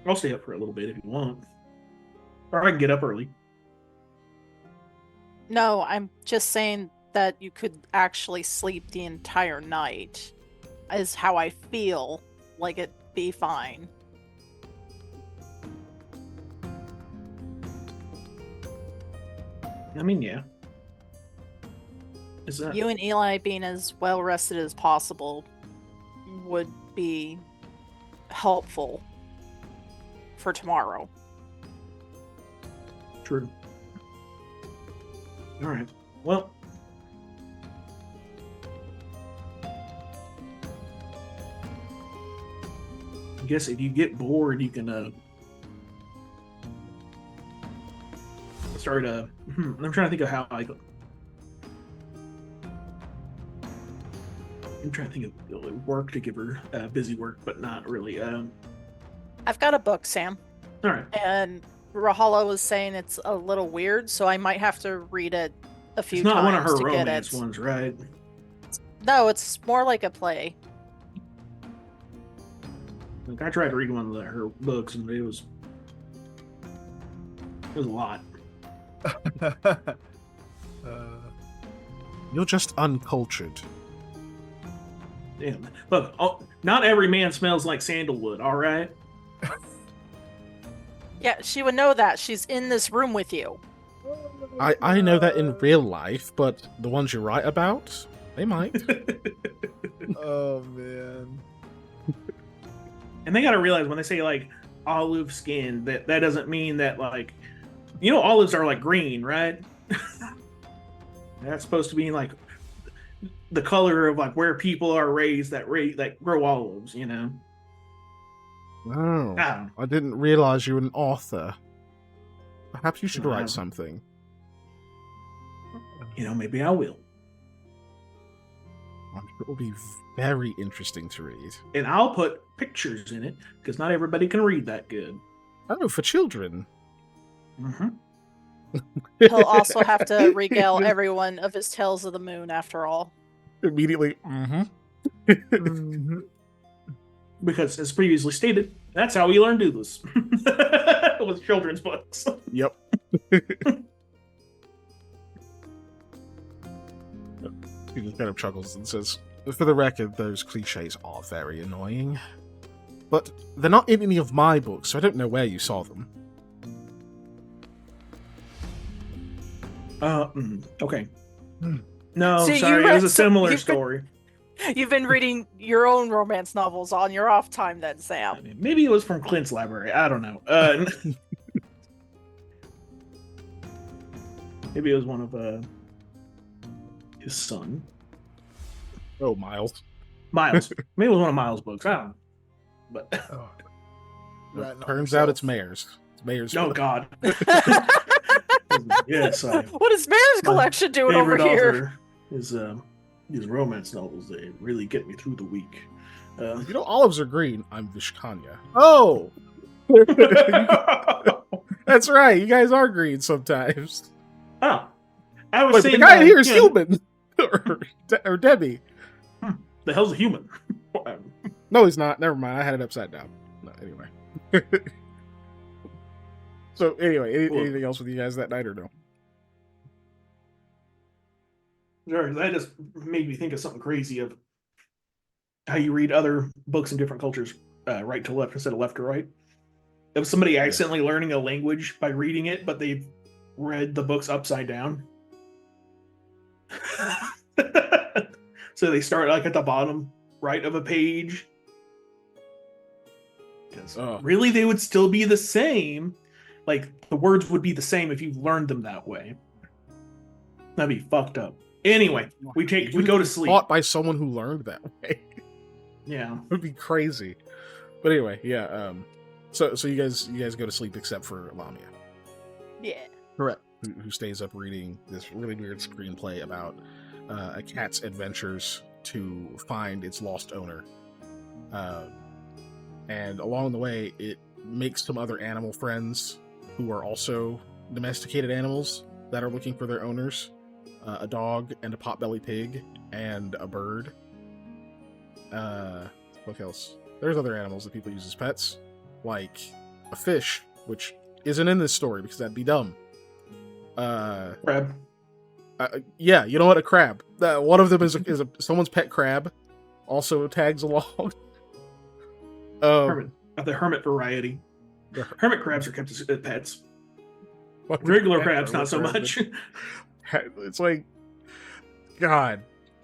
I'll stay up for a little bit if you want, or I can get up early. No, I'm just saying that you could actually sleep the entire night, is how I feel like it'd be fine. I mean, yeah. Is that You and Eli being as well rested as possible would be helpful for tomorrow. true? All right. Well, I guess if you get bored, you can start I'm trying to think of how I'm trying to think of work to give her busy work, but not really. I've got a book, Sam, All right. and Rahala was saying it's a little weird, so I might have to read it a few It's not times one of her to get romance it. ones, right? No, it's more like a play. Like, I tried to read one of her books, and it was a lot. You're just uncultured. Damn. Look, not every man smells like sandalwood, all right? Yeah, she would know that. She's in this room with you. I know that in real life, but the ones you write about, they might. Oh man. And they got to realize when they say like olive skin, that doesn't mean that like, olives are like green, right? That's supposed to be like the color of like where people are raised that grow olives, Oh, I didn't realize you were an author. Perhaps you should write something. Maybe I will. I'm sure it will be very interesting to read. And I'll put pictures in it, because not everybody can read that good. Oh, for children. Mm-hmm. He'll also have to regale everyone of his Tales of the Moon, after all. Immediately, Because, as previously stated, that's how we learn doodles. With children's books. Yep. He just kind of chuckles and says, for the record, those cliches are very annoying. But they're not in any of my books, so I don't know where you saw them. Okay. No, See, sorry, it was a similar story. You've been reading your own romance novels on your off time then, Sam. Maybe it was from Clint's library. I don't know. Maybe it was one of his son. Oh, Miles. Maybe it was one of Miles' books. I don't know. But turns out it's Mayor's. It's Mayor's. Oh, God. Yes. What is Mayor's collection doing over here? Is these romance novels, they really get me through the week. Olives are green. I'm Vishkanya. Oh! That's right. You guys are green sometimes. Oh. I was saying the guy here is human. or Debbie. The hell's a human? No, he's not. Never mind. I had it upside down. No, anyway. So, anyway, anything else with you guys that night or no? Sure, that just made me think of something crazy of how you read other books in different cultures, right to left instead of left to right. It was somebody accidentally learning a language by reading it, but they've read the books upside down. So they start like at the bottom right of a page. Really, they would still be the same. Like, the words would be the same if you learned them that way. That'd be fucked up. Anyway, we go to sleep. Taught by someone who learned that way. Yeah, it would be crazy. But anyway, yeah. So you guys go to sleep except for Lamia. Yeah. Correct. Who stays up reading this really weird screenplay about a cat's adventures to find its lost owner. And along the way, it makes some other animal friends who are also domesticated animals that are looking for their owners. A dog and a potbelly pig and a bird. What else? There's other animals that people use as pets, like a fish, which isn't in this story because that'd be dumb. Crab. Yeah, you know what? A crab. One of them is someone's pet crab. Also tags along. The hermit variety. Hermit crabs are kept as pets. Regular crabs, not so much. It's like, God,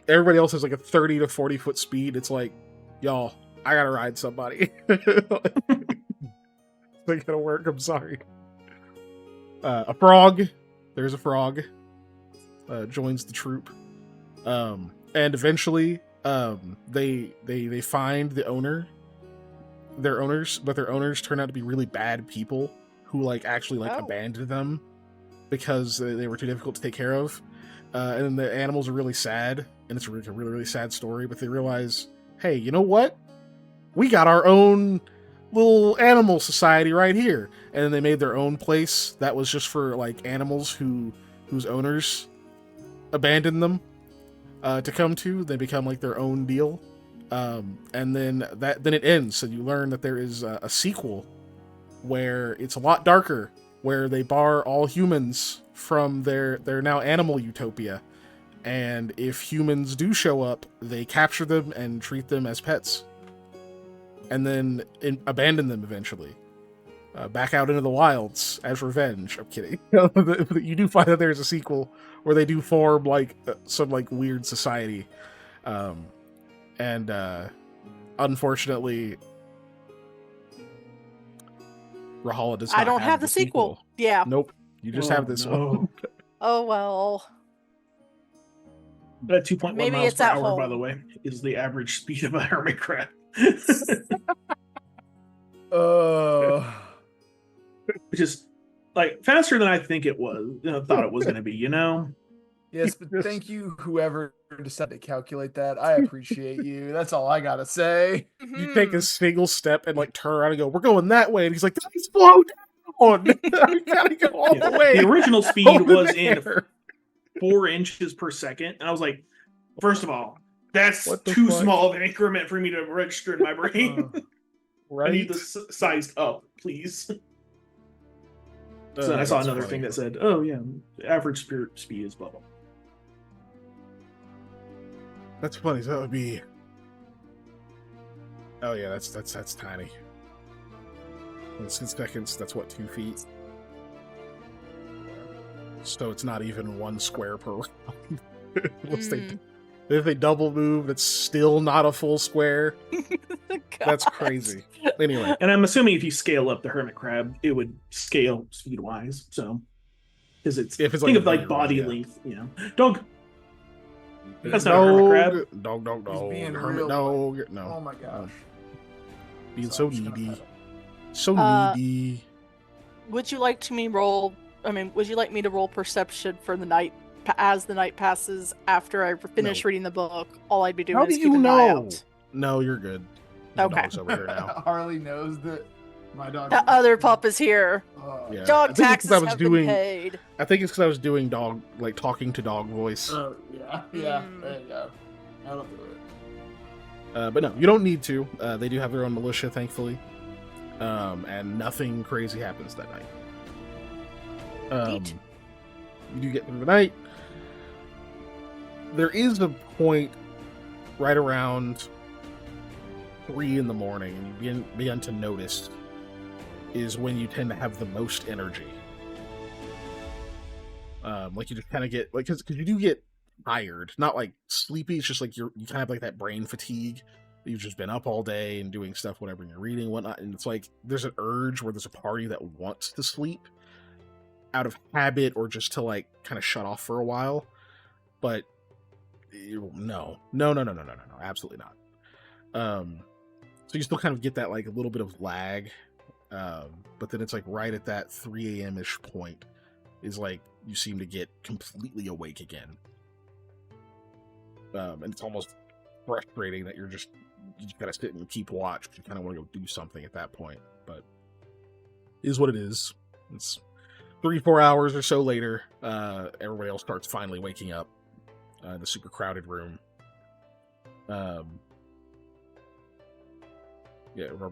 everybody else has like a 30 to 40 foot speed. It's like, y'all, I gotta ride somebody. It's not gonna work. I'm sorry. A frog. There's a frog. Joins the troop. And eventually, they find the owner. Their owners, but their owners turn out to be really bad people who like actually abandoned them because they were too difficult to take care of. And then the animals are really sad, and it's a really, really sad story, but they realize, hey, you know what? We got our own little animal society right here. And then they made their own place that was just for like animals whose owners abandoned them to come to. They become like their own deal. And then it ends, and you learn that there is a sequel where it's a lot darker, where they bar all humans from their now animal utopia, and if humans do show up, they capture them and treat them as pets, and then abandon them eventually, back out into the wilds as revenge. I'm kidding. You do find that there's a sequel where they do form like some like weird society. And unfortunately, Rahala does I not don't have the sequel. Yeah. Nope. You just have this one. Oh well. That 2.1 Maybe miles it's per at hour, by home. the way, is the average speed of a hermit crab. Which is like faster than I think it was. Thought it was going to be. Yes, but thank you, whoever decided to calculate that. I appreciate you. That's all I gotta say. You take a single step and like turn around and go, "We're going that way," and he's like, "Guys, slow down! We gotta go all the way." The original speed was in 4 inches per second, and I was like, first of all, that's too small of an increment for me to register in my brain. Right? I need this sized up, please. So then I saw another thing that said, "Oh yeah, average spirit speed is blah blah." That's funny. So that would be. Oh yeah, that's tiny. In 6 seconds, that's what, 2 feet. So it's not even 1 square per round. If they double move, it's still not a full square. That's crazy. Anyway, and I'm assuming if you scale up the hermit crab, it would scale speed wise. So because think of like body length, dog. That's not a hermit crab. Dog. Being Hermit real dog. No. Oh my gosh. Being so needy. So needy. Would you like me to roll perception for the night as the night passes after I finish reading the book? All I'd be doing is keep an eye out. No, you're good. Okay. Dog's over here now. Harley knows that my dog. The other pup is here. Yeah. Dog taxes have been paid. I think it's because I was doing dog, like talking to dog voice. Oh yeah. There you go. That'll do it. But no, you don't need to. They do have their own militia, thankfully, and nothing crazy happens that night. You do get through the night. There is a point right around 3 in the morning, and you begin to notice is when you tend to have the most energy. Like you just kind of get like because you do get tired, not like sleepy. It's just like you kind of have like that brain fatigue. You've just been up all day and doing stuff, whatever, and you're reading and whatnot. And it's like there's an urge where there's a part of you that wants to sleep out of habit or just to like kind of shut off for a while. But no, absolutely not. So you still kind of get that like a little bit of lag. But then it's like right at that 3 a.m.-ish point is like you seem to get completely awake again. And it's almost frustrating that you just gotta sit and keep watch. You kind of want to go do something at that point, but it is what it is. It's 3-4 hours or so later. Everybody else starts finally waking up in the super crowded room. Rob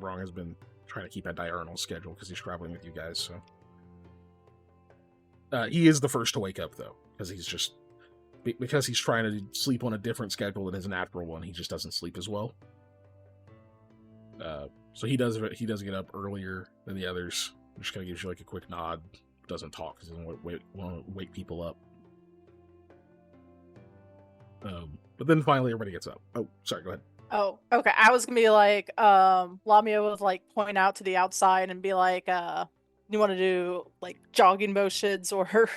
Wrong has been trying to keep a diurnal schedule because he's traveling with you guys. So he is the first to wake up though, because he's trying to sleep on a different schedule than his natural one. He just doesn't sleep as well. So he does get up earlier than the others. Just kind of gives you like a quick nod. Doesn't talk because he doesn't want to wake people up. But then finally everybody gets up. Oh, sorry, go ahead. Oh, okay. I was gonna be like, Lamia would like point out to the outside and be like, you want to do like jogging motions or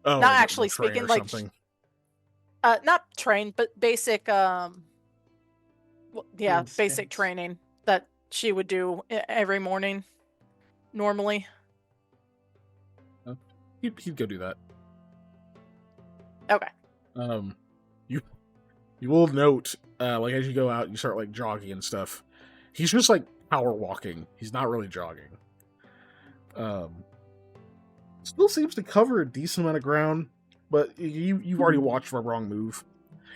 not actually speaking, like not trained, but basic basic training that she would do every morning normally. He'd go do that. Okay. You will note, like as you go out, you start like jogging and stuff. He's just like power walking. He's not really jogging. Still seems to cover a decent amount of ground, but you've already watched Rob Wrong move.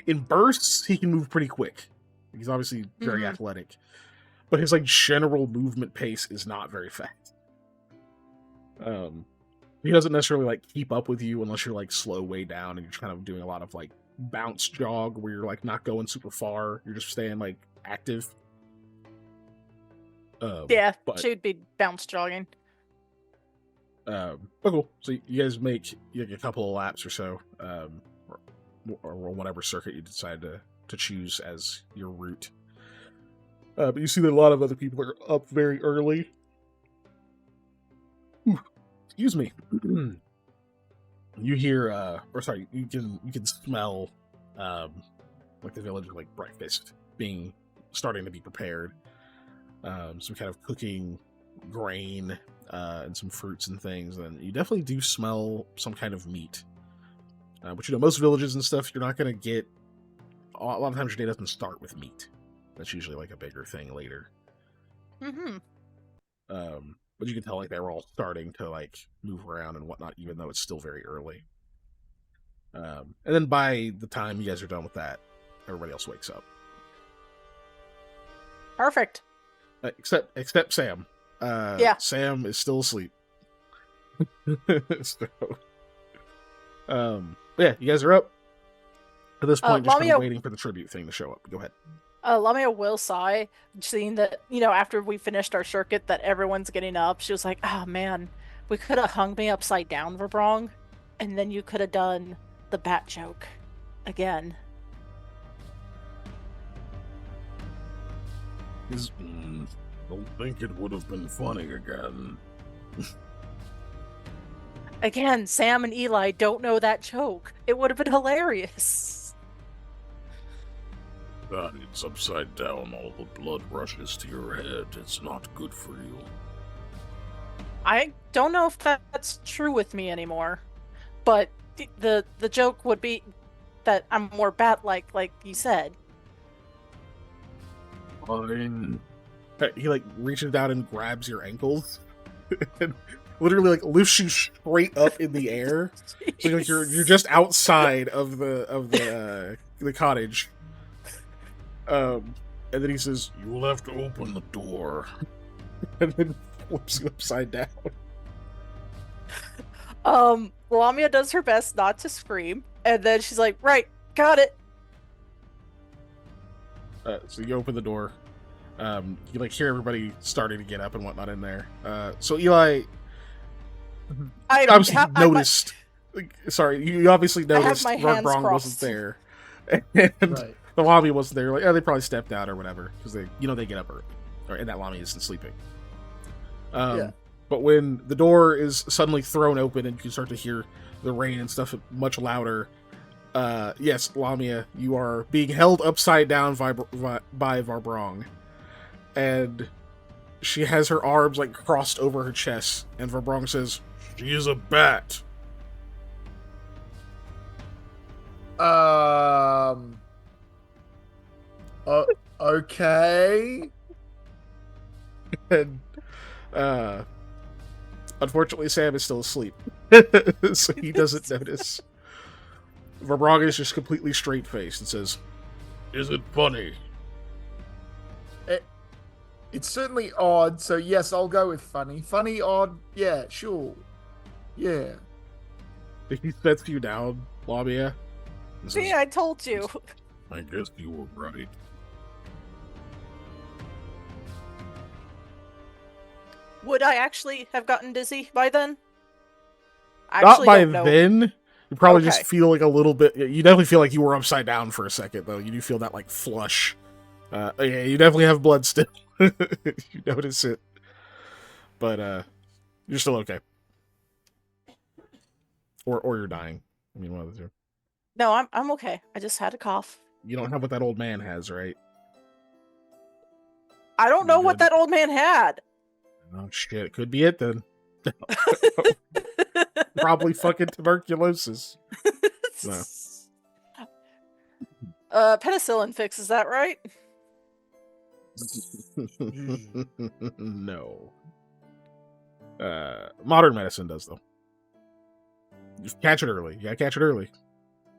In bursts, he can move pretty quick. He's obviously very athletic, but his like general movement pace is not very fast. He doesn't necessarily like keep up with you unless you're like slow way down and you're kind of doing a lot of like bounce jog where you're like not going super far. You're just staying like active. She would be bounce jogging. But cool. So you guys make a couple of laps or so, or whatever circuit you decide to choose as your route. But you see that a lot of other people are up very early. excuse me. You hear, or sorry, you can smell, like the village, like breakfast starting to be prepared. Some kind of cooking grain, and some fruits and things. And you definitely do smell some kind of meat. But most villages and stuff, you're not going to get. A lot of times, your day doesn't start with meat. That's usually like a bigger thing later. Mm-hmm. But you can tell like they were all starting to like move around and whatnot, even though it's still very early. And then by the time you guys are done with that, everybody else wakes up. Perfect. Except Sam. Yeah. Sam is still asleep. So, yeah, you guys are up. At this point, just kind of waiting for the tribute thing to show up. Go ahead. Lamia will sigh, seeing that, after we finished our circuit, that everyone's getting up. She was like, oh man, we could have hung me upside down, Verbrong, and then you could have done the bat joke again. Don't think it would have been funny again. Again, Sam and Eli don't know that joke. It would have been hilarious. God, it's upside down. All the blood rushes to your head. It's not good for you. I don't know if that's true with me anymore, but the joke would be that I'm more bat-like you said. Fine. He like reaches down and grabs your ankles, and literally like lifts you straight up in the air. So like you're just outside of the cottage. And then he says, "You will have to open the door," and then flips you upside down. Lamia does her best not to scream, and then she's like, "Right, got it." So you open the door. You like hear everybody starting to get up and whatnot in there. So Eli, obviously noticed. Sorry, you obviously noticed Verbrong wasn't there, and Right. the Lamia wasn't there. Like, oh, they probably stepped out or whatever because they get up early, and that Lamia isn't sleeping. Yeah. But when the door is suddenly thrown open and you can start to hear the rain and stuff much louder, yes, Lamia, you are being held upside down by Verbrong. And she has her arms like crossed over her chest, and Verbrong says, "She is a bat." Okay. And unfortunately Sam is still asleep. So he doesn't notice. Verbrong is just completely straight faced and says, "Is it funny?" It's certainly odd, so yes, I'll go with funny. Funny, odd, yeah, sure. Yeah. He sets you down, Lamia. See, I told you. I guess you were right. Would I actually have gotten dizzy by then? Not by then. You probably just feel like a little bit. You definitely feel like you were upside down for a second, though. You do feel that like flush. Yeah, you definitely have blood still. You notice it, but you're still okay, or you're dying. I mean, one of the two. No, I'm okay. I just had a cough. You don't have what that old man has, right? I don't know what that old man had. Oh shit! It could be it then. Probably fucking tuberculosis. No. Penicillin fixes that, right? No. Modern medicine does, though. Just catch it early. You gotta catch it early.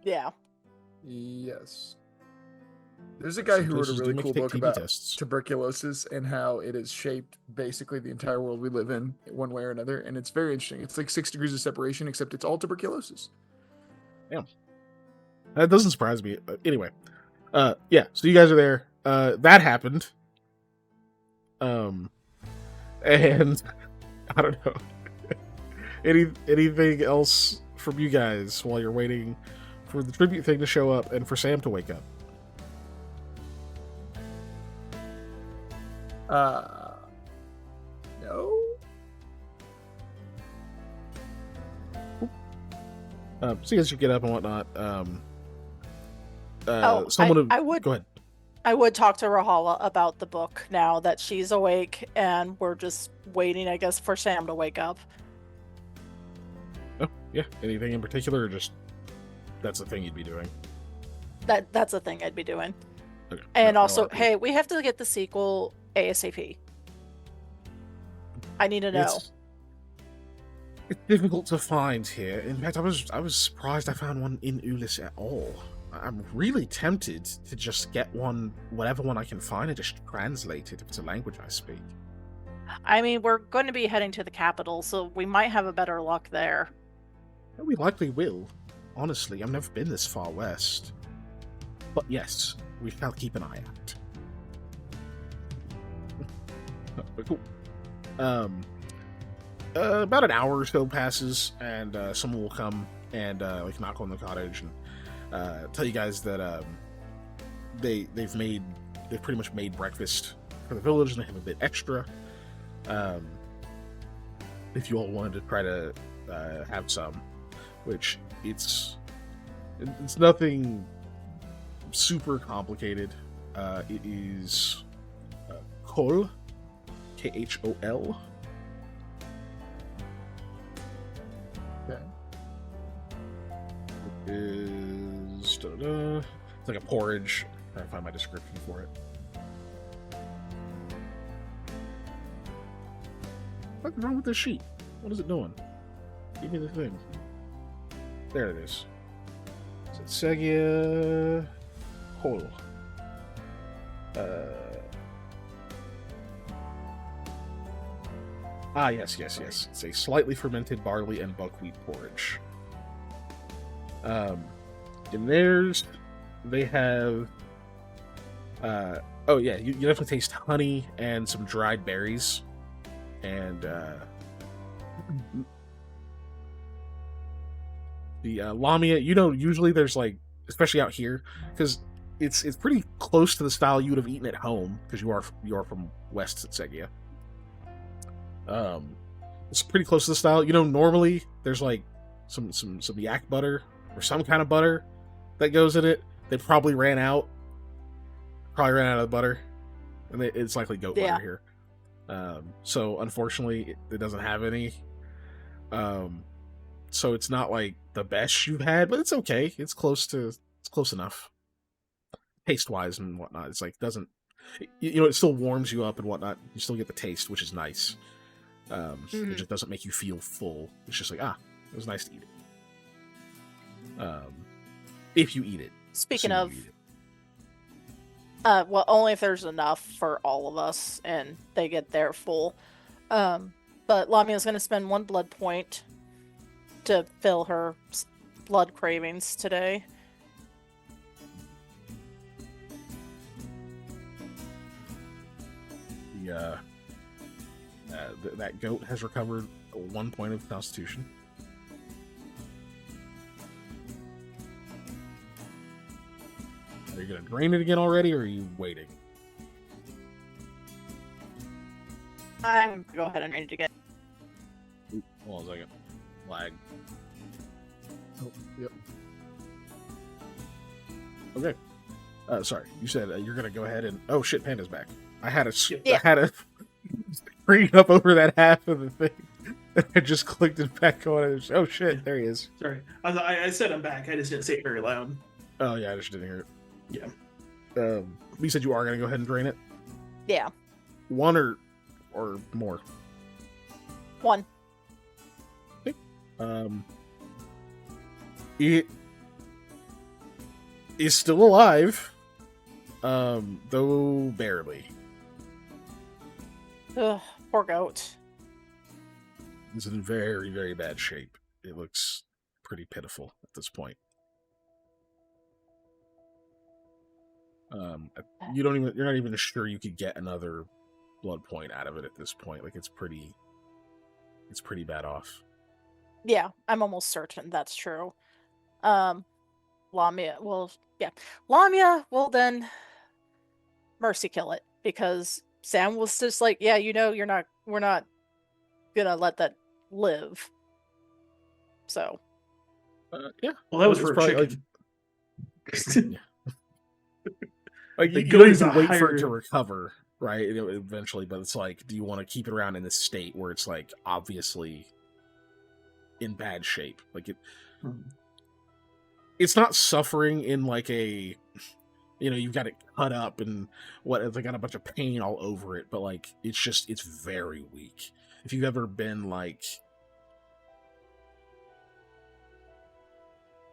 Yeah. Yes. There's a guy who wrote a really cool book about tests. tuberculosis and how it has shaped basically the entire world we live in one way or another, and it's very interesting. It's like 6 degrees of separation, except it's all tuberculosis. Yeah. That doesn't surprise me. Anyway. Yeah, so you guys are there. That happened. And I don't know. Anything else from you guys while you're waiting for the tribute thing to show up and for Sam to wake up? No. So as you get up and whatnot, someone I would go ahead. I would talk to Rahala about the book now that she's awake, and we're just waiting, I guess, for Sam to wake up. Oh, yeah. Anything in particular, or just that's the thing you'd be doing? That's the thing I'd be doing. Okay. And also, hey, we have to get the sequel ASAP. I need to know. It's difficult to find here. In fact, I was surprised I found one in Ulyss at all. I'm really tempted to just get one, whatever one I can find, and just translate it if it's a language I speak. I mean, we're going to be heading to the capital, so we might have a better luck there. We likely will. Honestly, I've never been this far west. But yes, we shall keep an eye out. But cool. About an hour or so passes, and someone will come and like knock on the cottage and tell you guys that they've pretty much made breakfast for the village, and they have a bit extra. If you all wanted to try to have some, which it's nothing super complicated. It is kol, Khol. Okay. It's like a porridge. I'm trying to find my description for it. What's wrong with this sheet? What is it doing? Give me the thing. There it is. Is it Segia Hol? Yes. It's a slightly fermented barley and buckwheat porridge. In theirs, they have. You definitely taste honey and some dried berries, and the lamia. Usually there's like, especially out here, because it's pretty close to the style you would have eaten at home, because you are from West Segia. It's pretty close to the style. Normally there's like some yak butter or some kind of butter that goes in it. They probably ran out of the butter, and it's likely goat butter here. So unfortunately, it doesn't have any. So it's not like the best you've had, but it's okay. It's close enough, taste wise and whatnot. It's like doesn't, it still warms you up and whatnot. You still get the taste, which is nice. It just doesn't make you feel full. It's just like, it was nice to eat it. If you eat it. Speaking of, well, only if there's enough for all of us and they get their full. But Lamia's going to spend 1 blood point to fill her blood cravings today. That goat has recovered 1 point of constitution. Are you going to drain it again already, or are you waiting? I'm going to go ahead and drain it again. Hold on a second. Lag. Oh, yep. Okay. Sorry. You said you're going to go ahead and... Oh, shit, Panda's back. I had a screen up over that half of the thing. I just clicked it back on it. Oh, shit, there he is. Sorry. I said I'm back. I just didn't say it very loud. Oh, yeah, I just didn't hear it. Yeah. You said you are going to go ahead and drain it? Yeah. 1 or more? 1. Okay. It is still alive, though barely. Ugh, poor goat. It's in very, very bad shape. It looks pretty pitiful at this point. You're not even sure you could get another blood point out of it at this point. Like it's pretty bad off. Yeah, I'm almost certain that's true. Lamia, Lamia will then mercy kill it, because Sam was just like, yeah, we're not gonna let that live. So. Yeah. Well, that was It's for a probably, chicken. Like The you goat don't is even a wait for it higher- to recover, right? Eventually, but it's like, do you want to keep it around in this state where it's like obviously in bad shape? Like it's not suffering in like a, you've got it cut up and they got a bunch of pain all over it, but like it's very weak. If you've ever been like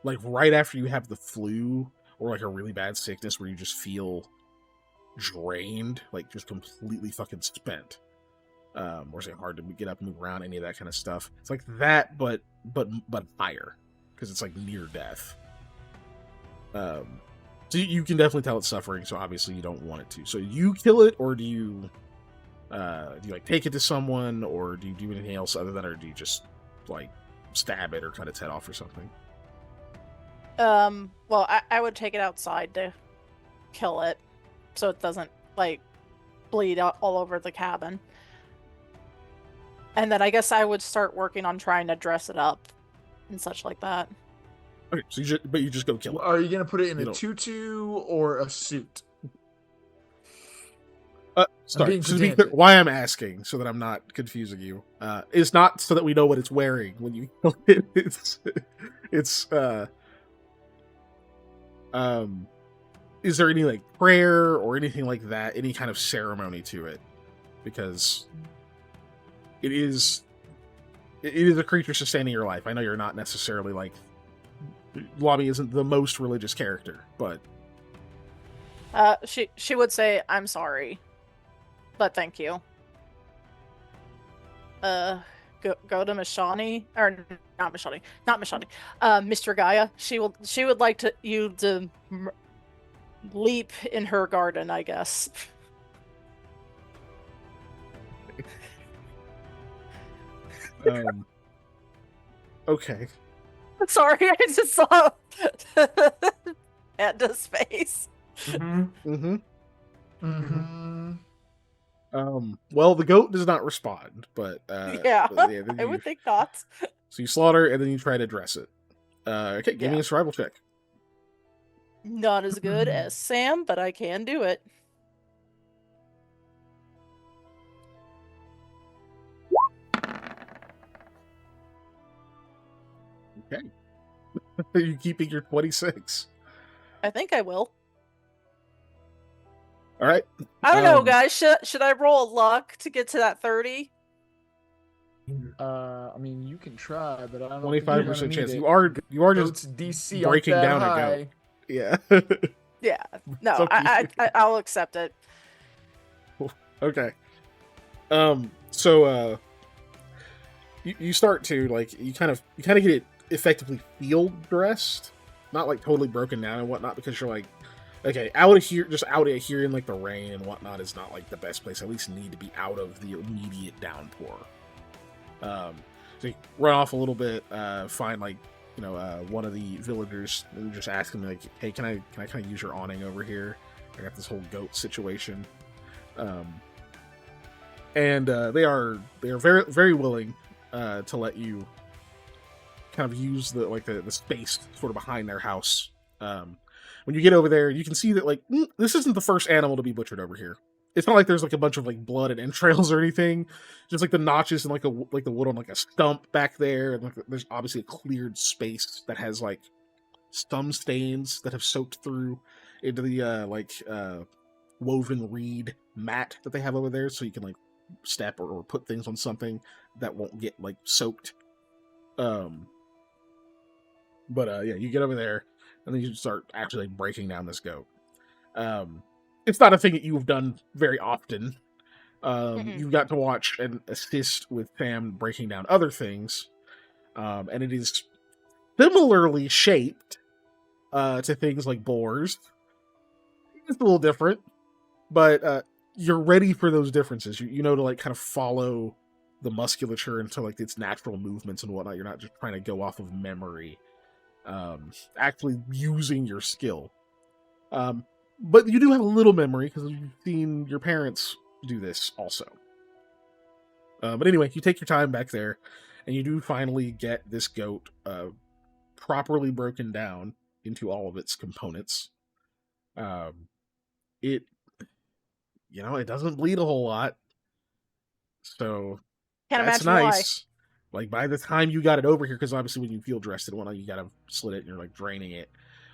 right after you have the flu or like a really bad sickness where you just feel drained, like just completely fucking spent, or is it hard to get up and move around, any of that kind of stuff. It's like that, but higher, because it's like near death. So you can definitely tell it's suffering, so obviously you don't want it to. So you kill it, or do you like take it to someone, or do you do anything else other than, or do you just like stab it or cut its head off or something? Well, I would take it outside to kill it, so it doesn't like bleed out all over the cabin. And then I guess I would start working on trying to dress it up and such like that. Okay, so you just go kill it. Are you gonna put it in a tutu or a suit? Sorry, so to be clear, why I'm asking, so that I'm not confusing you, is not so that we know what it's wearing when you kill it. Is there any like prayer or anything like that, any kind of ceremony to it? Because it is a creature sustaining your life. I know you're not necessarily like, Lami isn't the most religious character, but she would say, "I'm sorry, but thank you." Go to Mishani, or not Mishani, Mr. Gaia. She would like you to leap in her garden, I guess. Okay. Sorry, I just saw at the space. Well, the goat does not respond, but yeah, I would think not. So you slaughter and then you try to dress it. Okay, give me a survival check. Not as good as Sam, but I can do it. Okay. Are you keeping your 26? I think I will. All right. I don't know, guys. Should I roll luck to get to that 30? I mean, you can try, but I don't. 25% chance. You are just DC breaking down high. a goat. Yeah. Yeah. No, I'll accept it. Okay. So you start to like you kind of get it effectively field dressed, not like totally broken down and whatnot, because you're like, okay, out of here in like the rain and whatnot is not like the best place. At least need to be out of the immediate downpour. So you run off a little bit, find like one of the villagers, and just ask them like, hey, can I kind of use your awning over here? I got this whole goat situation. And they are very, very willing to let you kind of use the space sort of behind their house. When you get over there, you can see that like this isn't the first animal to be butchered over here. It's not like there's like a bunch of like blood and entrails or anything. Just like the notches and like the wood on like a stump back there, and like there's obviously a cleared space that has like some stains that have soaked through into the woven reed mat that they have over there, so you can like step or put things on something that won't get like soaked. But you get over there and then you start actually like, breaking down this goat. It's not a thing that you've done very often. You've got to watch and assist with Sam breaking down other things, and it is similarly shaped to things like boars. It's a little different, but you're ready for those differences. You know to like kind of follow the musculature into like its natural movements and whatnot. You're not just trying to go off of memory, actually using your skill. But you do have a little memory because you've seen your parents do this also. But anyway, you take your time back there, and you do finally get this goat properly broken down into all of its components, it it doesn't bleed a whole lot, so Can't that's imagine why. nice. Like by the time you got it over here, because obviously when you field dressed it and whatnot, you gotta slit it and you're like draining it.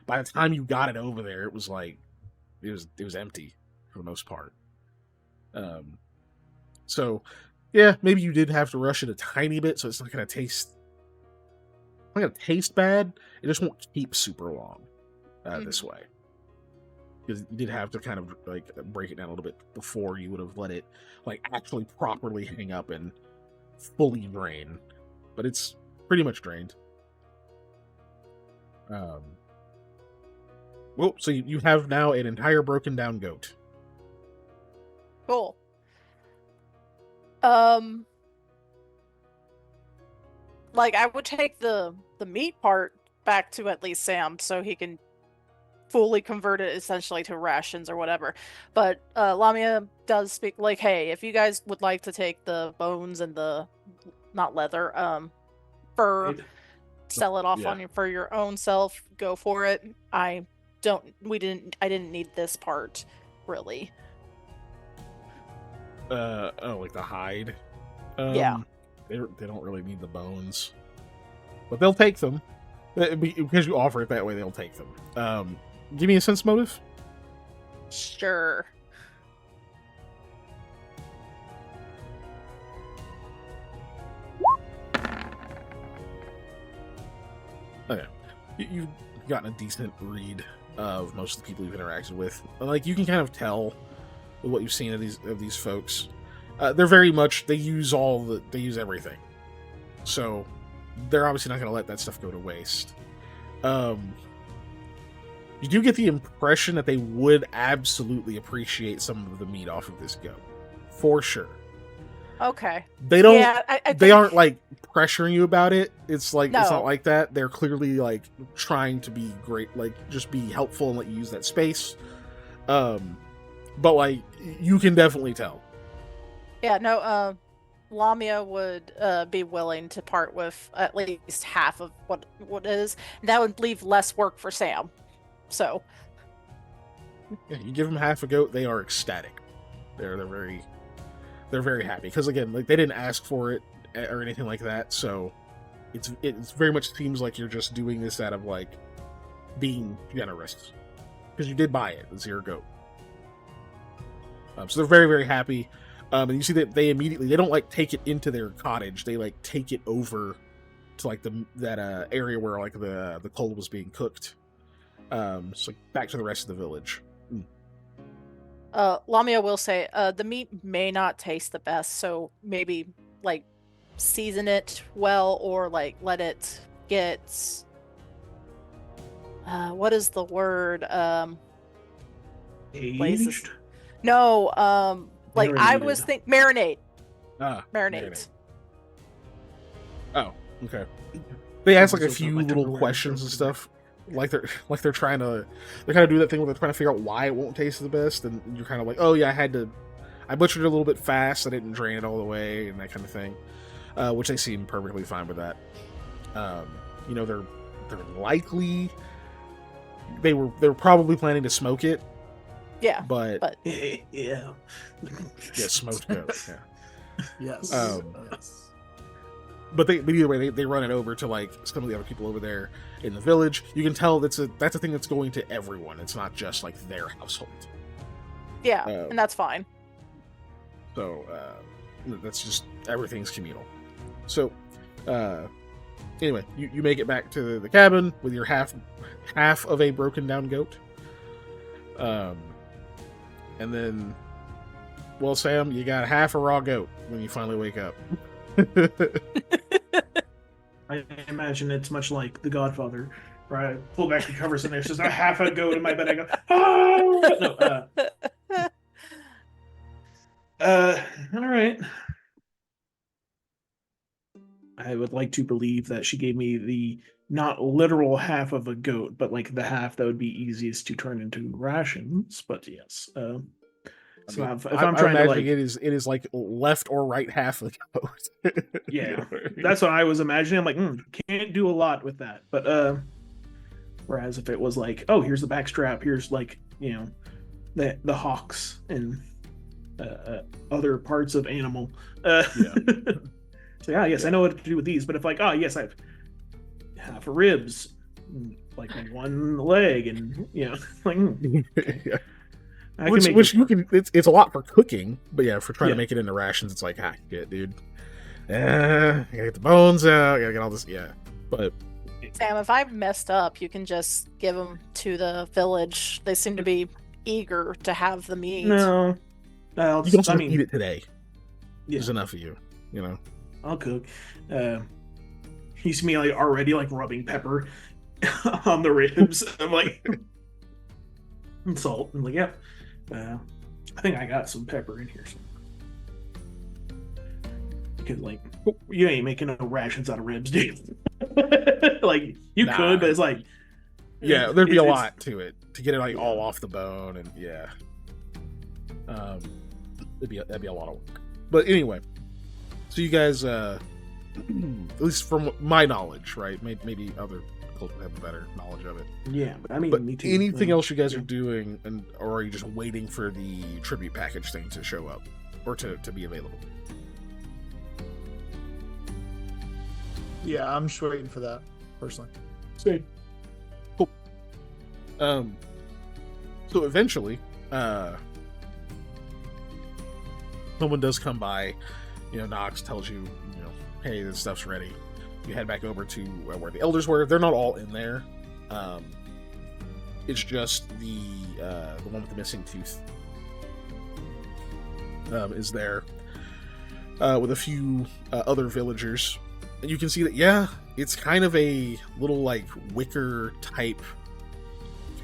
By the time you got it over there, it was like it was empty for the most part. So yeah, maybe you did have to rush it a tiny bit, so it's not gonna taste bad. It just won't keep super long this way. Because you did have to kind of like break it down a little bit before you would have let it like actually properly hang up and fully drain. But it's pretty much drained. Well, so you have now an entire broken down goat. Cool. Like I would take the meat part back to at least Sam so he can fully convert it essentially to rations or whatever. But Lamia does speak like, hey, if you guys would like to take the bones and the not leather, fur, sell it off for your own self, go for it. I didn't need this part really. Like the hide. Yeah. They don't really need the bones, but they'll take them because you offer it that way. They'll take them. Give me a sense motive. Sure. Okay, you've gotten a decent read of most of the people you've interacted with. Like you can kind of tell what you've seen of these folks. They're very much they use everything, so they're obviously not going to let that stuff go to waste. You do get the impression that they would absolutely appreciate some of the meat off of this goat, for sure. Okay. They don't. Yeah, they aren't like pressuring you about it. It's like No. It's not like that. They're clearly like trying to be great, like just be helpful and let you use that space. But like you can definitely tell. Yeah. No. Lamia would be willing to part with at least half of what it is. That would leave less work for Sam. So. Yeah, you give them half a goat, they are ecstatic. They're very happy because again, like they didn't ask for it or anything like that. So it's very much seems like you're just doing this out of like being generous because you did buy it. It's your goat. So they're very, very happy. And you see that they don't like take it into their cottage. They like take it over to like that area where like the coal was being cooked. So back to the rest of the village. Lamia will say, the meat may not taste the best, so maybe like season it well or like let it get what is the word? Aged? No, like I Marinated. was marinate. Marinate. Oh, okay. They ask like a few Like little Tupperware questions and stuff. stuff. Like they're trying to kind of do that thing where they're trying to figure out why it won't taste the best, and you're kind of like, oh yeah, I butchered it a little bit fast, I didn't drain it all the way, and that kind of thing, which they seem perfectly fine with that. They're likely they're probably planning to smoke it. Yeah, but yeah, smoked goat. Yeah. Yes. Yes. But either way, they run it over to like some of the other people over there in the village. You can tell that's a thing that's going to everyone. It's not just like their household. Yeah, and that's fine. So that's just everything's communal. So anyway, you make it back to the cabin with your half of a broken down goat. And then, well, Sam, you got half a raw goat when you finally wake up. I imagine it's much like The Godfather, where I pull back the covers and there's just a half a goat in my bed. I go, oh! No, all right. I would like to believe that she gave me the not literal half of a goat, but like the half that would be easiest to turn into rations. But yes, So I mean, if I'm trying to like, it is like left or right half of the coast. yeah, that's what I was imagining. I'm like, can't do a lot with that. But whereas if it was like, oh, here's the backstrap, here's like, the hocks and other parts of animal. Yeah. So yes, I know what to do with these. But if like, oh yes, I have half a ribs, like one leg, and like. Okay. Yeah. Which you can, it's a lot for cooking, but yeah, for trying to make it into rations, it's like, shit, dude. I gotta get the bones out, I gotta get all this, but Sam, if I've messed up, you can just give them to the village. They seem to be eager to have the meat. No, you can also eat it today. Yeah. There's enough of you, I'll cook. You see me like already like rubbing pepper on the ribs. I'm like, and salt. I'm like, yep. I think I got some pepper in here somewhere. Because like, you ain't making no rations out of ribs, dude. Like you could, but it's like, there'd be a lot to it to get it like all off the bone, and that'd be a lot of work. But anyway, so you guys, at least from my knowledge, right? Maybe other people have a better knowledge of it. Yeah, but I mean, but me too. Anything else you guys are doing, or are you just waiting for the tribute package thing to show up or to be available? Yeah, I'm just waiting for that personally. Same. Cool. So eventually, someone does come by. Nox tells you, hey, this stuff's ready. You head back over to where the elders were. They're not all in there. It's just the one with the missing tooth is there with a few other villagers. And you can see that, it's kind of a little like wicker type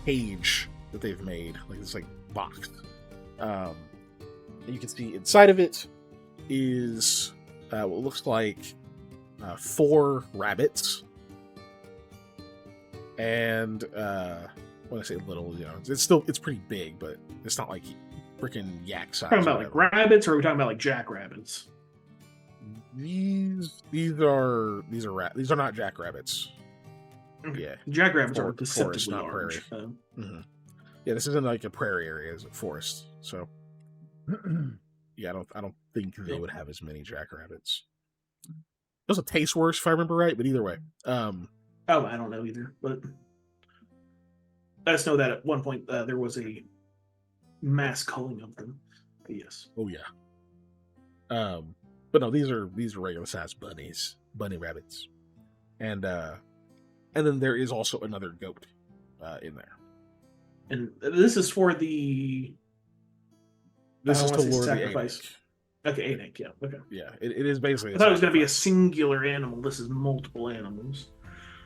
cage that they've made, like this like box. And you can see inside of it is what looks like 4 rabbits, and when I say little, it's pretty big, but it's not like freaking yak size. Talking about like rabbits, or are we talking about like jackrabbits? These are not jackrabbits. Okay. Yeah, jackrabbits are forest, deceptively not large. prairie. Yeah, this isn't like a prairie area; it's a forest. So, yeah, I don't think they would have as many jackrabbits. It doesn't taste worse if I remember right, but either way. I don't know either, but I just know that at one point there was a mass culling of them. But yes. Oh yeah. But no, these are regular sized bunny rabbits, and then there is also another goat in there. And this is for the. This is to lure sacrifice. The okay, Anak, yeah. Okay. Yeah, it is basically. I thought it was going to be a singular animal. This is multiple animals.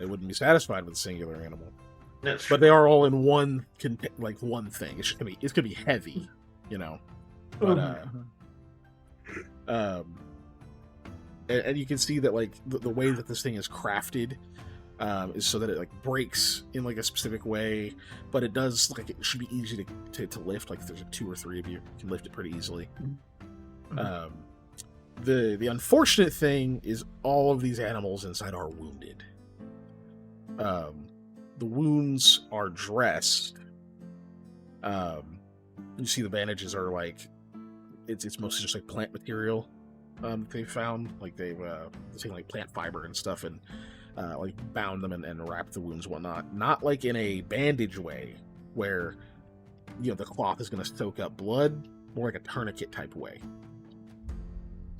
They wouldn't be satisfied with a singular animal. That's but they are all in one thing. It's gonna be heavy, But and you can see that like the way that this thing is crafted is so that it like breaks in like a specific way, but it does like it should be easy to lift. Like if there's 2 or 3 of you, you can lift it pretty easily. The unfortunate thing is all of these animals inside are wounded. The wounds are dressed. You see the bandages are like it's mostly just like plant material they found. Like they've taken like plant fiber and stuff and like bound them and wrapped the wounds and whatnot. Not like in a bandage way where the cloth is going to soak up blood, more like a tourniquet type way.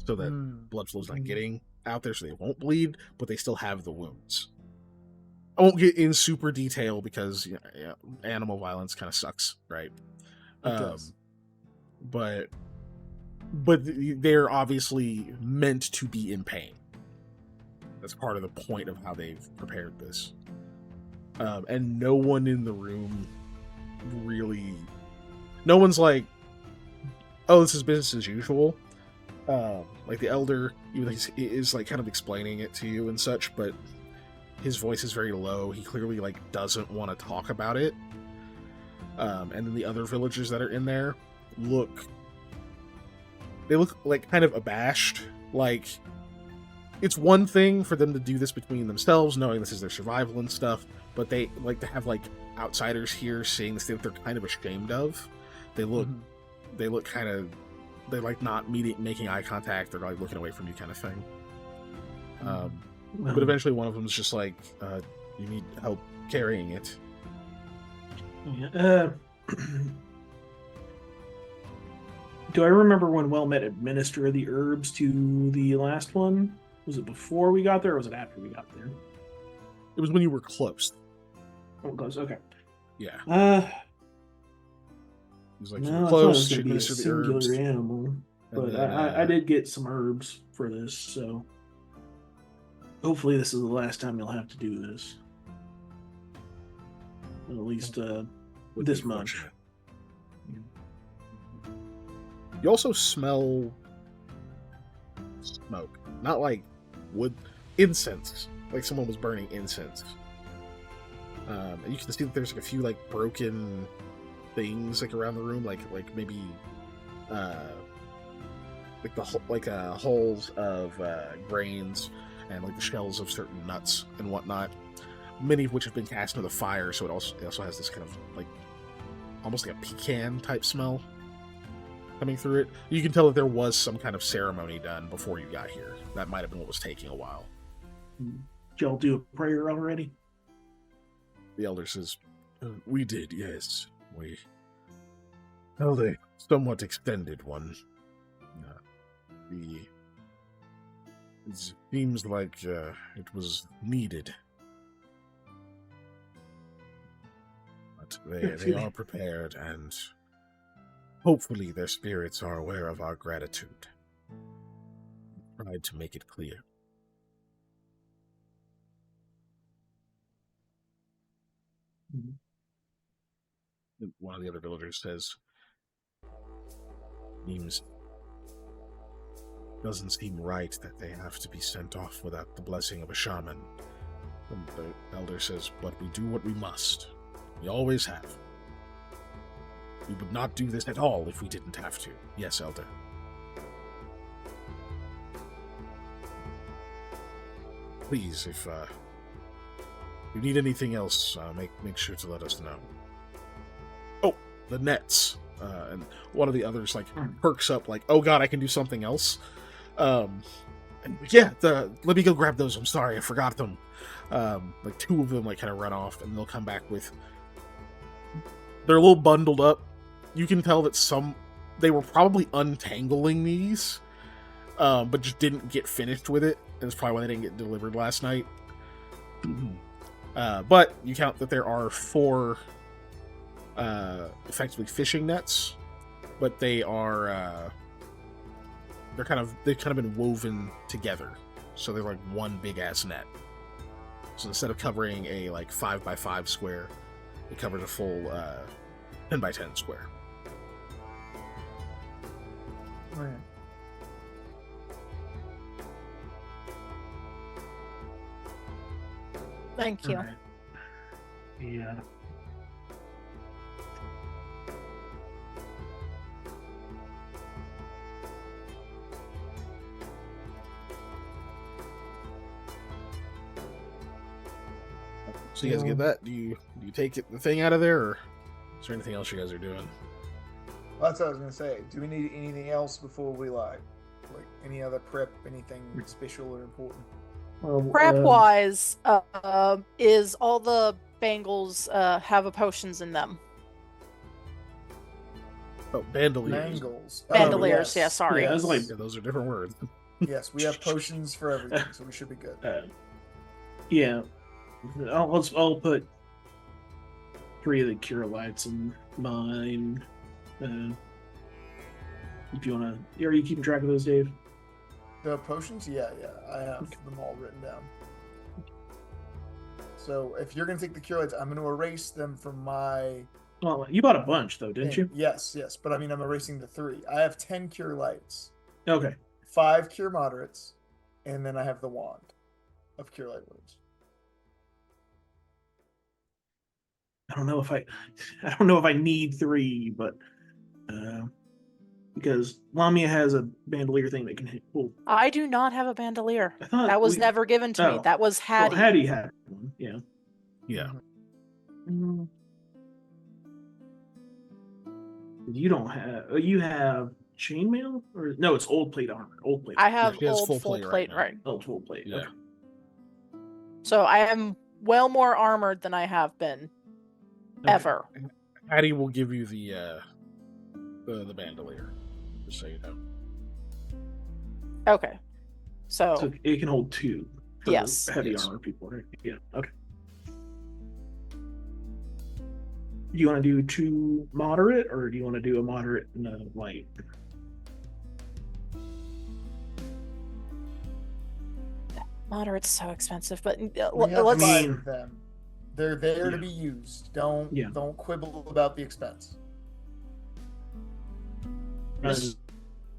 So that blood flow's not getting out there, so they won't bleed, but they still have the wounds. I won't get in super detail because animal violence kind of sucks, right? But they're obviously meant to be in pain. That's part of the point of how they've prepared this. And no one in the room really... No one's like, oh, this is business as usual. Like the elder is like kind of explaining it to you and such, but his voice is very low. He clearly like doesn't want to talk about it. And then the other villagers that are in there look they look like kind of abashed. Like, it's one thing for them to do this between themselves, knowing this is their survival and stuff, but they like to have like outsiders here seeing this thing that they're kind of ashamed of. They look kind of, they're like not making eye contact, they're like looking away from you kind of thing. But eventually one of them is just like, you need help carrying it. Do I remember when Well-Met administered the herbs to the last one? Was it before we got there, or was it after we got there? It was when you were close. Oh, close. Okay. Yeah. It was like, no, close. It was going to be a singular animal, but then, I did get some herbs for this, so hopefully this is the last time you'll have to do this. At least this much. You also smell smoke, not like wood, incense, like someone was burning incense. And you can see that there's like a few like broken things like around the room, like maybe holes of grains and like the shells of certain nuts and whatnot. Many of which have been cast into the fire, so it also has this kind of like almost like a pecan type smell coming through it. You can tell that there was some kind of ceremony done before you got here. That might have been what was taking a while. Did y'all do a prayer already? The elder says, "We did, yes. We held a somewhat extended one. It seems like it was needed. But they are prepared, and hopefully their spirits are aware of our gratitude. We tried to make it clear." One of the other villagers says, "Doesn't seem right that they have to be sent off without the blessing of a shaman." And the elder says, "But we do what we must. We always have. We would not do this at all if we didn't have to. Yes, elder." Please, if you need anything else, make sure to let us know. Oh, the nets. And one of the others like perks up, like, "Oh god, I can do something else." And yeah, let me go grab those. I'm sorry, I forgot them. Like two of them like kind of run off, and they'll come back with. They're a little bundled up. You can tell that they were probably untangling these, but just didn't get finished with it. And that's probably why they didn't get delivered last night. But you count that there are 4 effectively fishing nets, but they've kind of been woven together, so they're like one big ass net. So instead of covering a like 5x5 square, it covers a full 10x10 square. Right. Thank you. Right. Yeah. So you guys get that? Do you take the thing out of there, or is there anything else you guys are doing? Well, that's what I was gonna say. Do we need anything else before we like any other prep, anything special or important? Prep wise, is all the bangles have a potions in them? Oh, bandoliers. Mangles. Bandoliers, Oh, yes. yeah, sorry. Yeah, I was like, Yeah, those are different words. Yes, we have potions for everything, so we should be good. yeah. I'll put 3 of the cure lights in mine. If you wanna, are you keeping track of those, Dave? The potions? Yeah, I have them all written down. So if you're gonna take the cure lights, I'm gonna erase them from my. Well, you bought a bunch though, didn't you? Yes, but I mean, I'm erasing the 3. I have 10 cure lights, Okay. 5 cure moderates, and then I have the wand of cure light wounds. I don't know if I need 3, but because Lamia has a bandolier thing that can hit. Well, I do not have a bandolier. I thought That was never given to me. That was Hattie. Oh, Hattie had one. Yeah. Yeah. Mm. You don't have. You have chainmail, or no? It's old plate armor. Old plate. I have Yeah, old full plate, right? Old full plate. Yeah. Okay. So I am well more armored than I have been ever. Hattie will give you the bandolier, just so you know. Okay. So it can hold 2. For yes. Heavy armor people, right? Yeah. Okay. Do you want to do 2 moderate, or do you want to do a moderate and a light? Moderate's so expensive, but let's. I mean, them. They're there to be used. Don't quibble about the expense.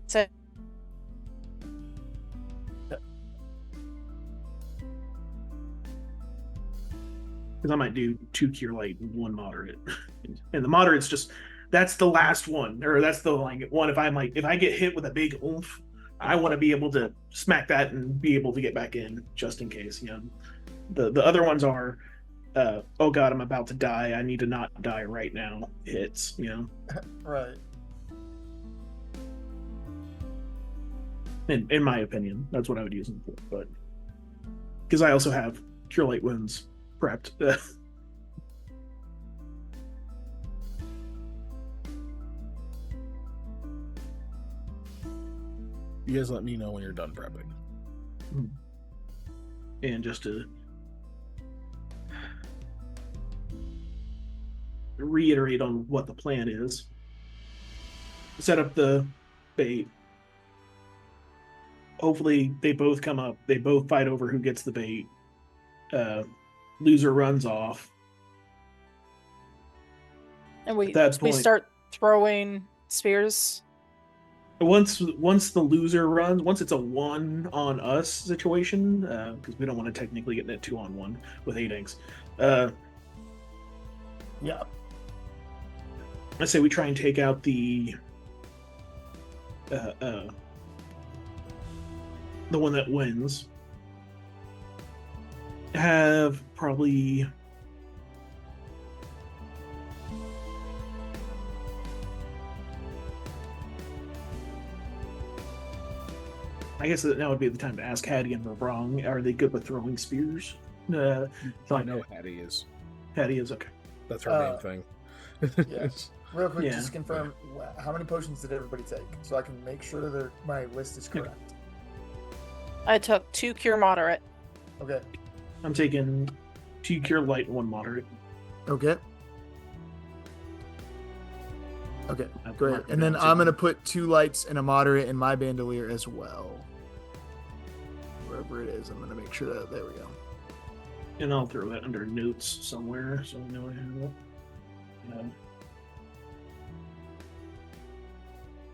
So, because I might do 2 cure light and 1 moderate, and the moderate's that's the last one, or that's the one. If I get hit with a big oomph, I want to be able to smack that and be able to get back in just in case. The other ones are, oh god, I'm about to die. I need to not die right now. Hits, Right. In my opinion, that's what I would use them for. But because I also have cure light wounds prepped. You guys let me know when you're done prepping. And just to reiterate on what the plan is, set up the bait. Hopefully they both come up. They both fight over who gets the bait. Loser runs off. And we start throwing spears. Once the loser runs, once it's a 1 on us situation, because we don't want to technically get in a 2-on-1 with 8 eggs. Yeah. I say we try and take out the one that wins. Have probably I guess that now would be the time to ask Hattie and Verbrong, are they good with throwing spears? I know Hattie is. Hattie is, okay. That's her main thing. Yes. Real quick, just confirm, how many potions did everybody take? So I can make sure that my list is correct. I took 2 cure moderate. Okay. I'm taking 2 cure light and 1 moderate. Okay. Okay, great. And then I'm going to put 2 lights and a moderate in my bandolier as well. Wherever it is, I'm going to make sure that, there we go. And I'll throw that under notes somewhere so I know I have it.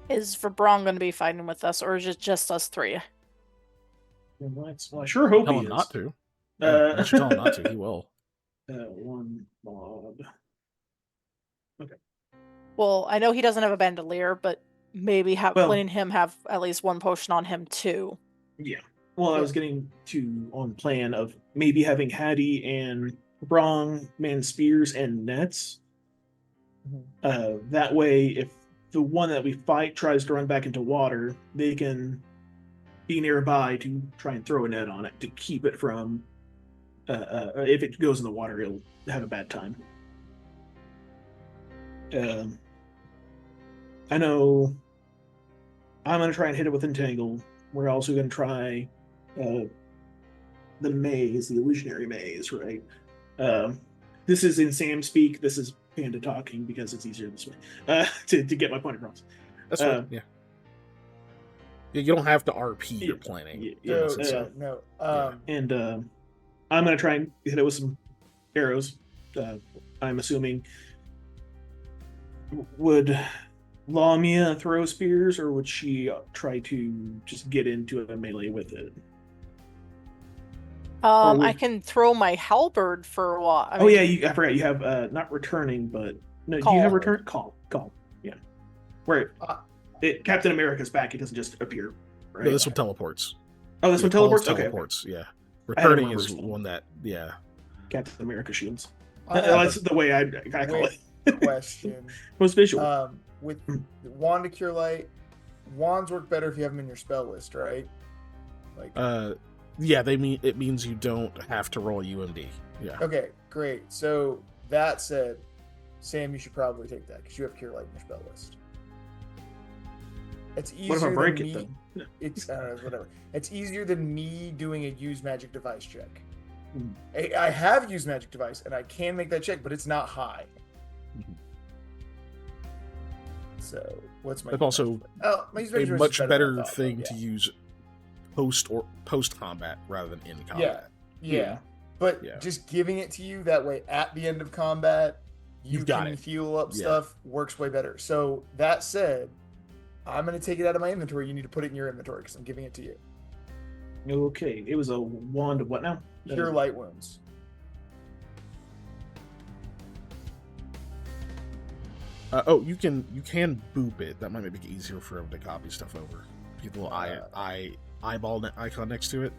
Is Verbrong going to be fighting with us, or is it just us 3? Well, I sure hope tell he him is. Not to. I should tell him not to. He will. 1 mod. Okay. Well, I know he doesn't have a bandolier, but maybe letting him have at least 1 potion on him too. Yeah. Well, I was getting on plan of maybe having Hattie and Brong man spears and nets. That way, if the one that we fight tries to run back into water, they can be nearby to try and throw a net on it to keep it from. If it goes in the water, it'll have a bad time. I know I'm going to try and hit it with Entangle. We're also going to try the maze, the illusionary maze, right? This is in Sam speak. This is Panda talking because it's easier this way to get my point across. That's right. Yeah. You don't have to RP your planning. No. And I'm going to try and hit it with some arrows. I'm assuming. Would Lamia throw spears, or would she try to just get into a melee with it? I can throw my halberd for a while. I forgot you have not returning, but no. Call. Do you have return? Call. Yeah. Where? Captain America's back. It doesn't just appear. Right? No, this one teleports. Oh, this one teleports. Okay. Teleports. Yeah. I had a Returning is reverse one. one that. Yeah. Captain America shields. I have That's a the way I call it. question. Most visual. With Wand to Cure Light, wands work better if you have them in your spell list, right? Like, Yeah, it means you don't have to roll UMD. Yeah. okay, great. So that said, Sam, you should probably take that because you have Cure Light in your spell list. It's easier What if I break than it me, then? It's whatever. It's easier than me doing a use magic device check. Hmm. I have used magic device and I can make that check, but it's not high. Mhm. So what's my? That's also my use a magic device is much than I better thought, thing but to yeah. use post combat rather than in combat. Yeah. But Yeah. just giving it to you that way at the end of combat, you You've got can it. heal up Yeah. stuff, works way better. So that said, I'm going to take it out of my inventory. You need to put it in your inventory because I'm giving it to you. Okay, it was a wand of what now? Cure light wounds. You can boop it. That might make it easier for him to copy stuff over. Get a little eyeball icon next to it.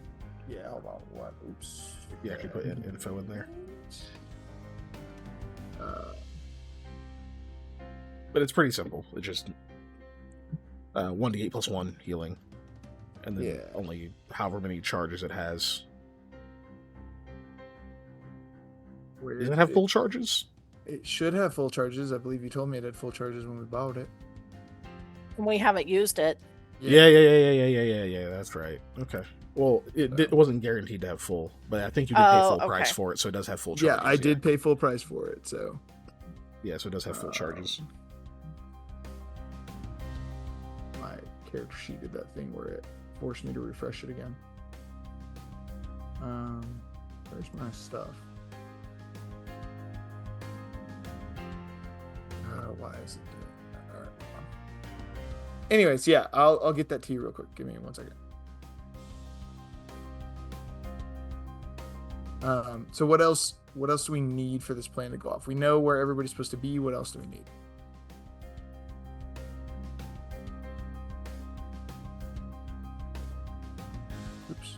Yeah, hold on. What? Oops. You actually put info in there. But it's pretty simple. It's just 1d8 plus 1 healing. And then Yeah. only however many charges it has. Where Does it have full charges? It should have full charges. I believe you told me it had full charges when we bought it. And we haven't used it. Yeah. That's right. Okay. Well, it wasn't guaranteed to have full, but I think you did pay full price okay. for it, so it does have full charges. Yeah, I did pay full price for it, so. Yeah, so it does have full charges. My character sheet did that thing where it forced me to refresh it again. Where's my stuff? Why is it doing that? All right, hold on. Anyways, yeah, I'll get that to you real quick. Give me 1 second. So what else do we need for this plan to go off? We know where everybody's supposed to be. What else do we need? Oops.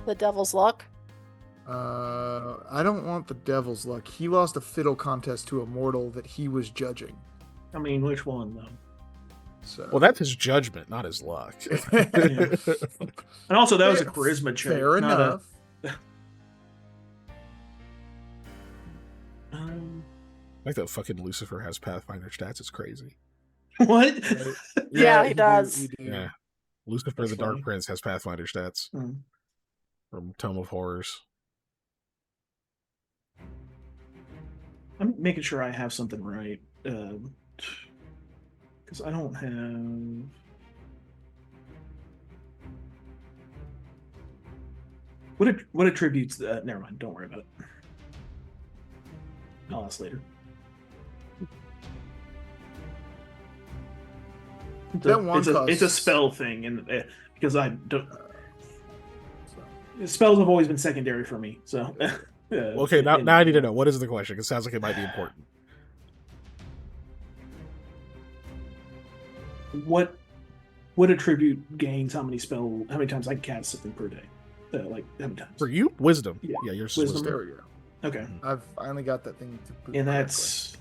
The Devil's Luck. I don't want the Devil's Luck. He lost a fiddle contest to a mortal that he was judging. I mean, which one though? So. Well, that's his judgment, not his luck. And also, that was a charisma check. Fair not enough. Like that fucking Lucifer has Pathfinder stats. It's crazy. What? Right. Yeah, he does. We do. Yeah. Lucifer That's the Dark funny. Prince has Pathfinder stats from Tome of Horrors. I'm making sure I have something right. Because I don't have. What attributes? Never mind. Don't worry about it. I'll ask later. That one It's a costs- spell thing, and because I don't. Spells have always been secondary for me, so. Okay, now I need to know. What is the question? It sounds like it might be important. What attribute gains how many times I can cast something per day? Like how many times? For you, wisdom. Yeah. Yeah, yours is Wisdom. wisdom. There we go. Okay, I've finally got that thing to boot and correctly.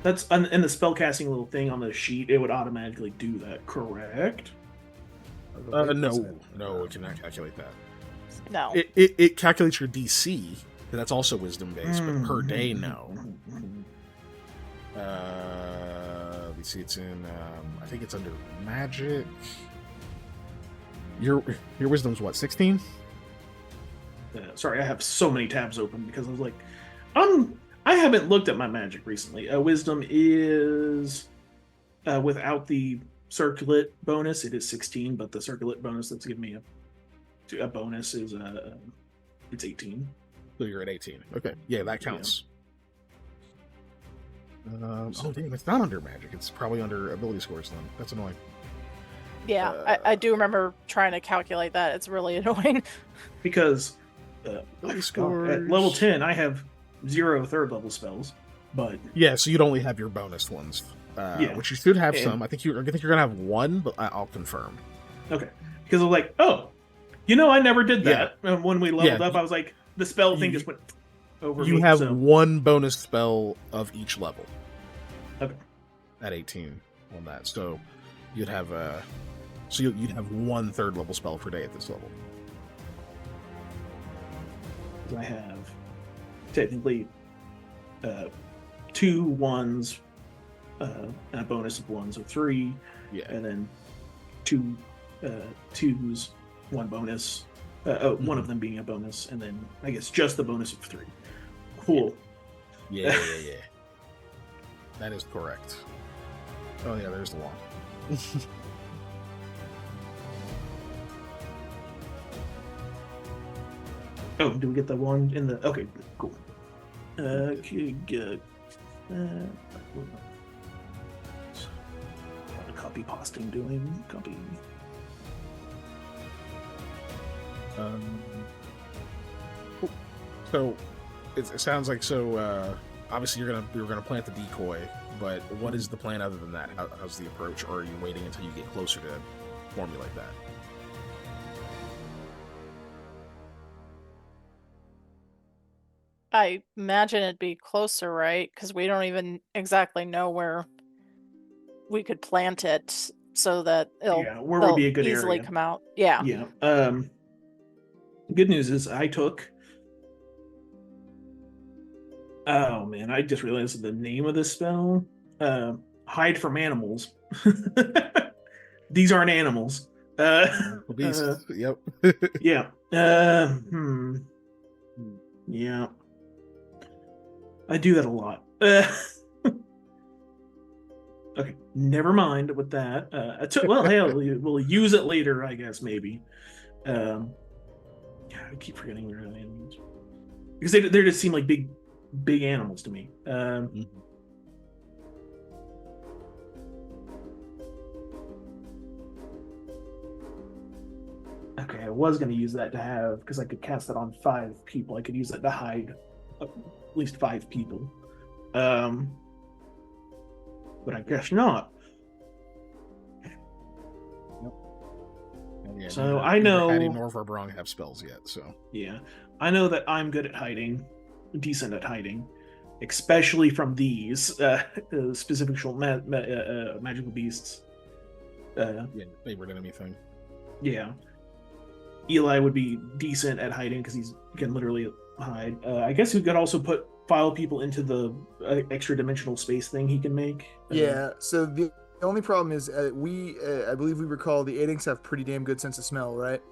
that's in the spell casting little thing on the sheet. It would automatically do that, correct? Wait, is No, it cannot calculate that. No. It calculates your DC, and that's also wisdom based, but per Mm-hmm. day, no. Let me see, it's in, I think it's under magic. Your wisdom's what, 16? Sorry, I have so many tabs open because I was like, I haven't looked at my magic recently. Wisdom is without the circlet bonus, it is 16, but the circlet bonus that's giving me a bonus is it's 18. So you're at 18. Okay, yeah, that counts. Oh, damn, it's not under magic. It's probably under ability scores then. That's annoying. Yeah, I do remember trying to calculate that. It's really annoying. Because Ability at scores. level 10, I have 0 third level spells, but Yeah, so you'd only have your bonus ones which you should have some. I think you're gonna have one, but I'll confirm. Okay, because I was like, oh, I never did that. When we leveled up, I was like, the spell thing just went over. You have one bonus spell of each level. Okay. At 18 on that, so you'd have you'd have one 3rd level spell per day at this level. I have technically 2 ones, and a bonus of 1, so 3. Yeah, and then 2 twos, 1 bonus. One of them being a bonus, and then I guess just the bonus of 3. Cool. Yeah. That is correct. Oh yeah, there's the wand. Oh, do we get the wand in the? Okay, cool. Good. What a copy pasting doing? Copy. So it sounds like obviously you're gonna plant the decoy, but what is the plan other than that? How's the approach, or are you waiting until you get closer to formulate that? I imagine it'd be closer, right? Because we don't even exactly know where we could plant it so that where would be a good easily area. Come out. Yeah. Good news is I took. Oh man, I just realized the name of this spell. Hide from animals. These aren't animals. Beasts. Yep. Yeah. Yeah. I do that a lot. Okay, never mind with that. Well, hell, we'll use it later, I guess, maybe. I keep forgetting their animals. Because they just seem like big animals to me. Okay, I was going to use that to have, because I could cast it on 5 people. I could use that to hide at least 5 people. But I guess not. Yeah, so I know Hattie nor Verbrong have spells yet, so yeah, I know that I'm good at hiding, decent at hiding, especially from these specific magical beasts. favorite enemy thing. Yeah, Eli would be decent at hiding because he can literally hide. I guess we could also file people into the extra dimensional space thing he can make. Yeah. So the only problem is I believe we recall the 8-inks have pretty damn good sense of smell, right?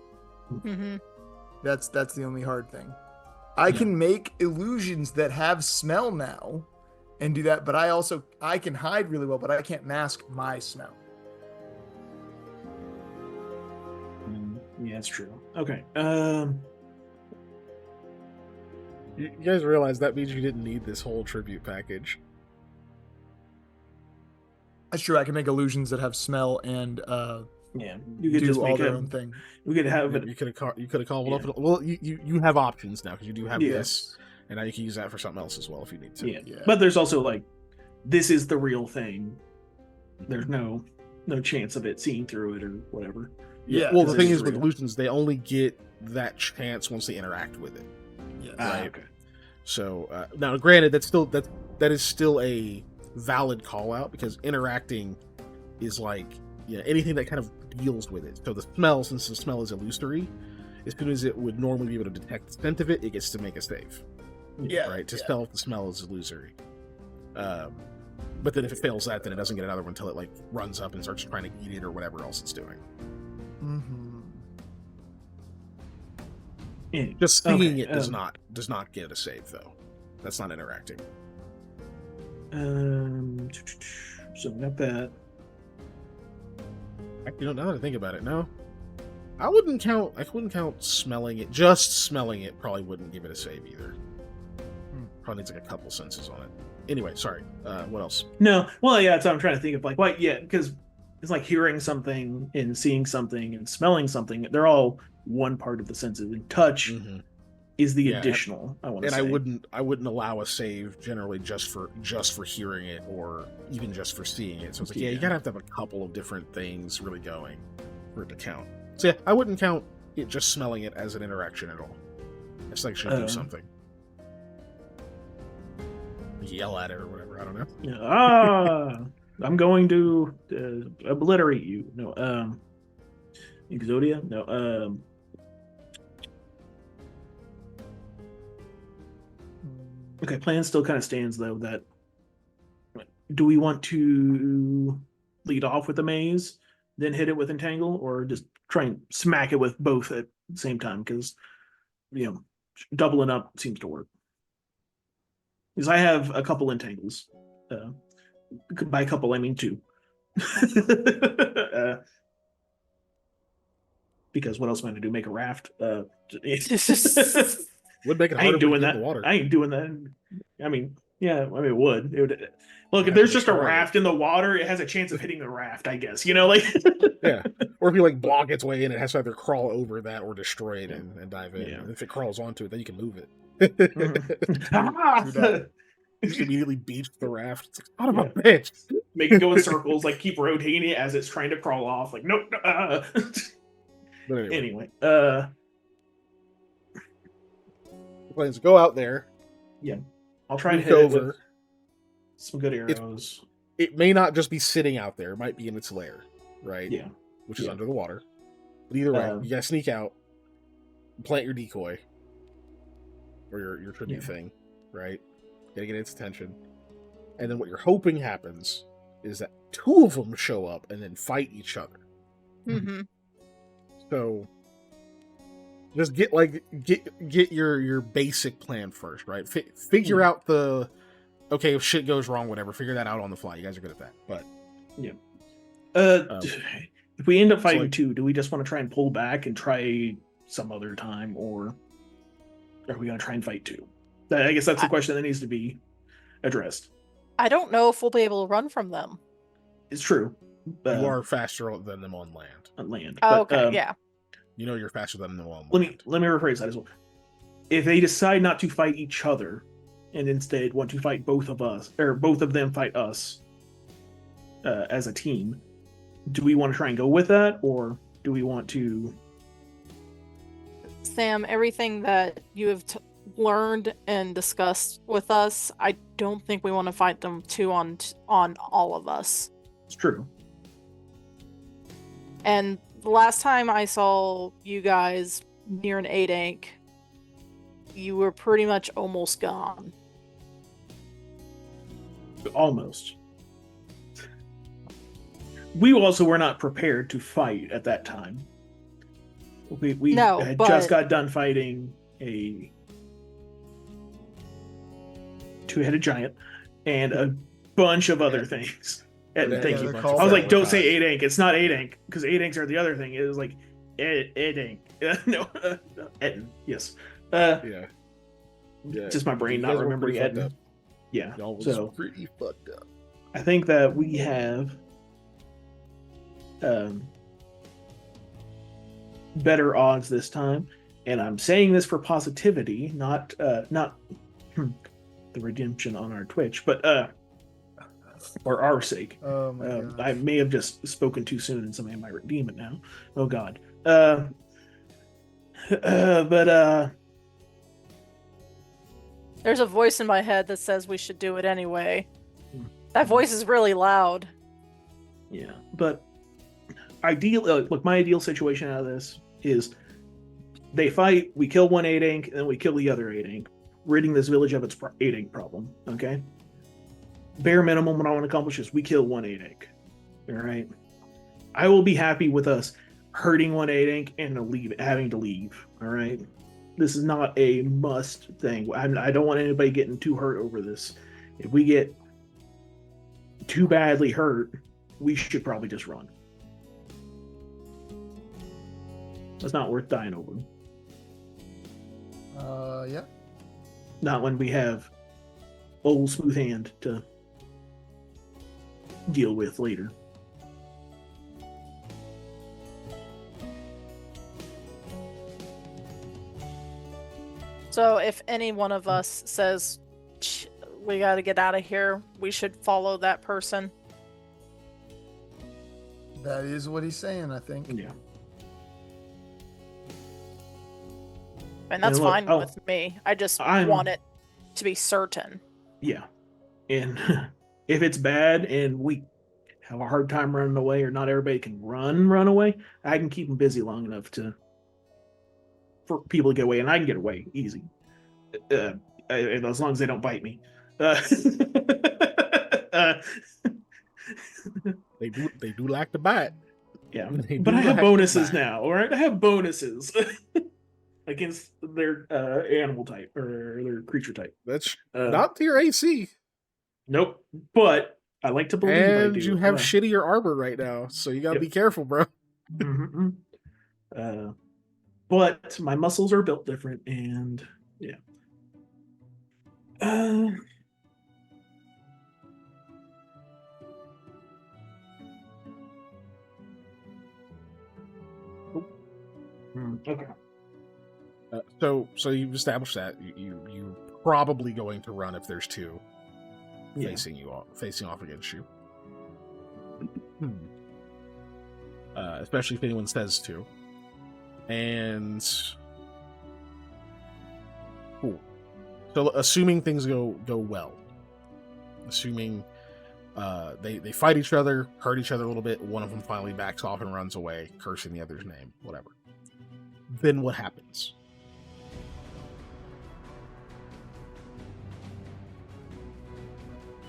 Mm-hmm. That's the only hard thing. I can make illusions that have smell now, and do that. But I can hide really well, but I can't mask my smell. Yeah, that's true. Okay. You guys realize that means you didn't need this whole tribute package. That's true. I can make illusions that have smell and you could do just all make their own thing. We could have it. You could have called up. Well, you have options now because you do have this, and now you can use that for something else as well if you need to. Yeah. But there's also like, this is the real thing. There's no chance of it seeing through it or whatever. Yeah. Well, the thing is with illusions, they only get that chance once they interact with it. Yeah. Right. Okay. So now, granted, that is still a valid call out because interacting is like anything that kind of deals with it. So the smell, since the smell is illusory, as soon as it would normally be able to detect the scent of it, it gets to make a save. Yeah. Right. To tell if the smell is illusory. But then if it fails that, then it doesn't get another one until it like runs up and starts trying to eat it or whatever else it's doing. Mm-hmm. Just seeing it does not get a save though. That's not interacting. So not that. Now that I think about it, no. I wouldn't count smelling it. Just smelling it probably wouldn't give it a save either. Probably needs like a couple senses on it. Anyway, sorry. What else? No. Well, yeah, that's what I'm trying to think of. Like, why? Yeah, because it's like hearing something and seeing something and smelling something. They're all one part of the senses. And touch is the Yeah, additional. I want to and say. I wouldn't allow a save generally just for hearing it or even just for seeing it. So it's like, you gotta have to have a couple of different things really going for it to count. So yeah, I wouldn't count it just smelling it as an interaction at all. It's like should do something. Yell at it or whatever. I don't know. I'm going to obliterate you. No, Exodia. No, okay, plan still kind of stands though. That do we want to lead off with the maze, then hit it with entangle, or just try and smack it with both at the same time? Because doubling up seems to work. Because I have a couple entangles. By a couple, I mean 2. Because what else am I going to do? Make a raft? Would make it I harder ain't doing to get that. in the water. I ain't doing that. I mean, yeah, I mean, it would. Look, if there's just a raft in the water, it has a chance of hitting the raft, I guess. Like yeah. Or if you block its way in, it has to either crawl over that or destroy it and dive in. Yeah. And if it crawls onto it, then you can move it. Just immediately beach the raft. It's like, son of a bitch. Make it go in circles, keep rotating it as it's trying to crawl off. Nope. But anyway, the plan is go out there. Yeah, I'll try and hit over. It with some good arrows. It may not just be sitting out there. It might be in its lair, right? Yeah. Which is under the water. But either way, you gotta sneak out, plant your decoy, or your tribute thing, right? Gotta get its attention. And then what you're hoping happens is that 2 of them show up and then fight each other. Mm-hmm. So just get your basic plan first, right? Figure out okay, if shit goes wrong, whatever, figure that out on the fly. You guys are good at that. But if we end up fighting 2, do we just want to try and pull back and try some other time, or are we going to try and fight 2? I guess that's the question that needs to be addressed. I don't know if we'll be able to run from them. It's true. You are faster than them on land. Oh, okay, yeah. You're faster than them on land. Let me rephrase that as well. If they decide not to fight each other and instead want to fight both of us, or both of them fight us as a team, do we want to try and go with that, or do we want to... Sam, everything that you have learned and discussed with us, I don't think we want to fight them 2 on all of us. It's true. And the last time I saw you guys near an 8-ank, you were pretty much almost gone. Almost. We also were not prepared to fight at that time. We had just got done fighting a 2-headed giant and a bunch of other things. Thank you. I was like, don't say 8-ank. It's not 8-ank, because 8-anks are the other thing. It was like 8-ank. No, Etten. Yes. Just my brain not remembering Etten. Yeah. So pretty fucked up. I think that we have better odds this time, and I'm saying this for positivity, not the redemption on our Twitch, but for our sake. I may have just spoken too soon and somebody might redeem it now. Oh god. But there's a voice in my head that says we should do it anyway. That voice is really loud. Yeah, but look, my ideal situation out of this is they fight, we kill one 8-ank, and then we kill the other 8-ank, ridding this village of its 8-ank problem, okay? Bare minimum, what I want to accomplish is we kill one 8-ank, all right? I will be happy with us hurting one 8-ank and having to leave, all right? This is not a must thing. I don't want anybody getting too hurt over this. If we get too badly hurt, we should probably just run. It's not worth dying over. Yeah. Not when we have old Smooth Hand to deal with later. So if any one of us says, we got to get out of here, we should follow that person. That is what he's saying, I think. Yeah. And that's fine with me. I just want it to be certain. Yeah. And if it's bad and we have a hard time running away, or not everybody can run away, I can keep them busy long enough for people to get away, and I can get away easy. As long as they don't bite me. They do like to bite. Yeah, but I have bonuses now, all right? I have bonuses against their animal type or their creature type. That's not to your AC. Nope, but I like to believe and I do. You have shittier armor right now, so you gotta be careful, bro. Mm-hmm. But my muscles are built different, and yeah. Okay. So you've established that you're probably going to run if there's two facing off against you. Especially if anyone says to. And cool. So assuming things go well, assuming they fight each other, hurt each other a little bit, one of them finally backs off and runs away, cursing the other's name, whatever. Then what happens?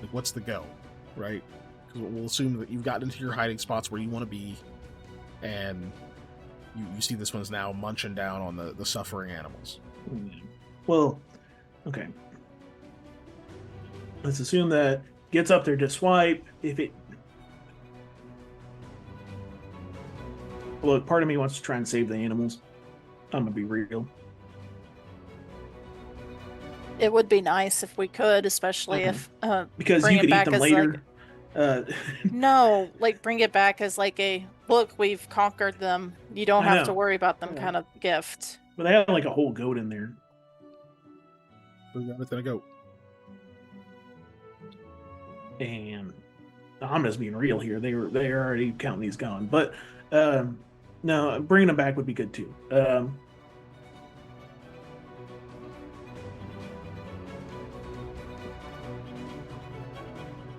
Like, what's the go, right? Because we'll assume that you've gotten into your hiding spots where you want to be, and you see this one's now munching down on the suffering animals. Well, okay. Let's assume that gets up there to swipe. If it... Look, part of me wants to try and save the animals. I'm going to be real. It would be nice if we could, especially if... because you could eat them later. No, like bring it back as like a, look, we've conquered them. You don't have to worry about them kind of gift. But they have like a whole goat in there. What's a goat? And I'm just being real here. They're already counting these gone. But no, bringing them back would be good too.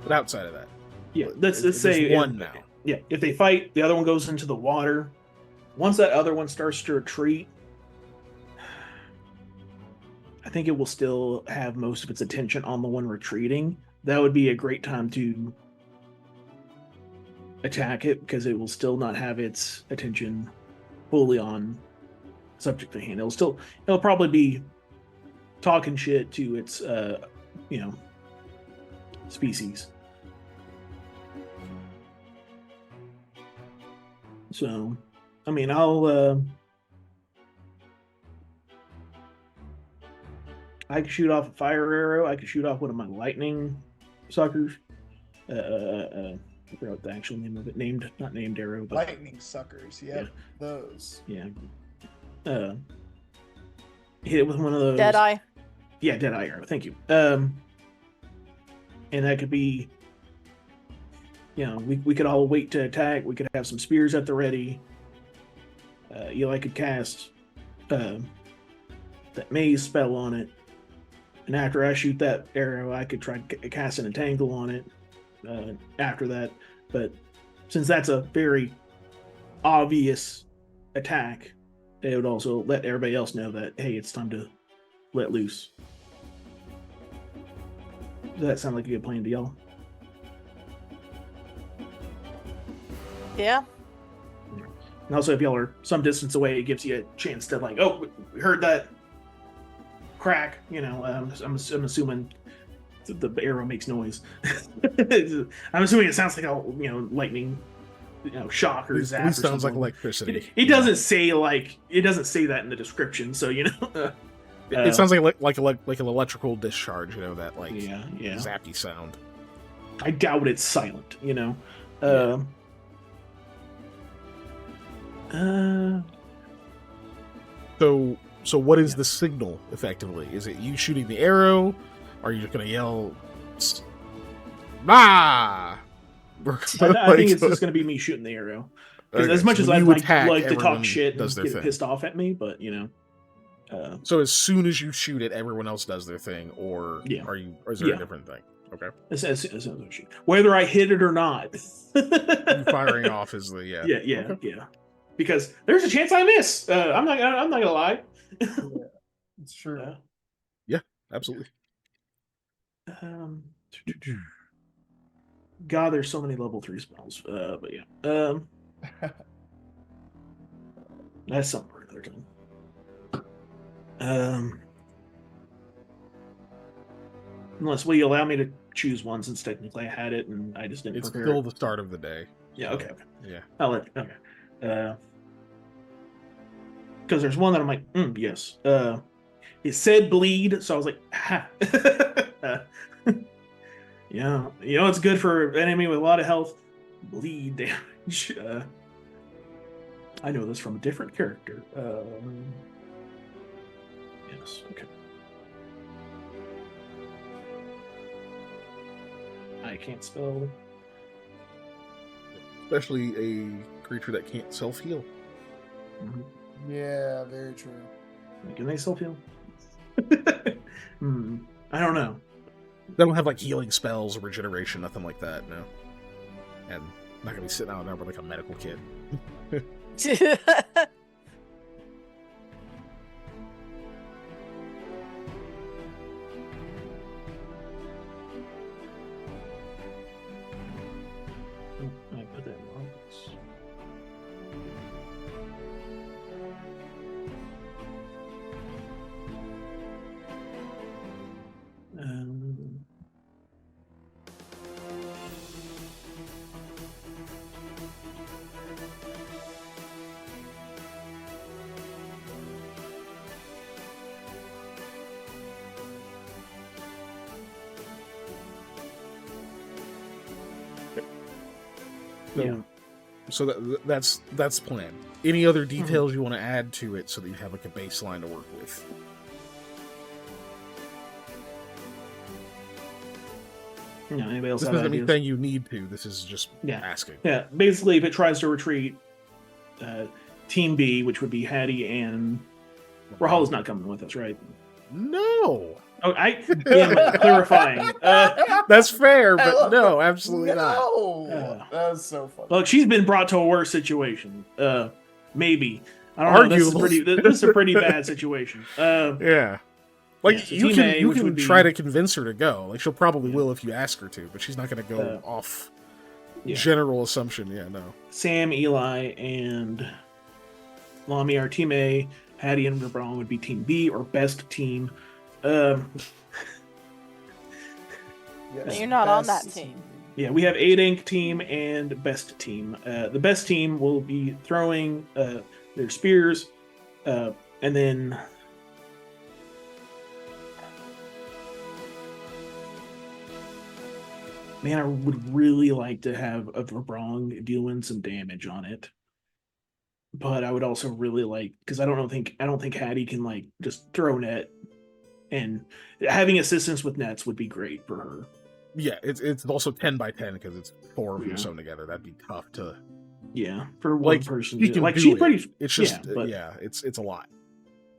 But outside of that, yeah, let's say one now. Yeah, if they fight, the other one goes into the water. Once that other one starts to retreat, I think it will still have most of its attention on the one retreating. That would be a great time to attack it, because it will still not have its attention fully on subject at hand. It'll probably be talking shit to its species. So, I mean, I could shoot off a fire arrow. I could shoot off one of my lightning suckers. I forgot the actual name of it. Not named arrow, but lightning suckers. Yep, yeah, those. Yeah. Hit it with one of those. Deadeye. Yeah, Deadeye arrow. Thank you. And that could be, we could all wait to attack. We could have some spears at the ready. Eli could cast that maze spell on it. And after I shoot that arrow, I could try to cast an entangle on it after that. But since that's a very obvious attack, it would also let everybody else know that, hey, it's time to let loose. Does that sound like a good plan to y'all? Yeah. And also, if y'all are some distance away, it gives you a chance to like, oh, we heard that crack. I'm assuming the arrow makes noise. I'm assuming it sounds like a lightning, shock or zap. It sounds like electricity. It doesn't say that in the description. So it sounds like an electrical discharge. That zappy sound. I doubt it's silent. So So what is the signal, effectively? Is it you shooting the arrow? Or are you just going to yell, "Ah!" I think it's just going to be me shooting the arrow. Because as much as I'd like to talk shit and get pissed off at me, but, so as soon as you shoot it, everyone else does their thing, or is there a different thing? Okay. As soon as I shoot. Whether I hit it or not. Firing off is the, Yeah. Because there's a chance I miss. I'm not gonna lie. It's true. Yeah, absolutely. God, there's so many level 3 spells. But yeah. That's something for another time. Unless will you allow me to choose one, since technically I had it and I just didn't It's prepare still it. the start of the day. Yeah, okay. Yeah. I'll let because there's one that I'm like, yes. It said bleed, so I was like, ha. Yeah. It's good for an enemy with a lot of health. Bleed damage. I know this from a different character. Yes, okay. I can't spell. Especially a creature that can't self-heal. Mm-hmm. Yeah, very true. Can they self-heal? I don't know. They don't have like healing spells or regeneration, nothing like that, no. And I'm not gonna be sitting out there with like a medical kit. I put that wrong. So that's the plan. Any other details you want to add to it so that you have like a baseline to work with? No, anybody else this have isn't ideas? anything you need to. This is just asking. Yeah, basically, if it tries to retreat, Team B, which would be Hattie and Rahul, is not coming with us, right? No. Oh, I am clarifying. That's fair, but no, absolutely not. That was so funny. Look, she's been brought to a worse situation. Maybe. I don't know. This is a pretty bad situation. Yeah. Like, so you can try to convince her to go. Like, she'll probably will if you ask her to, but she's not going to go off general assumption. Yeah, no. Sam, Eli, and Lami are Team A. Hattie and Verbrong would be Team B, or best team. Yes, you're not on that team. Yeah, we have 8 Inc. team and best team. The best team will be throwing their spears, and then man, I would really like to have a Verbrong doing some damage on it. But I would also really like, because I don't think Hattie can like just throw net, and having assistance with nets would be great for her. Yeah, it's also 10 by 10 because it's 4 of them sewn together. That'd be tough to. Yeah, for one person. She's pretty. It's just it's a lot,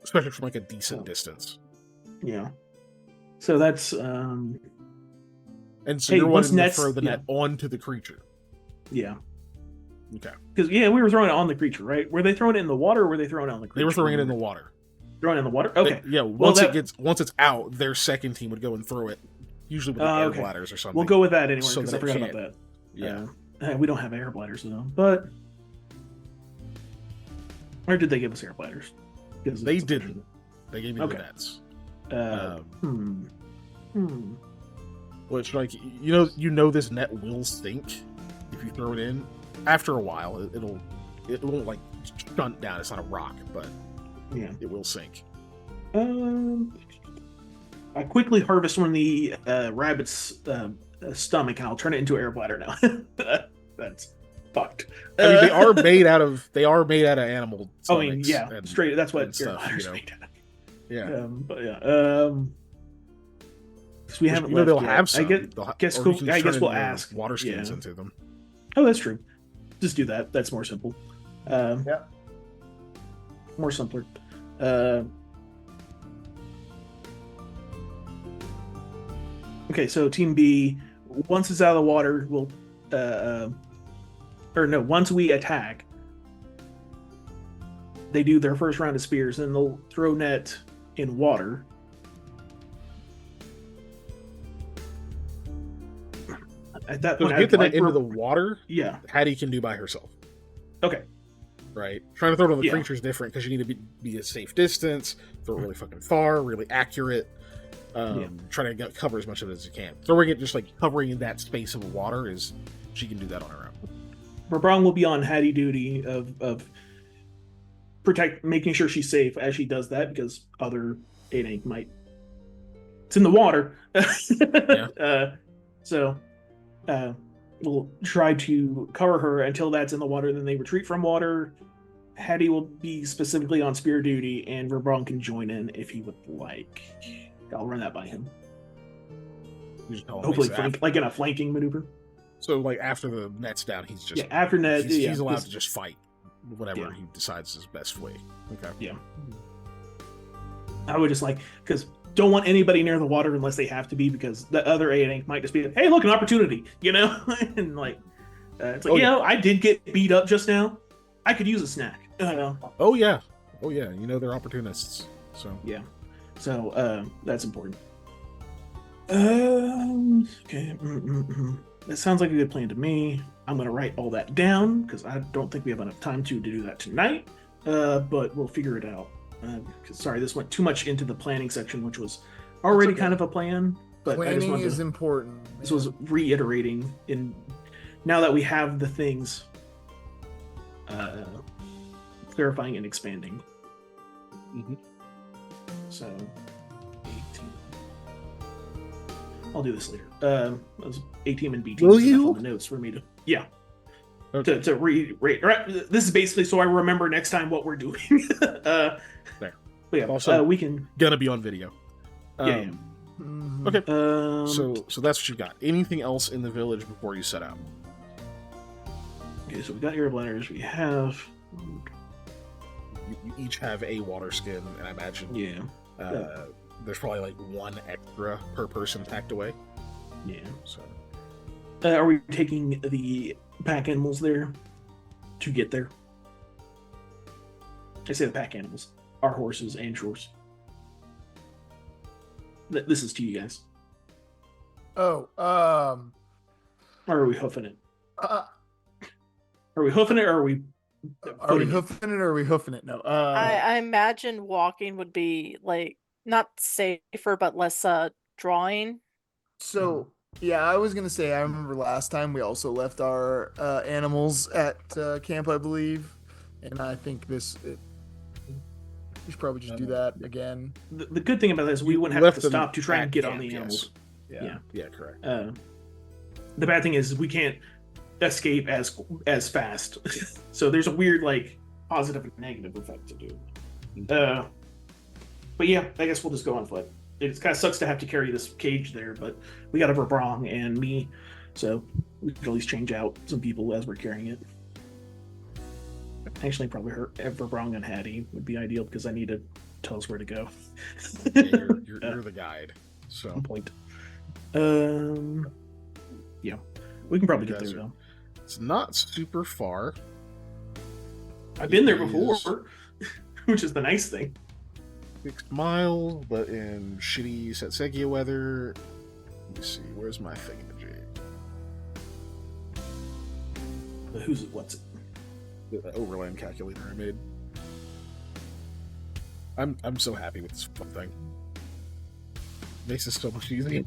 especially from like a decent distance. Yeah. So that's and so you're wanting to throw the net onto the creature. Yeah. Okay. Because we were throwing it on the creature, right? Were they throwing it in the water, or were they throwing it on the creature? They were throwing it in the water. Throwing it in the water? Okay. Once it's out, their second team would go and throw it, usually with air bladders or something. We'll go with that anyway, because I forgot about that. Yeah. We don't have air bladders though, but or did they give us air bladders? They didn't. They gave me the nets. Which, like, you know, this net will sink if you throw it in. After a while, it won't like stunt down. It's not a rock, but it will sink. I quickly harvest one of the rabbit's stomach, and I'll turn it into air bladder now. That's fucked. I mean, they are made out of animal. Straight. That's what air stuff, bladder's made out of. Yeah. But yeah. 'Cause we haven't left they'll yet. have some. I guess we'll ask. Water skins Yeah. into them. Oh, that's true. Just do that. That's more simple. Yeah. More simpler. Okay, so Team B, once it's out of the water, will once we attack, they do their first round of spears, and they'll throw net in water. At that So point, to get the net like, into the water, yeah. Hattie can do by herself. Okay. Right? Trying to throw it on the Yeah. creature is different because you need to be a safe distance, throw it really fucking far, really accurate. Trying to cover as much of it as you can. Throwing it just like covering that space of water is she can do that on her own. Brabron will be on Hattie duty of making sure she's safe as she does that, because other 8 might. It's in the water. So we'll try to cover her until that's in the water. Then they retreat from water. Hattie will be specifically on spear duty, and Brabron can join in if he would like. I'll run that by him. Hopefully, like in a flanking maneuver. So, like after the net's down, he's just after net. He's allowed to just fight whatever he decides is best way. Okay. Yeah. I would just because don't want anybody near the water unless they have to be, because the other 8 might just be like, hey, look, an opportunity, and it's like, I did get beat up just now. I could use a snack. Oh yeah. They're opportunists. So yeah. So that's important. Okay. That sounds like a good plan to me. I'm gonna write all that down because I don't think we have enough time to do that tonight. But we'll figure it out. Sorry, this went too much into the planning section, which was already kind of a plan. But planning is important. This was reiterating now that we have the things, clarifying and expanding. Mm-hmm. So 18. I'll do this later. That was A team and B team. Will you? On the notes for me to to reiterate. Right. This is basically so I remember next time what we're doing. There. But yeah, also, we can gonna be on video. Yeah. Okay. So that's what you got. Anything else in the village before you set out? Okay, so we got airblenders. We have. You each have a water skin, and I imagine there's probably like one extra per person packed away. Yeah. So, are we taking the pack animals there to get there? I say the pack animals, our horses and yours. This is to you guys. Oh, Or are we hoofing it? Are we hoofing it, or are we? Are we hoofing it or are we hoofing it? No. I imagine walking would be like not safer, but less drawing. So yeah, I was gonna say I remember last time we also left our animals at camp, I believe, and I think we should probably just do that again. The good thing about this is we wouldn't have to stop to try and get on the animals. Yeah, correct. The bad thing is we can't escape as fast. So there's a weird positive and negative effect to do. But yeah, I guess we'll just go on foot. It kind of sucks to have to carry this cage there, but we got a Verbrong and me, so we could at least change out some people as we're carrying it. Actually, probably Verbrong and Hattie would be ideal because I need to tell us where to go. You're the guide. So point. Yeah, we can probably get there though. It's not super far. I've been there before, which is the nice thing. 6 miles, but in shitty Setsegia weather. Let me see, where's my thingamajig? What's it? The overland calculator I made. I'm so happy with this thing. Makes it so much easier.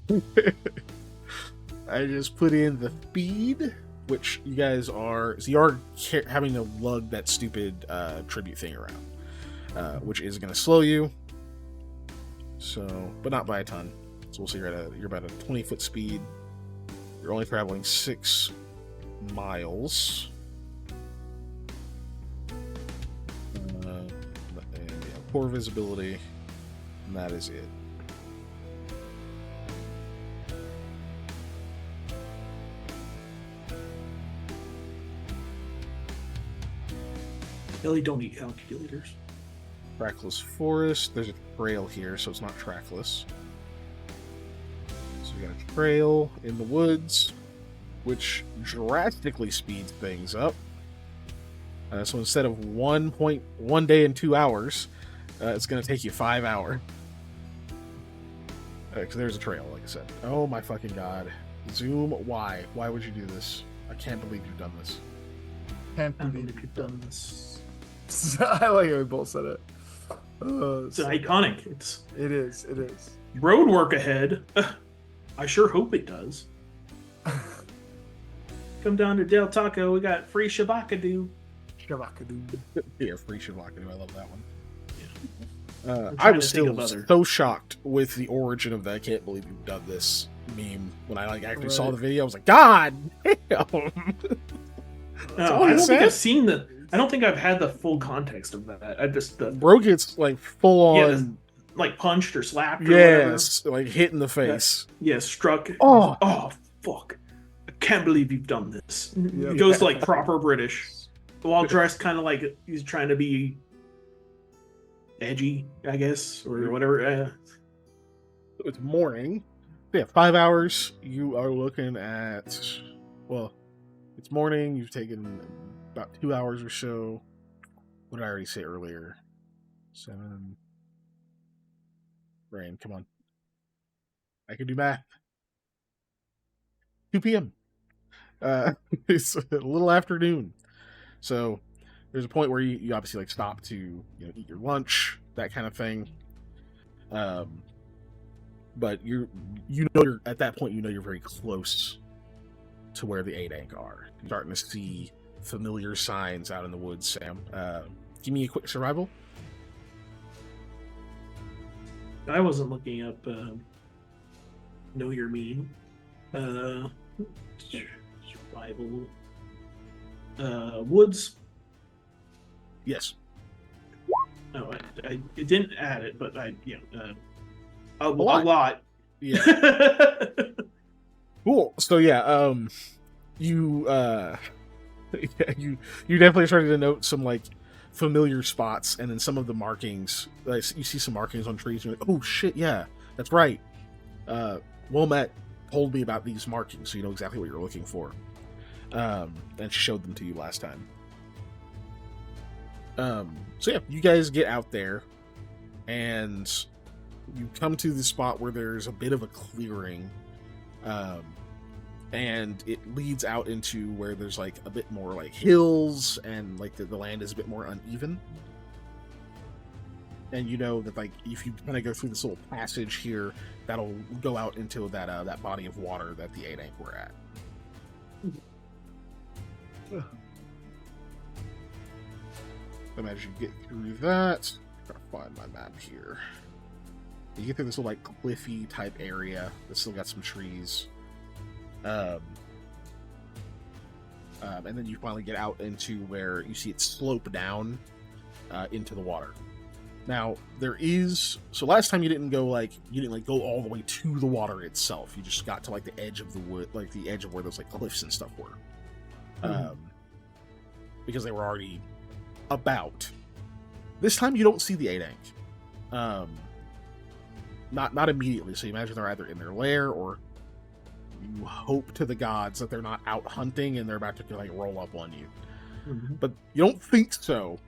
I just put in the speed, which you guys are. So you are having to lug that stupid tribute thing around, which is going to slow you. So, but not by a ton. So we'll see. You're about a 20-foot speed. You're only traveling 6 miles. And poor visibility. And that is it. Ellie don't eat calculators. Trackless forest. There's a trail here, so it's not trackless. So we got a trail in the woods, which drastically speeds things up. So instead of 1 day and 2 hours, it's going to take you 5 hours. Because there's a trail, like I said. Oh my fucking god. Zoom, why? Why would you do this? I can't believe you've done this. Can't I don't believe think you've done this. I like how we both said it. It's iconic. It is. It is. Road work ahead. I sure hope it does. Come down to Del Taco. We got free shabakadoo. Shabakadoo. Yeah, free Shavakadu. I love that one. I'm I trying was to think still of other- so shocked with the origin of that. I can't believe you've done this meme. When I actually saw Right. the video, I was like, God damn! No, all I he don't think said. I've seen the. I don't think I've had the full context of that. I just Bro gets like full yeah, on, like punched or slapped. Or whatever. yes, like hit in the face. Yeah, struck. Oh. Fuck! I can't believe you've done this. Yep. He goes like proper British, while dressed kind of like he's trying to be edgy, I guess, or whatever. It's morning. Yeah, 5 hours. You are looking at, well, it's morning. You've taken about 2 hours or so. What did I already say earlier? 7. Brain, come on. I can do math. 2 p.m. It's a little afternoon. So there's a point where you obviously like stop to eat your lunch, that kind of thing. But you're at that point you're very close to where the 8 are. You're starting to see familiar signs out in the woods, Sam. Give me a quick survival. I wasn't looking up. Know your mean. Survival. Woods. Yes. No, I didn't add it, but a lot. lot. Yeah. Cool. So yeah, you you definitely started to note some like familiar spots, and then some of the markings. Like, you see some markings on trees. And you're like, oh shit, yeah, that's right. Wilmette told me about these markings, so you know exactly what you're looking for. And she showed them to you last time. So yeah, you guys get out there, and you come to the spot where there's a bit of a clearing, and it leads out into where there's like a bit more like hills, and like the land is a bit more uneven. And you know that like if you kind of go through this little passage here, that'll go out into that body of water that the 8 were at. And as you get through that, I'm trying to find my map here. You get through this little like cliffy type area that's still got some trees. And then you finally get out into where you see it slope down into the water. Now so last time you didn't go go all the way to the water itself. You just got to like the edge of the wood, like the edge of where those like cliffs and stuff were. Because they were already about. This time you don't see the 8 not immediately, so you imagine they're either in their lair, or you hope to the gods that they're not out hunting and they're about to like roll up on you. Mm-hmm. But you don't think so.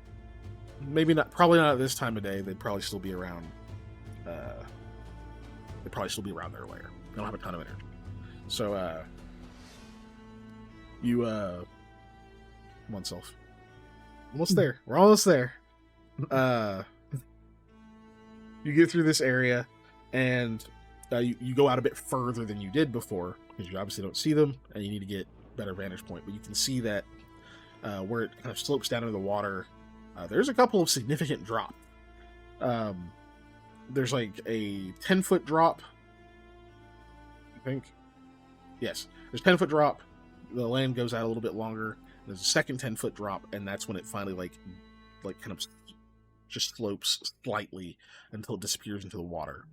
Maybe not, probably not at this time of day. They'd probably still be around their lair. They don't have a ton of energy. So you come on, Self. Almost there. We're almost there. You get through this area, and you go out a bit further than you did before, because you obviously don't see them, and you need to get better vantage point. But you can see that where it kind of slopes down into the water, there's a couple of significant drops. There's like a 10-foot drop, I think. Yes, there's a 10-foot drop. The land goes out a little bit longer. There's a second 10-foot drop, and that's when it finally like kind of just slopes slightly until it disappears into the water.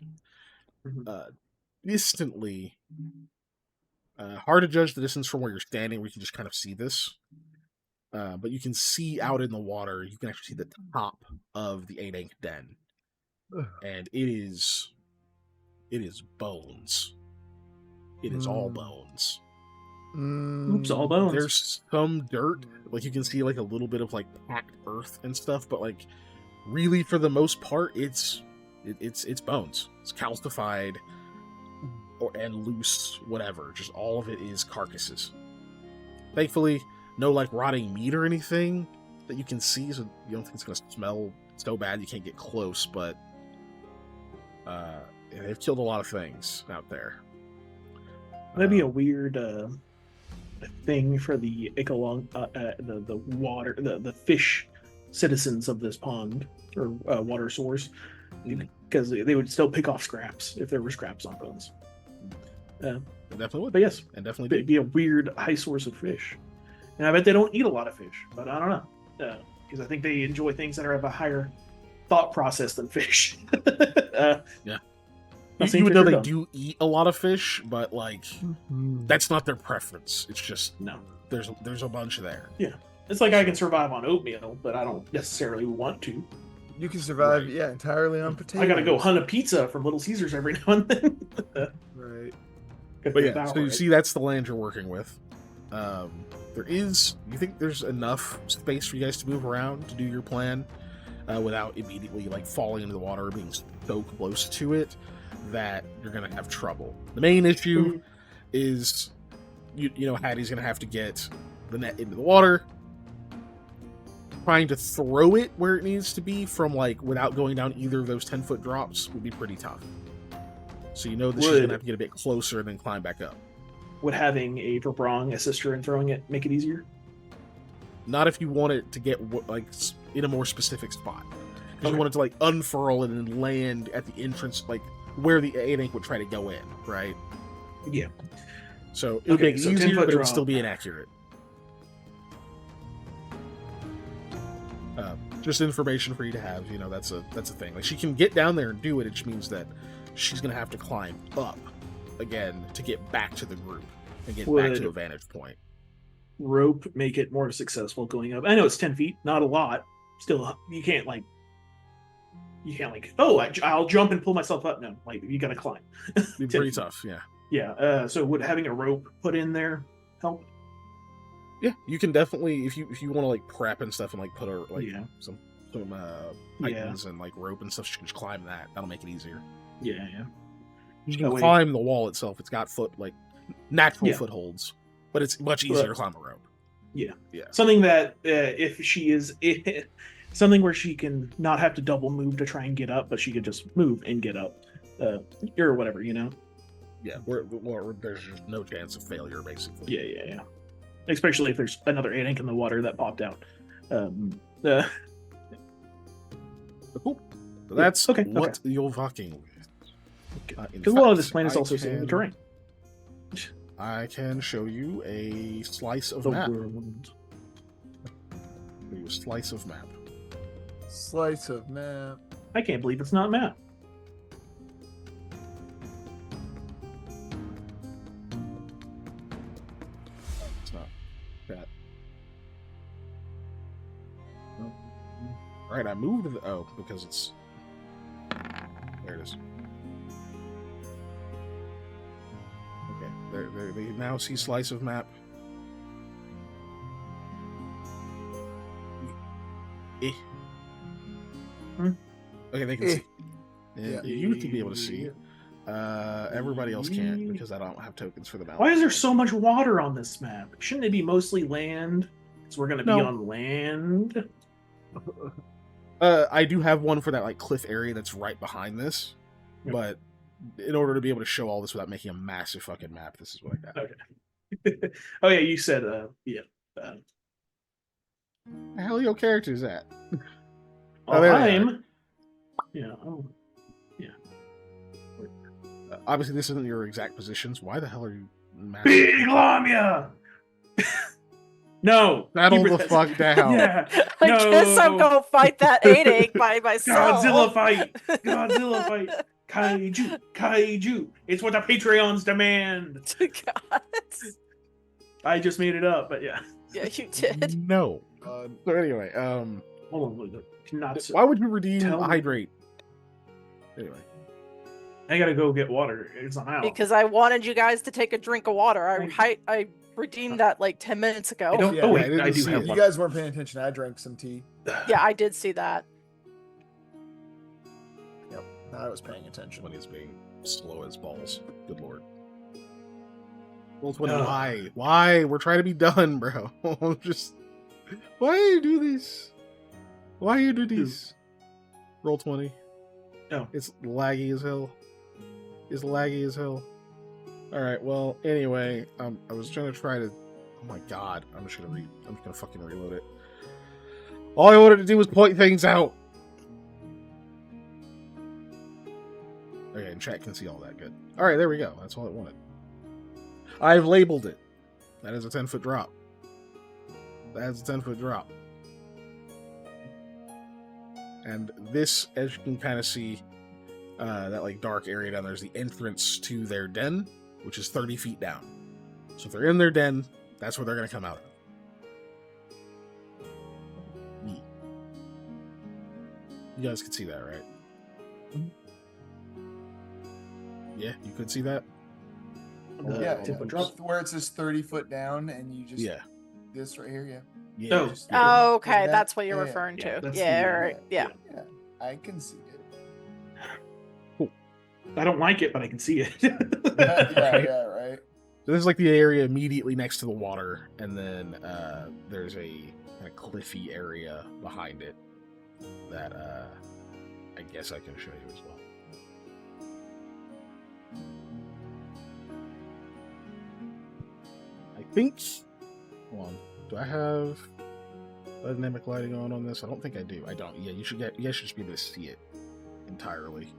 Mhm. Distantly, hard to judge the distance from where you're standing. We can just kind of see this, but you can see out in the water. You can actually see the top of the 8 Ink den, and it is bones. It is all bones. Oops, all bones. There's some dirt, like you can see like a little bit of like packed earth and stuff, but like really for the most part, it's bones. It's calcified and loose, whatever. Just all of it is carcasses. Thankfully, no like rotting meat or anything that you can see, so you don't think it's gonna smell so bad you can't get close. But they've killed a lot of things out there. That'd be a weird thing for the Ikalong, the water, the fish citizens of this pond or water source, because they would still pick off scraps if there were scraps on bones. Definitely would. But yes, and definitely it'd be a weird high source of fish. And I bet they don't eat a lot of fish, but I don't know, because I think they enjoy things that have a higher thought process than fish. Yeah. You would know they do eat a lot of fish, but like that's not their preference. It's just no. There's a bunch there. Yeah, it's like I can survive on oatmeal, but I don't necessarily want to. You can survive, Right. yeah, entirely on potatoes. I gotta go hunt a pizza from Little Caesars every now and then. Right. But yeah, so you see that's the land you're working with. You think there's enough space for you guys to move around to do your plan without immediately like falling into the water or being so close to it that you're gonna have trouble. The main issue is you know Hattie's gonna have to get the net into the water. Trying to throw it where it needs to be from like without going down either of those 10-foot drops would be pretty tough. So you know that she's gonna have to get a bit closer and then climb back up. Would having a Verbrong assist her in throwing it make it easier? Not if you want it to get like in a more specific spot. Because you want it to like unfurl and then land at the entrance, like where the 8 Ink would try to go in, right? Yeah. So it would make it easier, 10-foot but it would drop. still be inaccurate. Just information for you to have. You know, that's a thing. Like she can get down there and do it. It just means that she's gonna have to climb up again to get back to the group and get back to a vantage point. Rope make it more successful going up. I know it's 10 feet, not a lot. Still, you can't like, oh, I'll jump and pull myself up. No, like you gotta climb. It'd be pretty tough, yeah. Yeah. So would having a rope put in there help? Yeah, you can definitely if you want to like prep and stuff and like put some items and like rope and stuff, you can just climb that. That'll make it easier. Yeah. You can climb the wall itself. It's got natural footholds, but it's much easier to climb a rope. Yeah. Yeah. Something that if she is something where she can not have to double move to try and get up, but she could just move and get up, or whatever, you know. Yeah, where there's just no chance of failure, basically. Yeah. Especially if there's another 8 Ink in the water that popped out. Cool. So that's what you're fucking with. Because a lot of this plan is also sitting in the terrain. I can show you a slice of The map. world. Show you a slice of map. Slice of map. I can't believe it's not map. It's not that. Alright, I moved because it's there it is. Okay, they now see slice of map. Okay, they can see. Yeah, you can be able to see. Everybody else can't because I don't have tokens for the mountain. Why is there so much water on this map? Shouldn't it be mostly land? Because we're going to be on land. I do have one for that like cliff area that's right behind this, but in order to be able to show all this without making a massive fucking map, this is what I got. Okay. Oh yeah, you said The hell your character is at? I'm. Yeah. Obviously, this isn't your exact positions. Why the hell are you? Big Lamia! No. Settle keep the it- fuck down. Yeah. I guess I'm No. gonna fight that 8 by myself. Godzilla fight. Godzilla fight. Kaiju. Kaiju. It's what the Patreons demand. God. I just made it up, but yeah. Yeah, you did. No. So anyway, Hold on. Cannot. why would you redeem Tell me. hydrate? Anyway, I gotta go get water. It's not out. Because I wanted you guys to take a drink of water. I redeemed that like 10 minutes ago. I don't. Yeah, oh I wait, didn't I do see have it. You water. guys weren't paying attention. I drank some tea. Yeah, I did see that. Yep, I was paying attention. when he's being slow as balls. Good lord. Roll 20. Ugh. Why? Why? We're trying to be done, bro. Just. Why do you do this? Why you do these? Roll 20. Oh. It's laggy as hell. It's laggy as hell. Alright, well, anyway, I was trying to oh my god, I'm just gonna fucking reload it. All I wanted to do was point things out. Okay, and chat can see all that good. Alright, there we go. That's all I wanted. I've labeled it. That is a 10-foot drop. That is a 10-foot drop. And this, as you can kind of see, that like dark area down there is the entrance to their den, which is 30 feet down. So if they're in their den, that's where they're going to come out of. You guys can see that, right? Yeah, you could see that? Yeah, tip of just where it says 30 foot down, and you just Yeah. this right here. Yeah. Oh. Just- Oh, okay, that- that's what you're yeah, referring yeah, to. that's Yeah, the- right. Yeah. Yeah, I can see it. I don't like it, but I can see it. Yeah, right. So this is like the area immediately next to the water, and then there's a kind of cliffy area behind it that I guess I can show you as well. I think. Hold on. Do I have dynamic lighting on this? I don't think I do. I don't. Yeah, you guys should just be able to see it entirely.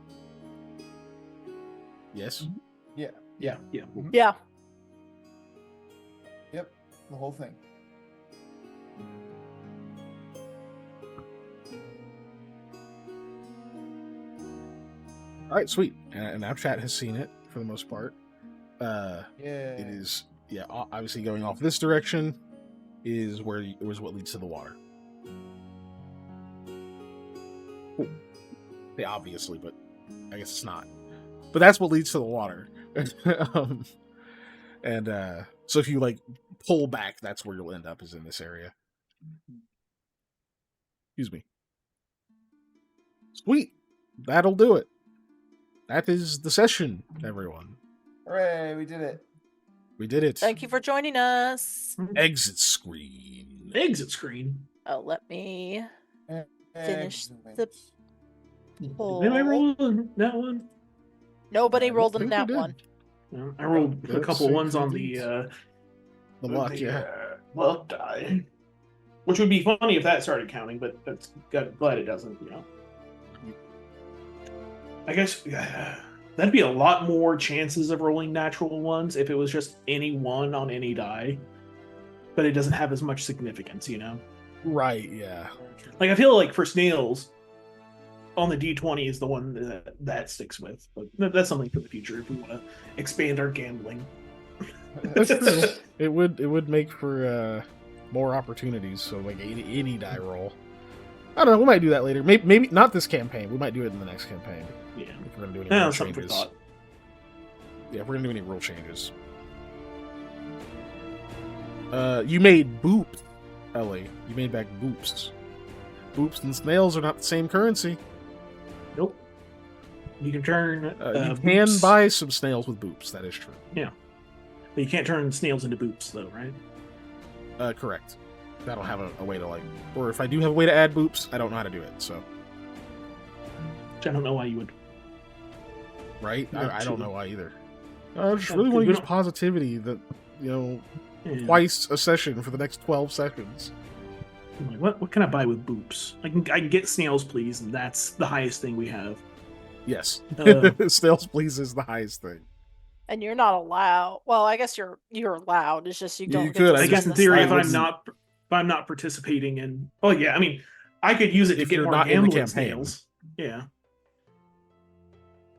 Yes. yeah. Yeah. Yep, the whole thing. All right, sweet. And now chat has seen it for the most part. Yeah. It is, yeah. Obviously, going off this direction is what leads to the water. Cool. Yeah, obviously, but I guess it's not. But that's what leads to the water. So if you like pull back, that's where you'll end up, is in this area. Excuse me. Sweet. That'll do it. That is the session, everyone. Hooray, we did it. We did it. Thank you for joining us. Exit screen. Exit screen. Oh, let me finish Excellent. the poll. Did I roll that one? Nobody I don't rolled in think you that did. one. No, I rolled a Let's couple see ones who on these- the The luck, yeah. luck die. Which would be funny if that started counting, but that's glad it doesn't, you know. I guess that'd be a lot more chances of rolling natural ones if it was just any one on any die. But it doesn't have as much significance, you know? Right, yeah. Like, I feel like for snails, on the D20 is the one that sticks with. But that's something for the future if we want to expand our gambling. That's true. It would make for more opportunities, so like any die roll. I don't know, we might do that later. Maybe not this campaign. We might do it in the next campaign. Yeah. If we're gonna do any Yeah, rule something for changes. thought. Yeah, if we're gonna do any rule changes. You made boops, Ellie. You made back boops. Boops and snails are not the same currency. Nope. You can turn. You can boops- buy some snails with boops. That is true. But you can't turn snails into boops, though, right? Correct. I don't have a way to like, or if I do have a way to add boops, I don't know how to do it. So, Which I don't know why you would. right? Yeah, I don't true. know why either. I just Yeah, really want we to use don't- positivity that, you know, Yeah. twice a session for the next 12 sessions. I'm like, what can I buy with boops? I can get snails, please, and that's the highest thing we have. Yes. Uh. Snails, please, is the highest thing. And you're not allowed. Well, I guess you're allowed. It's just you don't. You get could, to I guess spend in the theory, if snails. I'm not participating in, oh yeah, I mean, I could use it to If get you're more not in the gambling campaign. snails. Yeah.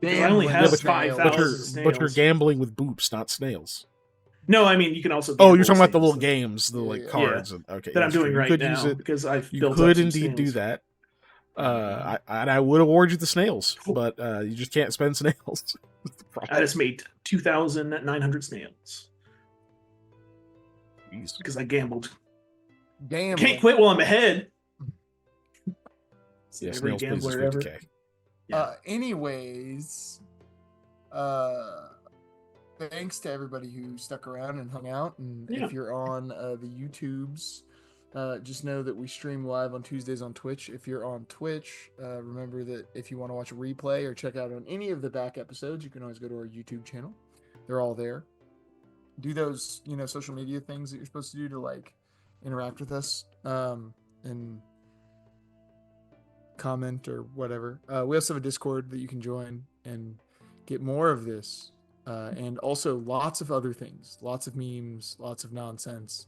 'Cause I only have Gambling but 5,000 snails. but you're snails. gambling with boops, not snails. No, I mean you can also. Oh, gamble you're talking with about the little snails games, the like Yeah. cards. Okay, that I'm that's true. doing You right could use now it. because I've You built could up some indeed do snails. that. I would award you the snails, but you just can't spend snails. That's the problem. I just made 2,900 snails Jeez. because I gambled. Gambling. Can't quit while I'm ahead. Yeah, Every snails please is gambler ever. 50K. Yeah. Anyways, thanks to everybody who stuck around and hung out. And Yeah. if you're on the YouTubes, just know that we stream live on Tuesdays on Twitch. If you're on Twitch, remember that if you want to watch a replay or check out on any of the back episodes, you can always go to our YouTube channel. They're all there. Do those, social media things that you're supposed to do to like interact with us, and comment or whatever. We also have a Discord that you can join and get more of this, and also lots of other things, lots of memes, lots of nonsense,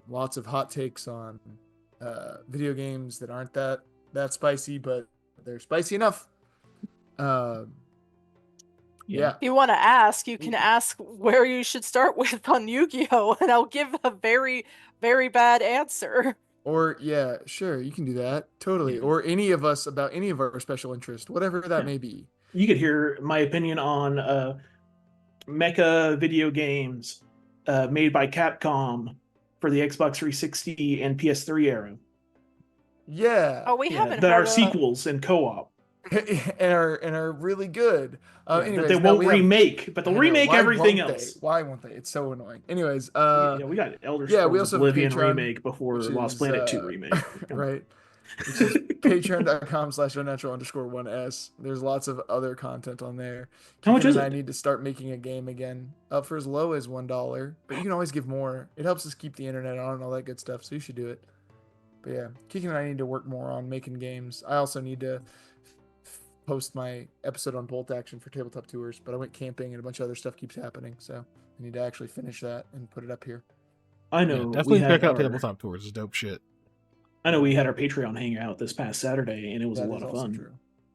lots of hot takes on video games that aren't that spicy, but they're spicy enough. Yeah. If you want to ask, you can ask where you should start with on Yu-Gi-Oh, and I'll give a very, very bad answer. Or yeah, sure, you can do that totally. Yeah. Or any of us about any of our special interest, whatever that may be. You could hear my opinion on mecha video games made by Capcom for the Xbox 360 and PS3 era. Yeah. Oh, we haven't that heard are of sequels and co-op. and are really good. That Anyways, they now won't we have- remake, but they'll I know, remake why everything won't else. they? Why won't they? It's so annoying. Anyways, Yeah, we got Elder yeah, we Scrolls also have Oblivion Patreon, remake before which Lost is, Planet 2 remake. right? Which is patreon.com/unnatural_1s. There's lots of other content on there. How much Keegan is and I it? need to start making a game again, up for as low as $1, but you can always give more. It helps us keep the internet on and all that good stuff, so you should do it. But yeah, Keegan and I need to work more on making games. I also need to post my episode on Bolt Action for Tabletop Tours, but I went camping and a bunch of other stuff keeps happening, so I need to actually finish that and put it up here. I know. Yeah, we definitely had check out our- Tabletop Tours. It's dope shit. I know we had our Patreon hangout this past Saturday, and it was That a lot is of also fun. true.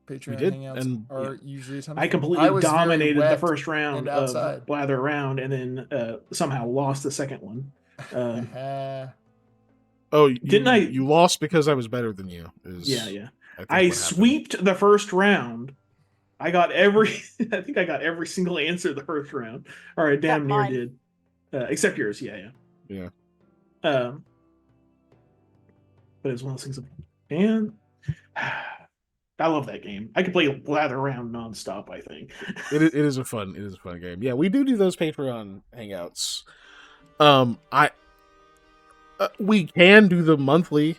Patreon did, hangouts and- are usually a ton of I fun. completely was very dominated the wet first round and of outside. Blather Around, and then somehow lost the second one. Oh, Didn't I- You lost because I was better than you. Yeah. I think I what happened. sweeped the first round. I got every. I think I got every single answer the first round. Or I damn near mine. did, except yours. Yeah. But it's one of those things. And I love that game. I could play Blather Around nonstop. I think. It is a fun game. Yeah, we do those Patreon hangouts. We can do them monthly.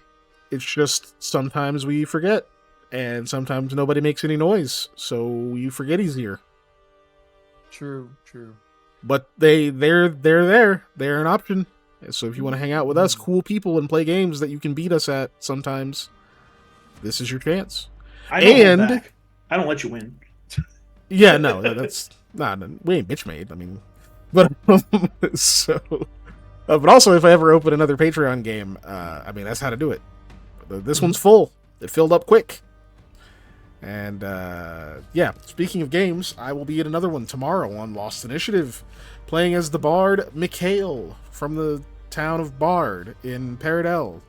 It's just sometimes we forget, and sometimes nobody makes any noise, so you forget easier. True. But they're there. They're an option. So if you want to hang out with us, cool people, and play games that you can beat us at sometimes, this is your chance. I don't hold And- back. I don't let you win. Yeah, no, that's not. We ain't bitch made. I mean, but so. But also, if I ever open another Patreon game, I mean, that's how to do it. This one's full. It filled up quick. And, yeah, speaking of games, I will be at another one tomorrow on Lost Initiative, playing as the bard Mikhail from the town of Bard in Paradel.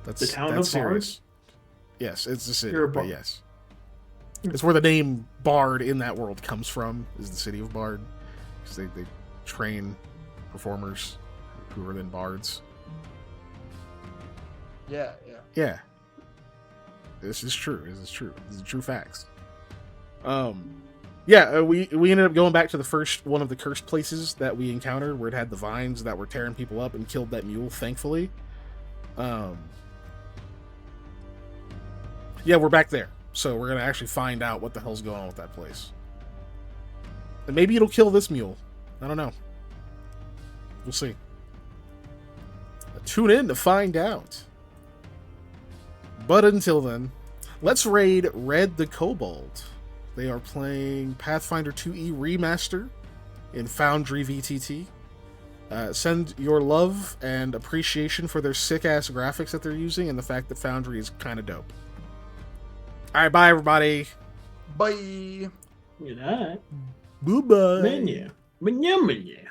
That's The town that's of serious. Yes, it's the city, You're a but bard. yes. It's where the name Bard in that world comes from, is the city of Bard. Because they train performers who are then bards. Yeah. Yeah. This is true. This is true facts. Yeah, we ended up going back to the first one of the cursed places that we encountered, where it had the vines that were tearing people up, and killed that mule, thankfully. Yeah, we're back there. So we're gonna actually find out what the hell's going on with that place. And maybe it'll kill this mule. I don't know. We'll see. Tune in to find out. But until then, let's raid Red the Kobold. They are playing Pathfinder 2E Remaster in Foundry VTT. Send your love and appreciation for their sick-ass graphics that they're using and the fact that Foundry is kind of dope. All right, bye, everybody. Bye. Good night. Bye-bye. Menu. Menu.